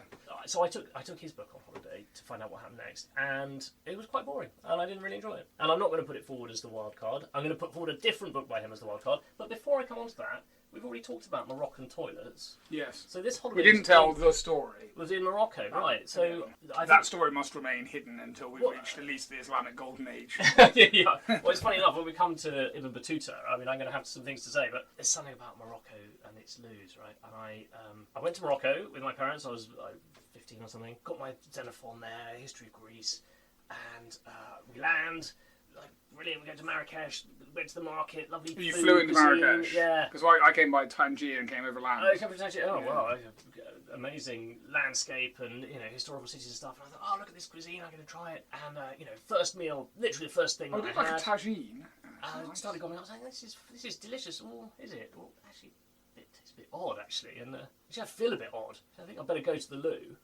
So I took his book on holiday to find out what happened next, and it was quite boring, and I didn't really enjoy it. And I'm not going to put it forward as the wild card. I'm going to put forward a different book by him as the wild card. But before I come on to that, we've already talked about Moroccan toilets. Yes. So this holiday We didn't tell the story. was in Morocco, right? So I That think, story must remain hidden until we've reached at least the Islamic Golden Age. yeah. Well, it's funny enough when we come to Ibn Battuta. I mean, I'm going to have some things to say, but there's something about Morocco and its loos, right? And I went to Morocco with my parents. I was 15 or something. Got my Xenophon there, history of Greece, and we land. Like, brilliant, we go to Marrakesh, went to the market, lovely You food, flew into cuisine, Marrakesh? Yeah. Because I came by Tangier and came over land. Oh, wow, amazing landscape and, historical cities and stuff. And I thought, oh, look at this cuisine, I'm going to try it. And, first meal, literally the first thing Oh, that did I like had. a tagine? I started going, I was like, this is delicious. Well, is it? Well, actually, it tastes a bit odd, actually. And actually, I feel a bit odd. I think I better go to the loo.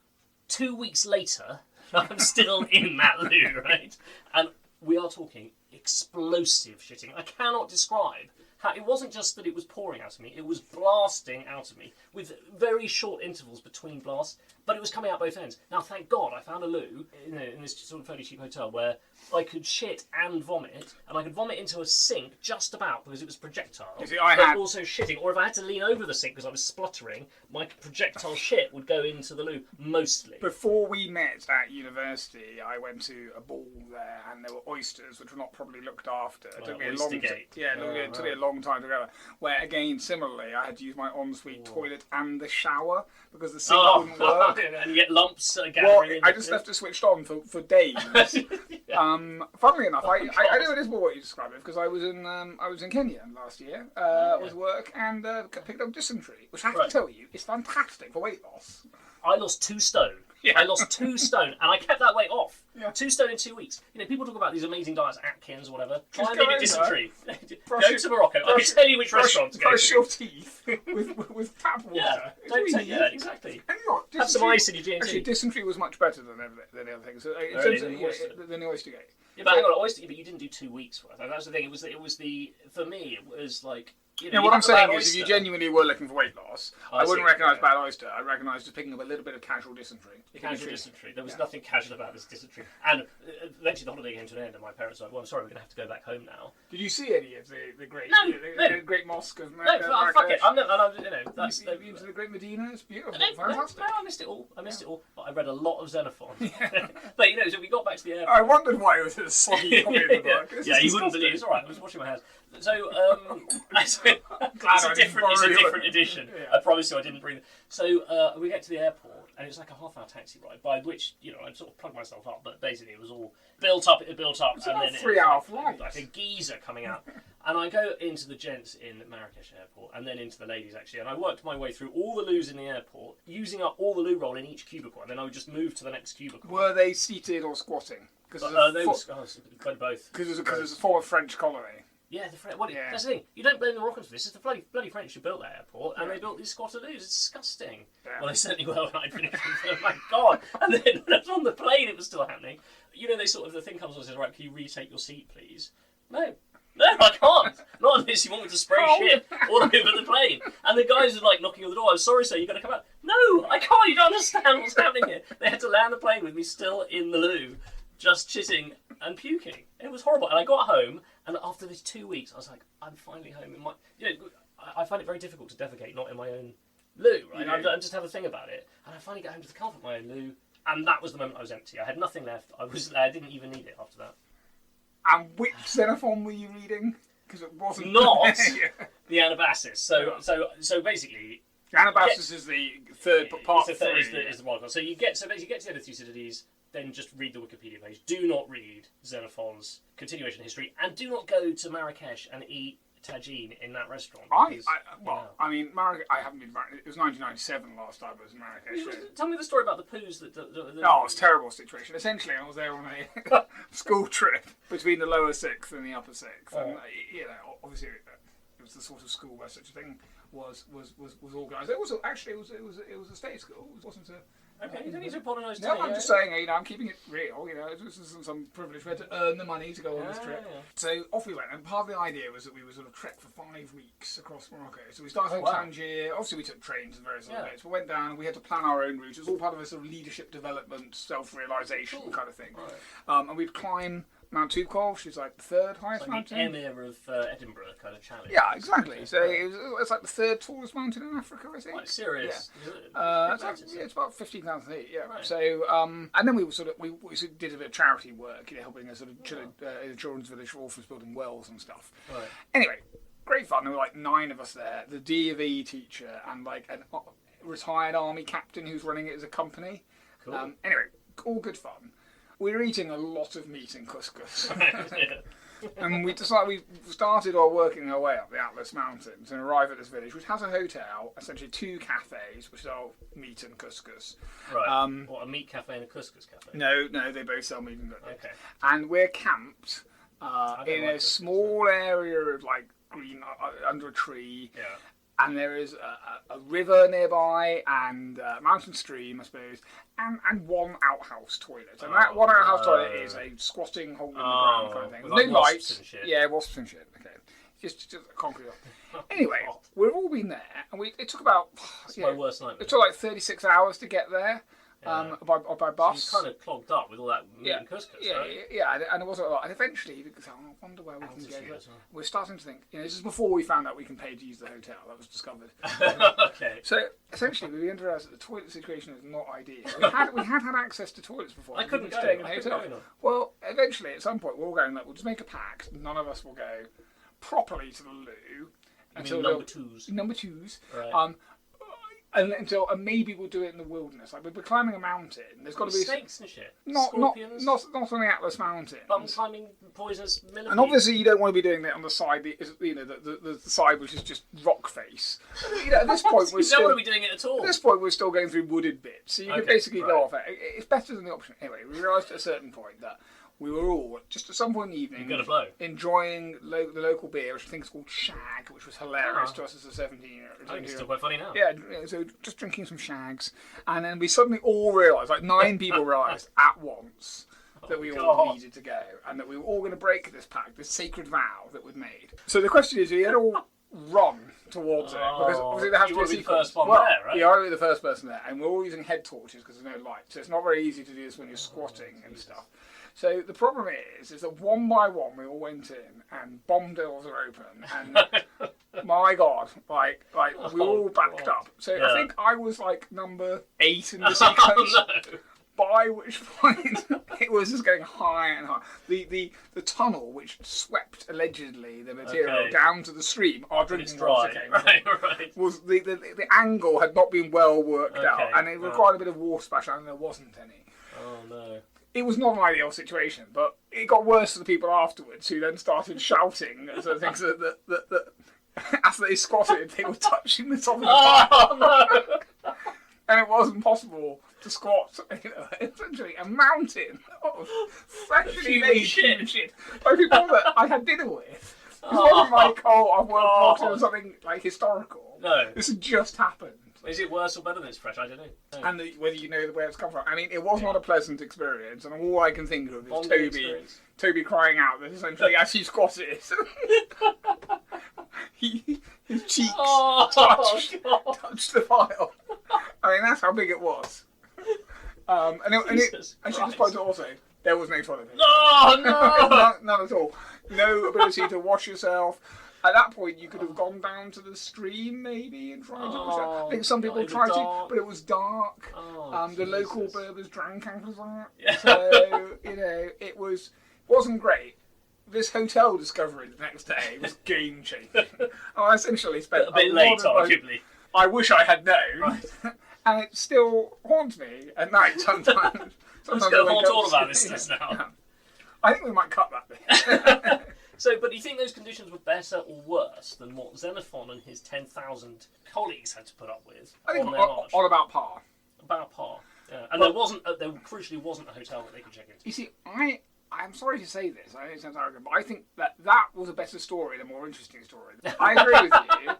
2 weeks later, I'm still in that loo, right? And we are talking explosive shitting. I cannot describe how it wasn't just that it was pouring out of me, it was blasting out of me with very short intervals between blasts, but it was coming out both ends. Now, thank God, I found a loo in this sort of fairly cheap hotel where I could shit and vomit, and I could vomit into a sink just about because it was projectile, but also shitting. Or if I had to lean over the sink because I was spluttering, my projectile shit would go into the loo mostly. Before we met at university, I went to a ball there, and there were oysters, which were not properly looked after. It took me it took me a long time to go. Where again, similarly, I had to use my ensuite toilet and the shower because the sink wouldn't work. And you get lumps gathering. I just left it switched on for days. Funnily enough, I know it is more what you describe it because I was in Kenya last year with work and picked up dysentery, which I have to tell you is fantastic for weight loss. I lost 2 stone. Yeah. I lost 2 stone, and I kept that weight off. Yeah. 2 stone in 2 weeks. People talk about these amazing diets, Atkins or whatever. Try and get dysentery. Go to Morocco. I can tell you which restaurant to go to. Brush your teeth with tap water. Yeah, exactly. And you know what, have some ice in your G&T. Actually, dysentery was much better than the other things. Than the oyster gate. Yeah, but hang on, but you didn't do 2 weeks worth. That's the thing. For me, it was like. What I'm saying is, if you genuinely were looking for weight loss, I wouldn't recognise bad oyster. I'd recognise just picking up a little bit of casual dysentery. Casual dysentery. There was nothing casual about this dysentery. And eventually the holiday came to an end, and my parents were like, well, I'm sorry, we're going to have to go back home now. Did you see any of the great the great mosque of Marrakesh? No, fuck it. That's... You've been to the Great Medina? It's beautiful. Fantastic. No, I missed it all. But I read a lot of Xenophon. But, so we got back to the airport. I wondered why it was a soggy copy of the book. Yeah, you wouldn't believe it. It's all right. I was washing my hands. So, it's a different edition. Yeah. I promise you I didn't bring it. So, we get to the airport, and it's like a half-hour taxi ride, by which, I sort of plugged myself up, but basically it was all built up, and then it 3-hour flight. Like a geezer coming out. And I go into the gents in Marrakesh airport, and then into the ladies, actually, and I worked my way through all the loos in the airport, using up all the loo roll in each cubicle, and then I would just move to the next cubicle. Were they seated or squatting? They were both. Because it was a former French colony. Yeah, that's the thing. You don't blame the Moroccans for this. It's the bloody French who built that airport, and they built these squatter loos. It's disgusting. Yeah. Well, they certainly were when I finished. Oh my God! And then when I was on the plane, it was still happening. The thing comes on and says, right, can you retake your seat, please? No, I can't. Not unless you want me to spray shit all over the plane. And the guys are like knocking on the door. I'm sorry, sir, you're going to come out. No, I can't. You don't understand what's happening here. They had to land the plane with me still in the loo, just shitting and puking. It was horrible. And I got home, and after these 2 weeks, I was like, I'm finally home in my... I find it very difficult to defecate not in my own loo, right? Yeah. I just have a thing about it. And I finally got home to the comfort of my own loo, and that was the moment I was empty. I had nothing left. I didn't even need it after that. And which Xenophon were you reading? Because it wasn't... Not the Anabasis. So basically... The Anabasis is the third part. Is the Wildcard. So you get to the end of Thucydides, then just read the Wikipedia page. Do not read Xenophon's continuation history, and do not go to Marrakesh and eat tagine in that restaurant. I mean, Marrakesh. I haven't been. It was 1997 last time I was in Marrakesh. Tell me the story about the poos that. Oh, it's a terrible situation. Essentially, I was there on a school trip between the lower sixth and the upper sixth, and obviously it was the sort of school where such a thing was organised. It was a state school. It wasn't a. Okay, you don't need to apologise to me. No, I'm just saying, I'm keeping it real, this isn't some privilege. We had to earn the money to go on this trip. Yeah. So off we went, and part of the idea was that we would sort of trek for 5 weeks across Morocco. So we started in Tangier, obviously we took trains and various other bits, but went down and we had to plan our own route. It was all part of a sort of leadership development, self-realisation kind of thing. Right. And we'd climb Mount Toubkov, which is like the third highest Like mountain. the Emir of Edinburgh kind of challenge. Yeah, exactly. So it's like the third tallest mountain in Africa, I think. Quite serious. Yeah. It's about 15,000 feet. Yeah. Right. So and then we sort of did a bit of charity work, helping a sort of in a children's village for orphans, building wells and stuff. Right. Anyway, great fun. There were like 9 of us there. The D of E teacher and like a retired army captain who's running it as a company. Cool. Anyway, all good fun. We were eating a lot of meat in couscous. And we started working our way up the Atlas Mountains and arrive at this village, which has a hotel, essentially 2 cafes, which sell meat and couscous. Right. What, a meat cafe and a couscous cafe? No, they both sell meat and couscous. Okay. And we're camped in a small area of like green under a tree. Yeah. And there is a river nearby and a mountain stream, I suppose, and one outhouse toilet. And that one outhouse toilet is a squatting hole in the ground kind of thing. With With like no wasps lights. and shit. Yeah, wasps and shit. Okay. Just concrete. Anyway, we've all been there, and it took about my worst nightmare. It took like 36 hours to get there. By bus. So you kind of clogged up with all that meat and couscous, right? Yeah, and it wasn't a lot. And eventually, I wonder where we can go. We're starting to think. This is before we found out we can pay to use the hotel. That was discovered. Okay. So essentially, we realised that the toilet situation is not ideal. We had access to toilets before. I couldn't go. Staying in a hotel. Well, eventually, at some point, we're all going. Look, we'll just make a pact. None of us will go properly to the loo until number twos. Right. And maybe we'll do it in the wilderness. Like we're climbing a mountain. There's got to be snakes and shit. Not Scorpions. not on the Atlas Mountain. But I'm climbing poisonous millipedes. And obviously you don't want to be doing that on the side. The side which is just rock face. At this point you don't want to be doing it at all. At this point we're still going through wooded bits, so you can basically go off it. It's better than the option. Anyway, we realised at a certain point that we were all, just at some point in the evening, enjoying the local beer, which I think is called Shag, which was hilarious to us as a 17-year-old. I think it's still quite funny now. Yeah, so just drinking some Shags. And then we suddenly all realised, like 9 people realised at once, that we all needed to go. And that we were all going to break this pact, this sacred vow that we'd made. So the question is, we had all run towards it. Because obviously there has to be a sequence. The first one there, right? You are the first person there. And we're all using head torches because there's no light. So it's not very easy to do this when you're squatting and stuff. So the problem is that one by one we all went in and bomb doors are open and my God, like we all backed up. So I think I was like number 8 in the sequence. By which point it was just going higher and higher. The tunnel which swept allegedly the material down to the stream, our drinking water came. Right. Was the angle had not been well worked out, and it required a bit of water splash, and there wasn't any. Oh no. It was not an ideal situation, but it got worse for the people afterwards, who then started shouting at sort of things that as they squatted, they were touching the top of the pile. Oh no! And it wasn't possible to squat, essentially a mountain of freshly made shit by people that I had dinner with. It wasn't like, I've worked on something like historical. No. This had just happened. Is it worse or better than it's fresh? I don't know. No. And whether you know where it's come from. I mean, it was not a pleasant experience, and all I can think of is Toby crying out that essentially as he squatted, his cheeks touched the pile. I mean, that's how big it was. I should just point out also, there was no toilet paper. No! None at all. No ability to wash yourself. At that point, you could have gone down to the stream, maybe, and tried to wash it. I think some people tried to, but it was dark. The local Berbers drank out of that. So, it wasn't great. This hotel discovery the next day was game-changing. I essentially spent a bit late, arguably. I wish I had known. Right. And it still haunts me at night sometimes. I'm just going to haunt all of our listeners now. Yeah. I think we might cut that bit. But do you think those conditions were better or worse than what Xenophon and his 10,000 colleagues had to put up with I think on their march? On about par. About par. Yeah. And there crucially wasn't a hotel that they could check into. You see, I'm sorry to say this, I know it sounds arrogant, but I think that was a better story, and a more interesting story. I agree with you.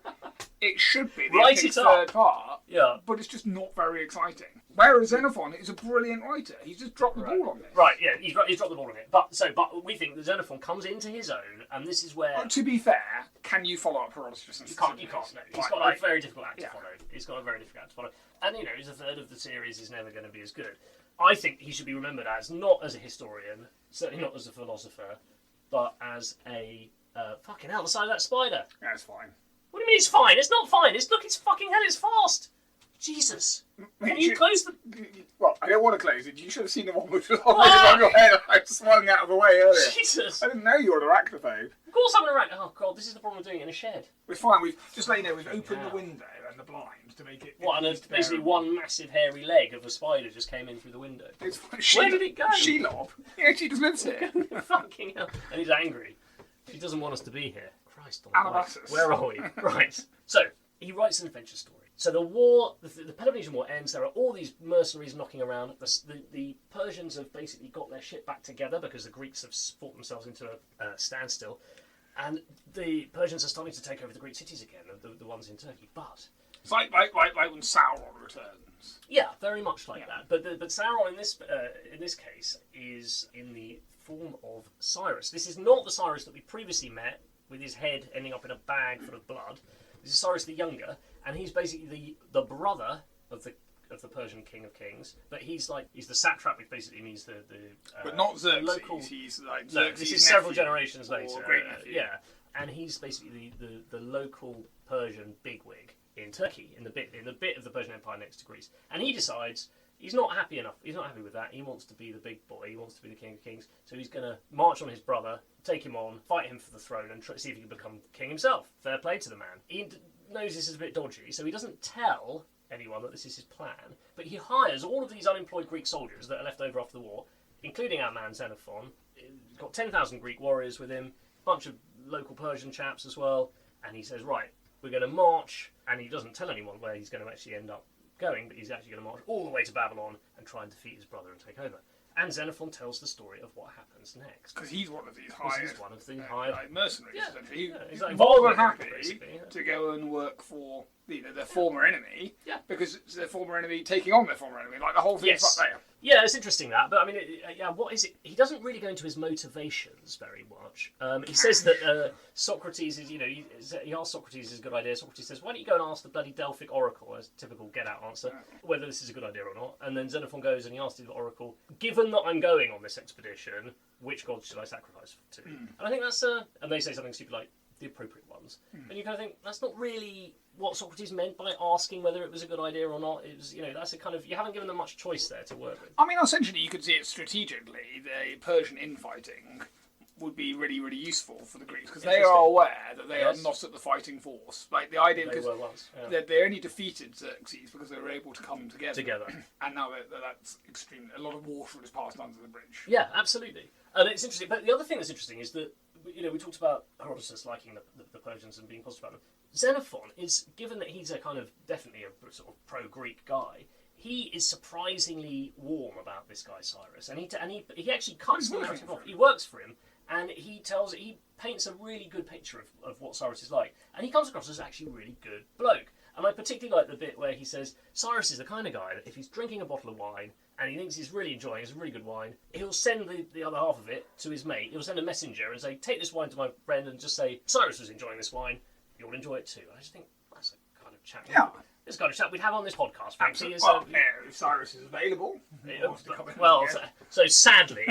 It should be the third part, but it's just not very exciting. Whereas Xenophon is a brilliant writer. He's just dropped the ball on this. Right, yeah, he's dropped the ball on it. But we think that Xenophon comes into his own, and this is where... To be fair, can you follow up Herodotus? You can't, no. He's got a very difficult act to follow. He's got a very difficult act to follow. And, he's a third of the series is never going to be as good. I think he should be remembered as, not as a historian, certainly not as a philosopher, but as a fucking hell, the size of that spider. Yeah, it's fine. What do you mean it's fine? It's not fine. It's fucking hell. It's fast. Jesus. Can you close the? Well, I don't want to close it. You should have seen the one which was on your head. I swung out of the way earlier. Jesus. I didn't know you were an arachnophobe. Of course I'm an arachnophobe. Oh god, this is the problem of doing it in a shed. We're fine. We've just let you know we've opened the window and the blind to make it. What? And basically one massive hairy leg of a spider just came in through the window. Where did it go? Shelob. Yeah, she just lives here. Fucking hell. And he's angry. He doesn't want us to be here. Christ on Anabasis. Where are we? Right. So, he writes an adventure story. So the war, the Peloponnesian War ends, there are all these mercenaries knocking around. The Persians have basically got their shit back together because the Greeks have fought themselves into a standstill. And the Persians are starting to take over the Greek cities again, the ones in Turkey. But it's like when Sauron returns. Yeah, very much like that. But Sauron in this case is in the form of Cyrus. This is not the Cyrus that we previously met, with his head ending up in a bag full of blood. This is Cyrus the Younger, and he's basically the brother of the Persian King of Kings. But he's the satrap, which basically means the but not Xerxes. Local. He's like No, Xerxes' this is several generations or later. great-nephew. Yeah, and he's basically the local Persian bigwig in Turkey, in the bit of the Persian Empire next to Greece. And he decides he's not happy enough. He's not happy with that. He wants to be the big boy. He wants to be the King of Kings. So he's going to march on his brother, take him on, fight him for the throne, and see if he can become king himself. Fair play to the man. He knows this is a bit dodgy, so he doesn't tell anyone that this is his plan. But he hires all of these unemployed Greek soldiers that are left over after the war, including our man Xenophon. He's got 10,000 Greek warriors with him, a bunch of local Persian chaps as well. And he says, right, we're going to march. And he doesn't tell anyone where he's going to actually end up going, but he's actually going to march all the way to Babylon and try and defeat his brother and take over. And Xenophon tells the story of what happens next. Because he's one of these hired mercenaries. Yeah. Essentially. He's He's like more than Wildcard, happy basically, to go and work for their former enemy. Yeah. Because it's their former enemy taking on their former enemy. Like the whole thing is like there. Yeah, it's interesting that, but I mean, what is it? He doesn't really go into his motivations very much. He says that Socrates is, he asks Socrates is a good idea. Socrates says, why don't you go and ask the bloody Delphic oracle, as a typical get-out answer, whether this is a good idea or not. And then Xenophon goes and he asks the oracle, given that I'm going on this expedition, which gods should I sacrifice to? And I think that's, and they say something stupid like, the appropriate ones. And you kind of think, that's not really what Socrates meant by asking whether it was a good idea or not. It was, that's a kind of, you haven't given them much choice there to work with. I mean, essentially, you could see it strategically. The Persian infighting would be really, really useful for the Greeks because they are aware that they are not at the fighting force. Like the idea, because they only defeated Xerxes because they were able to come together. And now that's extreme. A lot of water has passed under the bridge. Yeah, absolutely. And it's interesting. But the other thing that's interesting is that, we talked about Herodotus liking the Persians and being positive about them. Xenophon is, given that he's a kind of definitely a sort of pro-Greek guy, he is surprisingly warm about this guy Cyrus, and he actually cuts the narrative off. He works for him, and he paints a really good picture of what Cyrus is like, and he comes across as actually a really good bloke. And I particularly like the bit where he says Cyrus is the kind of guy that if he's drinking a bottle of wine and he thinks he's really enjoying it's really good wine, he'll send the other half of it to his mate. He'll send a messenger and say, take this wine to my friend and just say, Cyrus was enjoying this wine, you'll enjoy it too. I just think that's a kind of chat. Yeah. This kind of chat we'd have on this podcast, frankly. Is, if Cyrus is available. So sadly,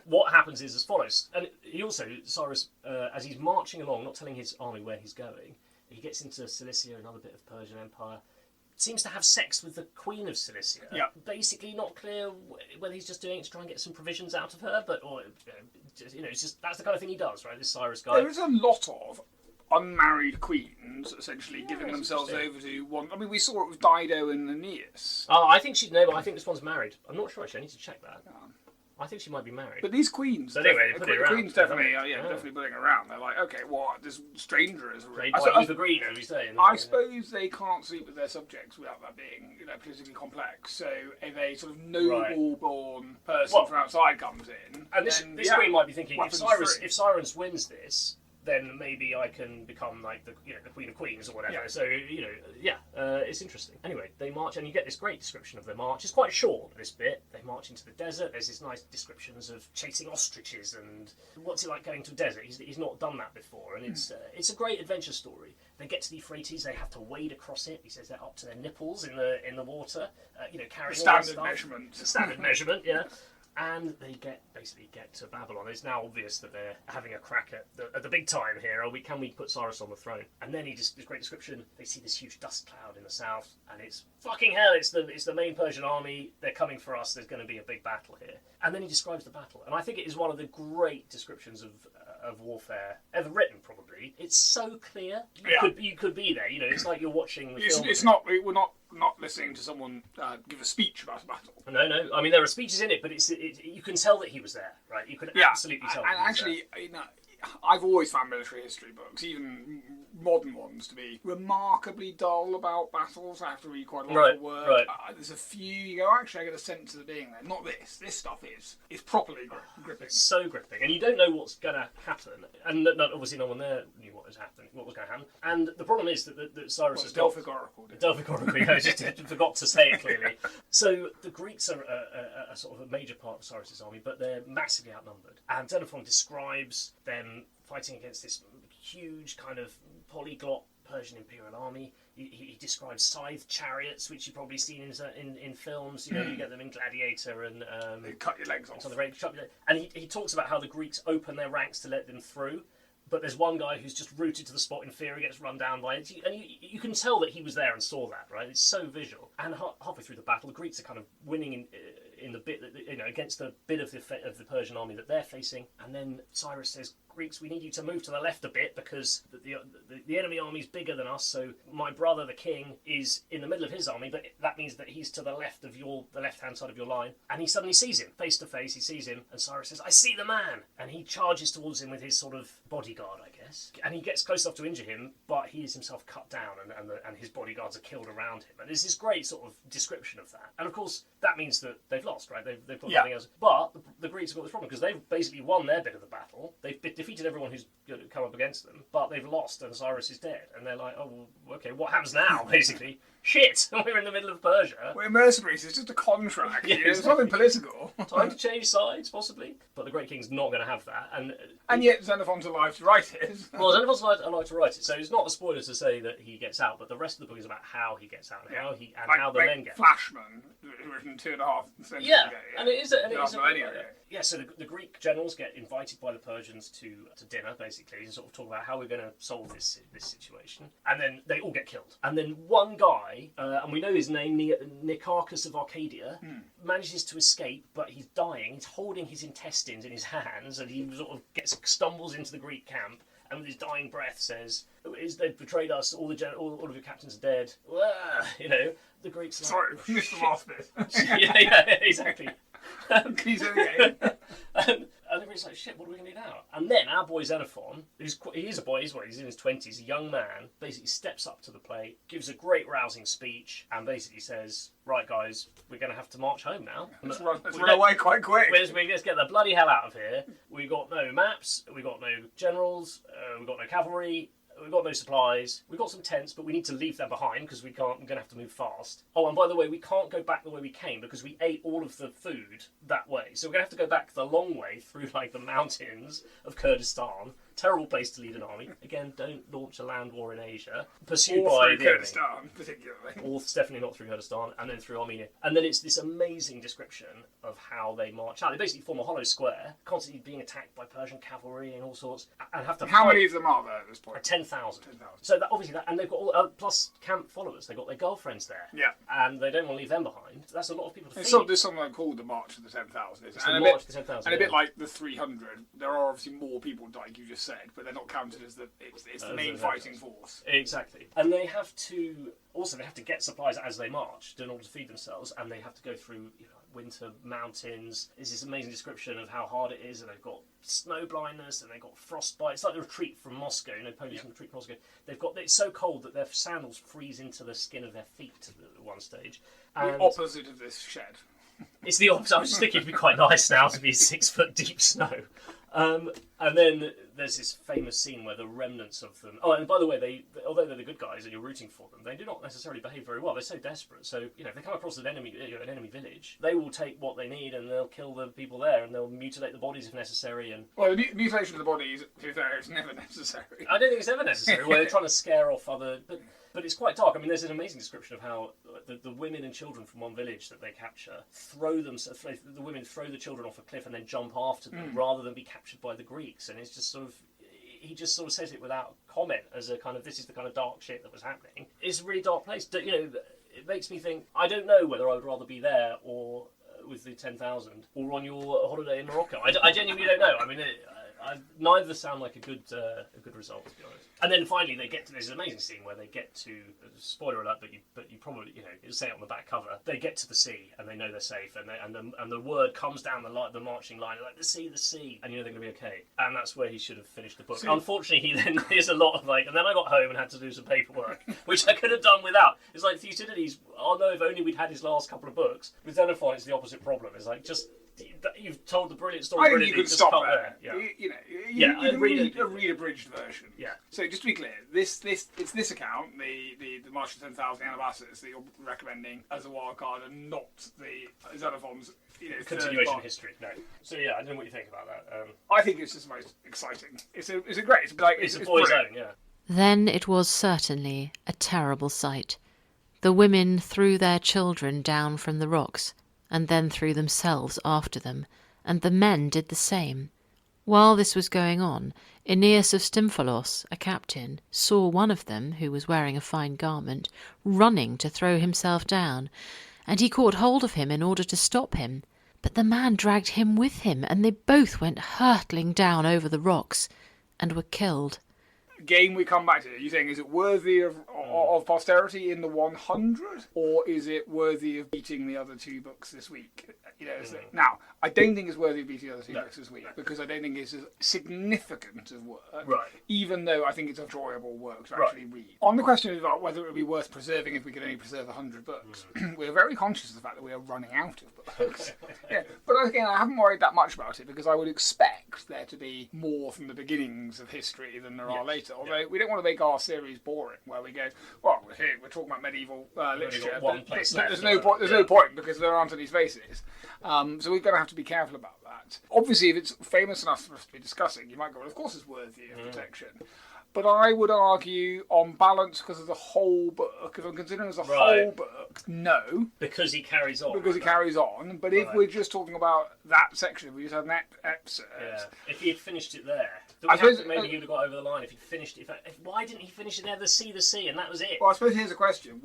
what happens is as follows. And he also, Cyrus, as he's marching along, not telling his army where he's going, he gets into Cilicia, another bit of Persian Empire, seems to have sex with the Queen of Cilicia. Yeah. Basically not clear whether he's just doing it to try and get some provisions out of her, it's just, that's the kind of thing he does, right, this Cyrus guy. There is a lot of unmarried queens, essentially, giving themselves over to one. I mean, we saw it with Dido and Aeneas. I think but I think this one's married. I'm not sure, actually, I need to check that. I think she might be married. But these queens, but anyway, they put it around. Queens definitely, definitely putting around. They're like, okay, what? This stranger is. Eva Green, as we say. I suppose they can't sleep with their subjects without that being, politically complex. So if a sort of noble-born person from outside comes in, and this Queen might be thinking, if Cyrus wins this, then maybe I can become like the Queen of Queens or whatever. Yeah. So it's interesting. Anyway, they march, and you get this great description of their march. It's quite short, this bit. They march into the desert. There's this nice descriptions of chasing ostriches and what's it like going to a desert. He's not done that before, and it's a great adventure story. They get to the Euphrates. They have to wade across it. He says they're up to their nipples in the water. Carrying standard measurement. Standard measurement, yeah. and they basically get to Babylon. It's now obvious that they're having a crack at the big time here. Can we put Cyrus on the throne? And then this great description. They see this huge dust cloud in the south, and it's fucking hell. It's the main Persian army. They're coming for us. There's going to be a big battle here. And then he describes the battle, and I think it is one of the great descriptions of warfare ever written. Probably, it's so clear. You could be there. You know, it's like you're watching the film. It's not. We're not listening to someone give a speech about a battle. No. I mean, there are speeches in it, but you can tell that he was there, right? You can absolutely tell. And actually, I've always found military history books, even modern ones, to be remarkably dull about battles. I have to read quite a lot of work. Right. There's a few you go, actually, I get a sense of being there. Not this. This stuff is properly gripping. It's so gripping, and you don't know what's going to happen. And obviously, no one there knew what was going to happen. And the problem is that Cyrus has Delphic Oracle. Delphic Oracle. I just forgot to say it clearly. So the Greeks are a sort of a major part of Cyrus's army, but they're massively outnumbered. And Xenophon describes them fighting against this huge kind of polyglot Persian imperial army. He describes scythe chariots, which you've probably seen in films. You know, you get them in Gladiator and they cut your legs off. And he talks about how the Greeks open their ranks to let them through. But there's one guy who's just rooted to the spot in fear. He gets run down by it, and you can tell that he was there and saw that. Right? It's so visual. And halfway through the battle, the Greeks are kind of winning in the bit that, against the bit of the Persian army that they're facing. And then Cyrus says, Greeks, we need you to move to the left a bit because the enemy army is bigger than us. So my brother, the king, is in the middle of his army, but that means that he's to the left of the left-hand side of your line. And he suddenly sees him face to face. He sees him, and Cyrus says, "I see the man." And he charges towards him with his sort of bodyguard, I guess. And he gets close enough to injure him, but he is himself cut down, and his bodyguards are killed around him. And there's this great sort of description of that. And of course, that means that they've lost, right? They've got nothing else. But the Greeks have got this problem because they've basically won their bit of the battle. They've defeated everyone who's come up against them, but they've lost, and Cyrus is dead. And they're like, oh, well, okay, what happens now, basically? Shit! We're in the middle of Persia. We're mercenaries, it's just a contract. Yeah, It's nothing political. Time to change sides, possibly. But the Great King's not going to have that. And yet Xenophon's alive to write it. Well, Xenophon's alive to write it, so it's not a spoiler to say that he gets out, but the rest of the book is about how he gets out and how the men get out. Flashman, written 2.5 centuries ago. And it is a yeah, so the Greek generals get invited by the Persians to dinner, basically, and sort of talk about how we're going to solve this situation. And then they all get killed. And then one guy, and we know his name, Nicarchus of Arcadia, manages to escape, but he's dying. He's holding his intestines in his hands, and he sort of stumbles into the Greek camp, and with his dying breath says, "They've betrayed us. All of your captains are dead." The Greeks. Sorry, missed the last bit. yeah, exactly. He's in the game. And everybody's like, shit, what are we going to do now? And then our boy Xenophon, he is a boy, he's in his 20s, a young man, basically steps up to the plate, gives a great rousing speech, and basically says, right, guys, we're going to have to march home now. Let's run away quite quick. Let's get the bloody hell out of here. We've got no maps, we've got no generals, we've got no cavalry, we've got no supplies, we've got some tents, but we need to leave them behind because we're going to have to move fast. Oh, and by the way, we can't go back the way we came because we ate all of the food that way. So we're going to have to go back the long way through the mountains of Kurdistan. Terrible place to lead an army. Again, don't launch a land war in Asia. Pursued by the Kurdistan, particularly. Or definitely not through Kurdistan, and then through Armenia. And then it's this amazing description of how they march out. They basically form a hollow square, constantly being attacked by Persian cavalry and all sorts, and have to How many of them are there at this point? 10,000. So and they've got all, plus camp followers. They've got their girlfriends there. Yeah. And they don't want to leave them behind. That's a lot of people to feed. There's something called the March of the 10,000. It's the March of the 10,000. And a bit like the 300, there are obviously more people, like you just said, but they're not counted as it's the main fighting force. Exactly. And they have to get supplies as they march in order to feed themselves, and they have to go through winter mountains. There's this amazing description of how hard it is, and they've got snow blindness and they've got frostbite. It's like the retreat from Moscow, Napoleon's retreat from Moscow. It's so cold that their sandals freeze into the skin of their feet at one stage. And the opposite of this shed. It's the opposite. I was just thinking it'd be quite nice now to be 6 foot deep snow. And then there's this famous scene where the remnants of them... Oh, and by the way, although they're the good guys and you're rooting for them, they do not necessarily behave very well. They're so desperate. So, if they come across an enemy village, they will take what they need and they'll kill the people there and they'll mutilate the bodies if necessary. And Well, the mutilation of the bodies, to be fair, is never necessary. I don't think it's ever necessary. Where they're trying to scare off other... But it's quite dark. I mean, there's an amazing description of how the women and children from one village that they capture the women throw the children off a cliff and then jump after them rather than be captured by the Greeks. And it's just sort of... He just sort of says it without comment as a kind of, this is the kind of dark shit that was happening. It's a really dark place. It makes me think, I don't know whether I would rather be there or with the 10,000 or on your holiday in Morocco. I genuinely don't know. I mean, neither sound like a good result, to be honest. And then finally they get to this amazing scene where they get to, spoiler alert, but you probably you'll say it on the back cover. They get to the sea and they know they're safe, and the word comes down the marching line like the sea, and they're going to be okay. And that's where he should have finished the book. Unfortunately, he then there's a lot of and then I got home and had to do some paperwork, which I could have done without. It's like Thucydides. Oh no, if only we'd had his last couple of books. With Xenophon, it's the opposite problem. It's like just. You've told the brilliant story. I think you could stop there. You can read a abridged version. Yeah. So just to be clear, it's this account, the March of 10,000, the Anabasis, that you're recommending as a wildcard, and not the Xenophon's continuation of history. No. So yeah, I don't know what you think about that. I think it's just the most exciting. It's a great. It's a boy's own. Yeah. Then it was certainly a terrible sight. The women threw their children down from the rocks, and then threw themselves after them, and the men did the same. While this was going on, Aeneas of Stymphalos, a captain, saw one of them, who was wearing a fine garment, running to throw himself down, and he caught hold of him in order to stop him. But the man dragged him with him, and they both went hurtling down over the rocks, and were killed. Game we come back to. You think, is it worthy of posterity in the 100, or is it worthy of beating the other two books this week? Now, I don't think it's worthy of beating the other two books this week because I don't think it's as significant of work. Right. Even though I think it's a enjoyable work to actually read. On the question about whether it would be worth preserving if we could only preserve 100 books, we're very conscious of the fact that we are running out of books. But again, I haven't worried that much about it because I would expect there to be more from the beginnings of history than there are later. Although we don't want to make our series boring, where we go, well, we're talking about medieval literature. There's no point because there aren't any spaces. So we're going to have to be careful about that. Obviously, if it's famous enough for us to be discussing, you might go, well, of course it's worthy of protection. But I would argue, on balance, because of the whole book, if I'm considering it as a whole book, no. Because he carries on. But if we're just talking about that section, if we just had an excerpt. Yeah. If he had finished it there. I suppose maybe he would have got over the line if he'd finished it. Why didn't he finish it there, the sea, and that was it? Well, I suppose here's a question.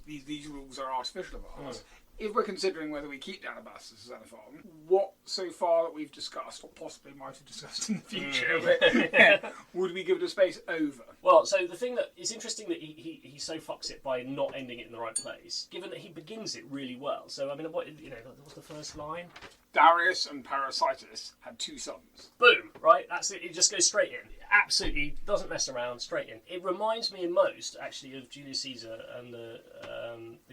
These rules are artificial of ours. If we're considering whether we keep Anabasis as Xenophon, what so far that we've discussed, or possibly might have discussed in the future, would we give it a space over? Well, so the thing that it's interesting that he so fucks it by not ending it in the right place, given that he begins it really well. So I mean, what's the first line? Darius and Parasitus had 2 sons. Boom, right? That's it. It just goes straight in. Absolutely doesn't mess around. Straight in. It reminds me in most, actually, of Julius Caesar and the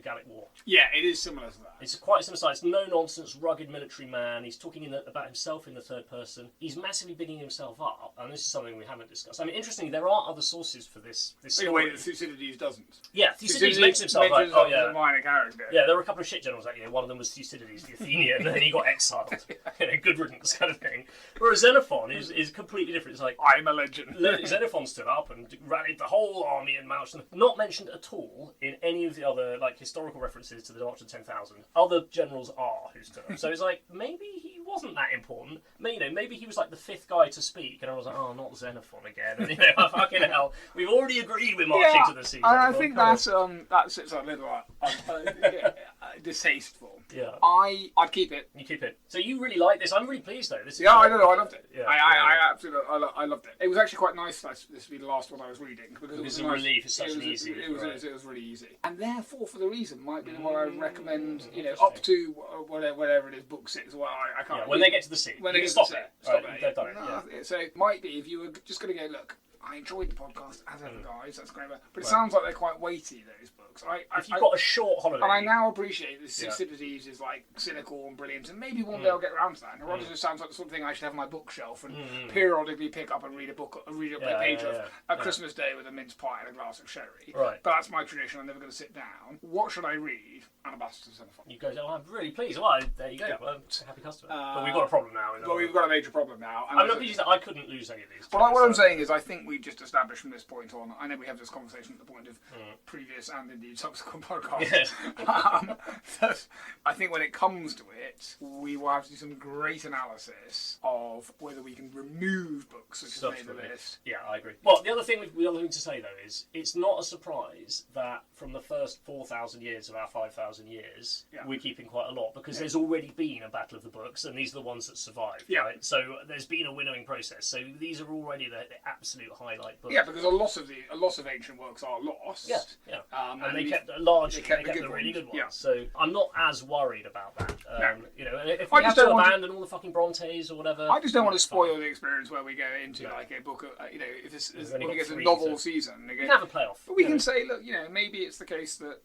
Gallic War. Yeah, it is similar to that. It's quite similar style. It's no nonsense, rugged military man. He's talking about himself in the third person. He's massively bigging himself up, and this is something we haven't discussed. I mean, interestingly, there are other sources for this story. In a way that Thucydidides doesn't. Yeah, Thucydides mentions himself as a minor character. Yeah, there were a couple of shit generals. One of them was Thucydides, the Athenian, and then he got exiled. Good riddance kind of thing. Whereas Xenophon is completely different. It's like, I'm a legend. Xenophon stood up and rallied the whole army and marched them. Not mentioned at all in any of the other historical references to the March of 10,000. Other generals are who stood up. So it's like, maybe he wasn't that important. Maybe he was like the 5th guy to speak, and I was like, oh, not Xenophon again. And fucking hell, we've already agreed we're marching to the sea. I think that sits a little distasteful. Yeah. I'd keep it. You keep it. So you really like this? I'm really pleased though. I loved it. Yeah, I absolutely, I loved it. It was actually quite nice that this would be the last one I was reading because it was a relief. It's such an easy. It was really easy, and therefore, for the reason, might be the one I would recommend. Up to whatever it is, book 6. Well, I can't. When they get to the sea, when they can stop it. Stop it. They've done it. So it might be if you were just going to go, look, I enjoyed the podcast as ever, guys. That's great. But it sounds like they're quite weighty, those books. If you've got a short holiday... And I now appreciate that Thucydides is like cynical and brilliant, and maybe one day I'll get around to that. And Herodotus sounds like the sort of thing I should have on my bookshelf and periodically pick up and read a page of at Christmas Day with a mince pie and a glass of sherry. Right. But that's my tradition. I'm never going to sit down. What should I read? Anabasis and Xenophon. You go, I'm really pleased. Well, there you go. Well, happy customer. But we've got a problem now. Well, we've got a major problem now. I'm not pleased that I couldn't lose any of these. Well, what I'm saying is, I think we just established from this point on. I know we have this conversation at the point of previous and indeed subsequent podcasts. Yes. That I think when it comes to it, we will have to do some great analysis of whether we can remove books which have made the list. Yeah, I agree. Well, the other thing to say though is it's not a surprise that from the first 4,000 years of our 5,000 years, we're keeping quite a lot because there's already been a battle of the books, and these are the ones that survived. Yeah. Right? So there's been a winnowing process. So these are already the absolute highlight books. Yeah, because a lot of ancient works are lost. Yeah, yeah. And they kept the really good ones. Yeah. So I'm not as worried about that. You know, if I we have just to don't want abandon all the fucking Brontes or whatever. I just don't want to that's spoil fine. the experience where we go into like a book of, if it's We've only when we got get to three, novel so- season. We can have a playoff. But we you can know. say, look, maybe it's the case that,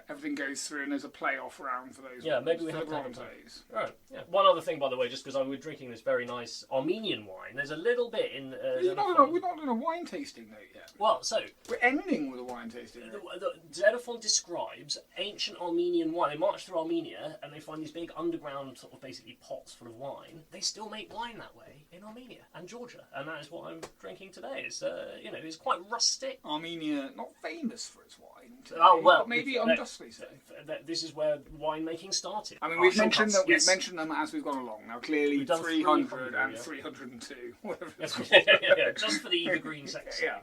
everything goes through and there's a playoff round for those. Yeah, maybe we for have the to have a Brontes. Right. Yeah. One other thing, by the way, just because we're drinking this very nice Armenian wine, there's a little bit in. We're not doing a wine tasting note yet. Well, so We're ending with a wine tasting note. the Xenophon describes ancient Armenian wine. They march through Armenia and they find these big underground sort of basically pots full of wine. They still make wine that way in Armenia and Georgia, and that is what I'm drinking today. It's it's quite rustic. Armenia, not famous for its wine. Today, Oh well, but maybe unjustly so. This is where winemaking started. I mean, Our we've mentioned shortcuts, that yes. we've mentioned them as we've gone along. Now, clearly, We've done 300 and 300, 302, whatever it's called. yeah, just for the evergreen section. Yeah.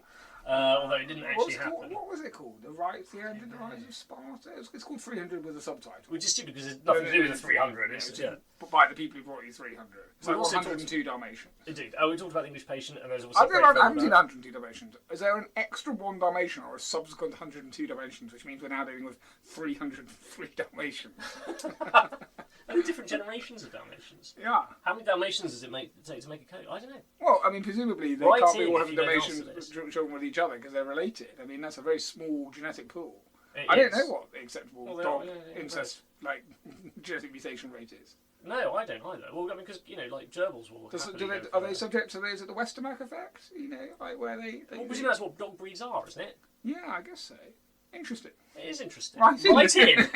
Although it didn't actually What happen. was it called? The Rise of Sparta? It's called 300 with a subtitle. Which is stupid because it's nothing to do with the 300. It's But by the people who brought you 300. It's like We also 102 Dalmatians. Indeed. We talked about the English patient, and there's also. I haven't seen 102 Dalmatians. Is there an extra one Dalmatian or a subsequent 102 Dalmatians, which means we're now dealing with 303 Dalmatians? Are there different generations of Dalmatians? Yeah. How many Dalmatians does it take to make a coat? I don't know. Well, I mean, presumably they Write can't be in all if having you know the Dalmatians answer to this. children with each other because they're related. I mean, that's a very small genetic pool. It I don't is. know what the acceptable Well, dog yeah, incest, like, genetic mutation rate is. No, I don't either. Well, I mean, because like gerbils will. Are they subject to those at the Westermarck effect? Like where they Well, but that's what dog breeds are, isn't it? Yeah, I guess so. Interesting. It is interesting. Right in.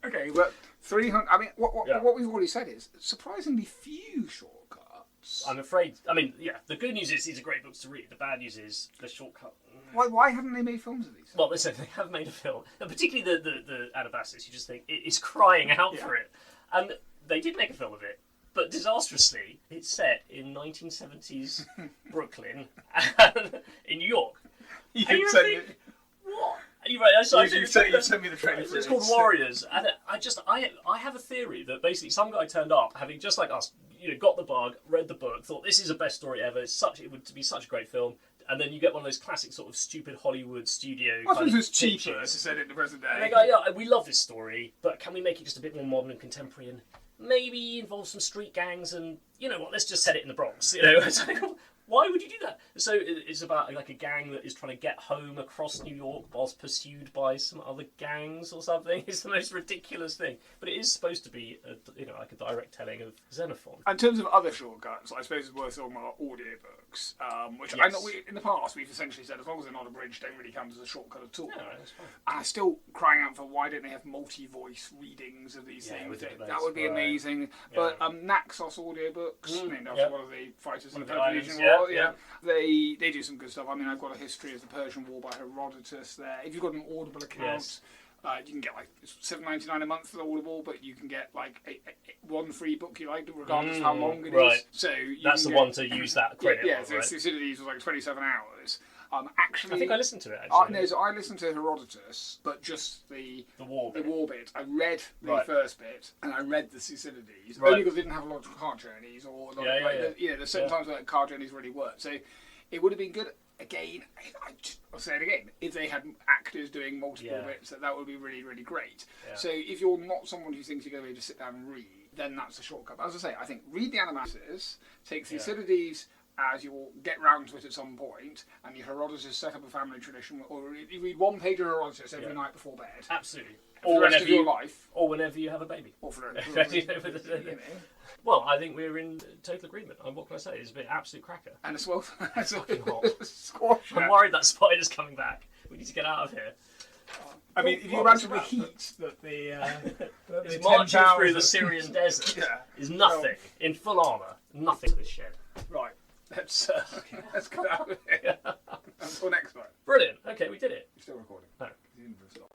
Okay, but 300. I mean, Yeah. what we've already said is surprisingly few shortcuts. I'm afraid. I mean, yeah. The good news is these are great books to read. The bad news is the shortcut. Why haven't they made films of these? Well, listen, they have made a film, and particularly the Anabasis. You just think it is crying out for it, and they did make a film of it. But disastrously, it's set in 1970s Brooklyn and in New York. You And you think, what? And you're right. You sent me the trailer. It's called Warriors, and I have a theory that basically some guy turned up, having just like us, got the bug, read the book, thought this is the best story ever. It would be such a great film. And then you get one of those classic sort of stupid Hollywood studio. I suppose it's pitches. cheaper to set it in the present day. And they go, yeah, we love this story, but can we make it just a bit more modern and contemporary and maybe involve some street gangs and, you know what, let's just set it in the Bronx, It's like, why would you do that? So it's about like a gang that is trying to get home across New York whilst pursued by some other gangs or something. It's the most ridiculous thing. But it is supposed to be, like a direct telling of Xenophon. In terms of other shortcuts, I suppose it's worth talking about audiobooks, which Yes. I know in the past we've essentially said as long as they're not abridged, don't really count as a shortcut at all. No, that's fine. And I'm still crying out for why don't they have multi-voice readings of these Yeah, things? with different That notes, would be right. amazing. But Naxos audiobooks, named after yep. one of the fighters in the One of the Peloponnesian islands, War, yeah. they do some good stuff. I mean, I've got a history of the Persian War by Herodotus there. If you've got an Audible account, Yes. you can get like $7.99 a month for the Audible, but you can get like one free book you like, regardless of how long it is. right. So That's the one to use that credit Yeah, on, so right? Thucydides was like 27 hours. Actually, I think I listened to it, actually. no, so I listened to Herodotus, but just the war bit. bit. I read the Right. first bit, and I read the Thucydides, Right. only because I didn't have a lot of car journeys, or there's certain times where car journeys really work. So it would have been good. Again, I'll say it again. If they had actors doing multiple bits, that would be really, really great. Yeah. So if you're not someone who thinks you're going to be able to sit down and read, then that's a shortcut. But as I say, I think read the Anabasis, take Thucydides as you'll get round to it at some point, and Herodotus set up a family tradition, or you read one page of Herodotus every night before bed. Absolutely. For the rest of your life. Or whenever you have a baby. Or for Well, I think we're in total agreement. What can I say? It's been an absolute cracker. And it's well, it's fucking hot. Squash. I'm worried that spider's coming back. We need to get out of here. I mean, if you imagine the heat that the It's marching through the Syrian desert is nothing. In full armour. Nothing to this shed. Right. Let's get out of here. Until next time. Brilliant. Okay, we did it. You're still recording. No. You didn't stop.